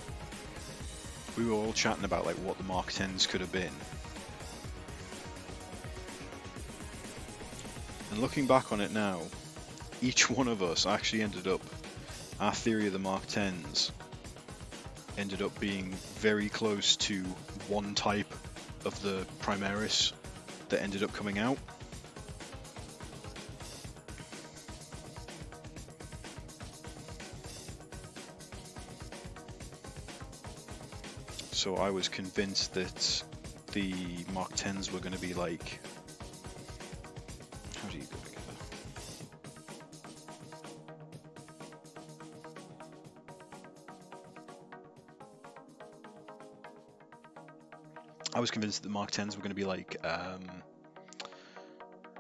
all chatting about like what the Mark 10s could have been. And looking back on it now, each one of us actually ended up, our theory of the Mark 10s ended up being very close to one type of the Primaris that ended up coming out. So I was convinced that the Mark 10s were going to be like, how do you go together? I was convinced that the Mark 10s were going to be like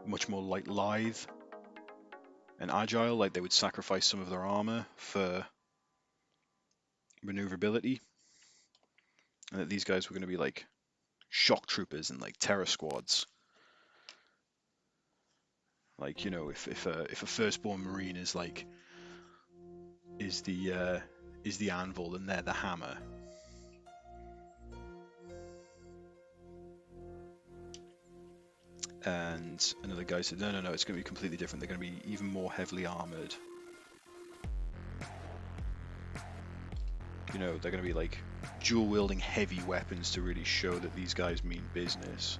much more like lithe and agile, like they would sacrifice some of their armor for maneuverability, and that these guys were going to be like shock troopers and like terror squads. Like, you know, if a firstborn marine is like is the anvil, then they're the hammer. And another guy said, no, it's going to be completely different. They're going to be even more heavily armored. You know, they're going to be like dual-wielding heavy weapons to really show that these guys mean business.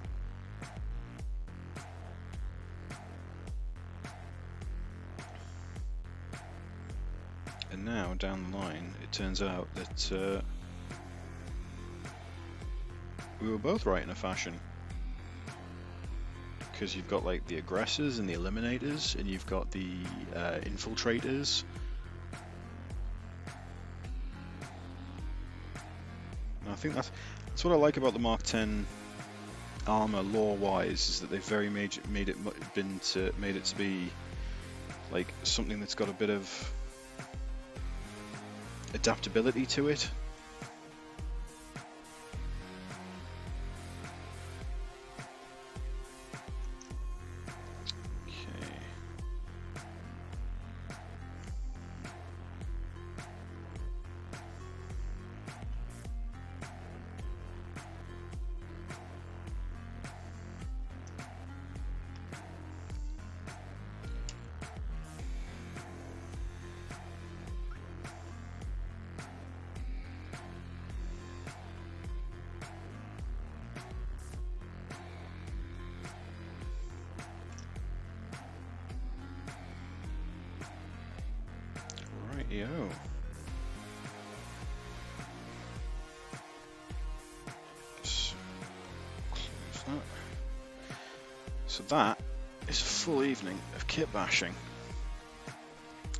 And now, down the line, it turns out that we were both right in a fashion. Because you've got like the aggressors and the eliminators, and you've got the infiltrators. And I think that's what I like about the Mark 10 armor lore-wise, is that they've very made it to be like something that's got a bit of adaptability to it. Yo. So that is a full evening of kitbashing.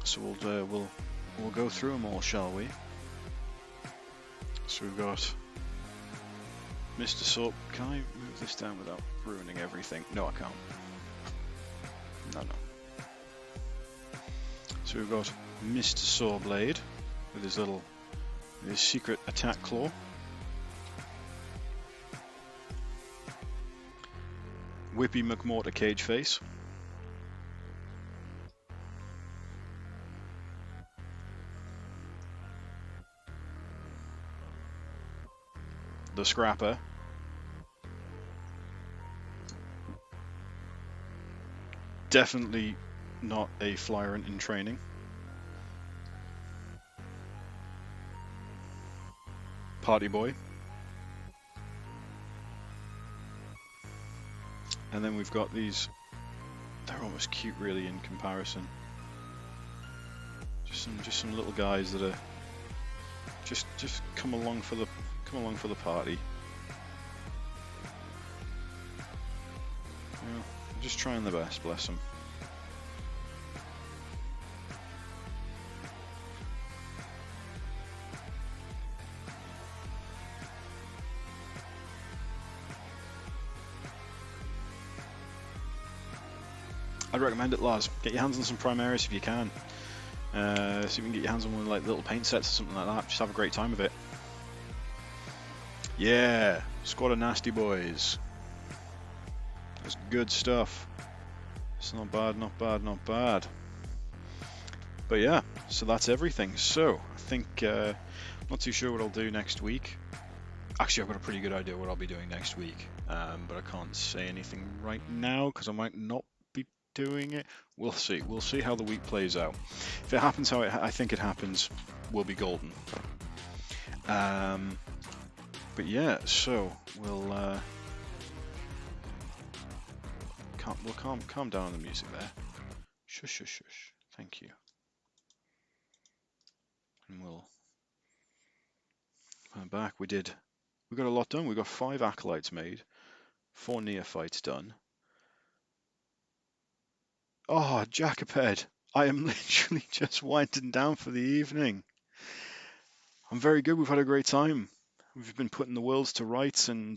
So we'll go through them all, shall we? So we've got Mr. Soap. Can I move this down without ruining everything? No, I can't. No. So we've got Mr. Sawblade with his secret attack claw. Whippy McMortar Cage Face. The Scrapper. Definitely not a flyer in training. Party Boy. And then we've got these, they're almost cute really in comparison. Just some little guys that are just come along for the party. Yeah, just trying their best, bless them. I'd recommend it, lads. Get your hands on some Primaris if you can. See if you can get your hands on one of like little paint sets or something like that. Just have a great time with it. Yeah, squad of nasty boys. That's good stuff. It's not bad, not bad, not bad. But yeah, so that's everything. So I think not too sure what I'll do next week. Actually, I've got a pretty good idea what I'll be doing next week, but I can't say anything right now because I might not be doing it. We'll see. We'll see how the week plays out. If it happens how I think it happens, we'll be golden. But yeah, so we'll calm down on the music there. Shush, shush, shush. Thank you. And we'll come back. We got a lot done. We got 5 acolytes made, 4 neophytes done. Oh, Jacoped, I am literally just winding down for the evening. I'm very good. We've had a great time. We've been putting the worlds to rights and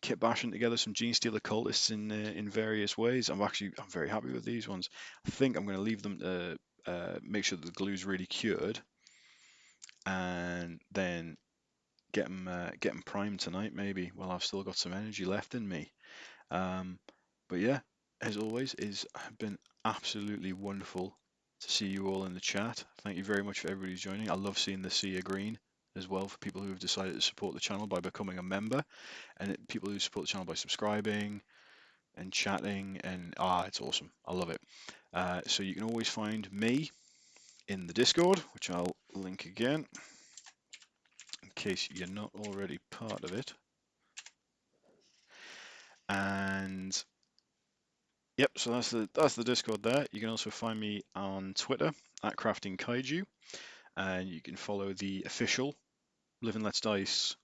kitbashing together some Gene Stealer cultists in various ways. I'm very happy with these ones. I think I'm going to leave them to make sure that the glue's really cured, and then get them primed tonight maybe while I've still got some energy left in me. But yeah, as always, it's been absolutely wonderful to see you all in the chat. Thank you very much for everybody who's joining. I love seeing the sea of green as well for people who have decided to support the channel by becoming a member, and people who support the channel by subscribing and chatting, and it's awesome. I love it. So you can always find me in the Discord, which I'll link again in case you're not already part of it. And yep, so that's the Discord there. You can also find me on Twitter at Crafting KAIJU, and you can follow the official Live and Let's Dice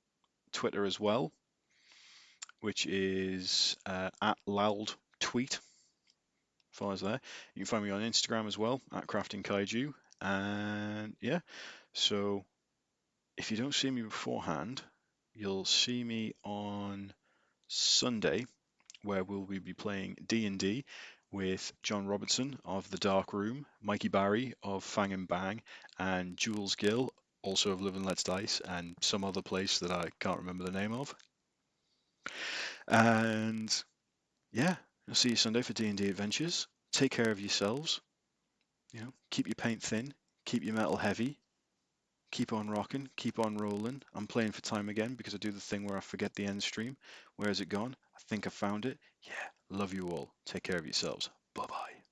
Twitter as well, which is at loud tweet. Follow us there. You can find me on Instagram as well at Crafting KAIJU, and yeah. So if you don't see me beforehand, you'll see me on Sunday, where we'll be playing D&D with John Robertson of The Dark Room, Mikey Barry of Fang and Bang, and Jules Gill, also of Live and Let's Dice, and some other place that I can't remember the name of. And yeah, I'll see you Sunday for D&D Adventures. Take care of yourselves. You know, keep your paint thin, keep your metal heavy, keep on rocking, keep on rolling. I'm playing for time again because I do the thing where I forget the end stream. Where has it gone? I think I found it. Yeah, love you all. Take care of yourselves. Bye-bye.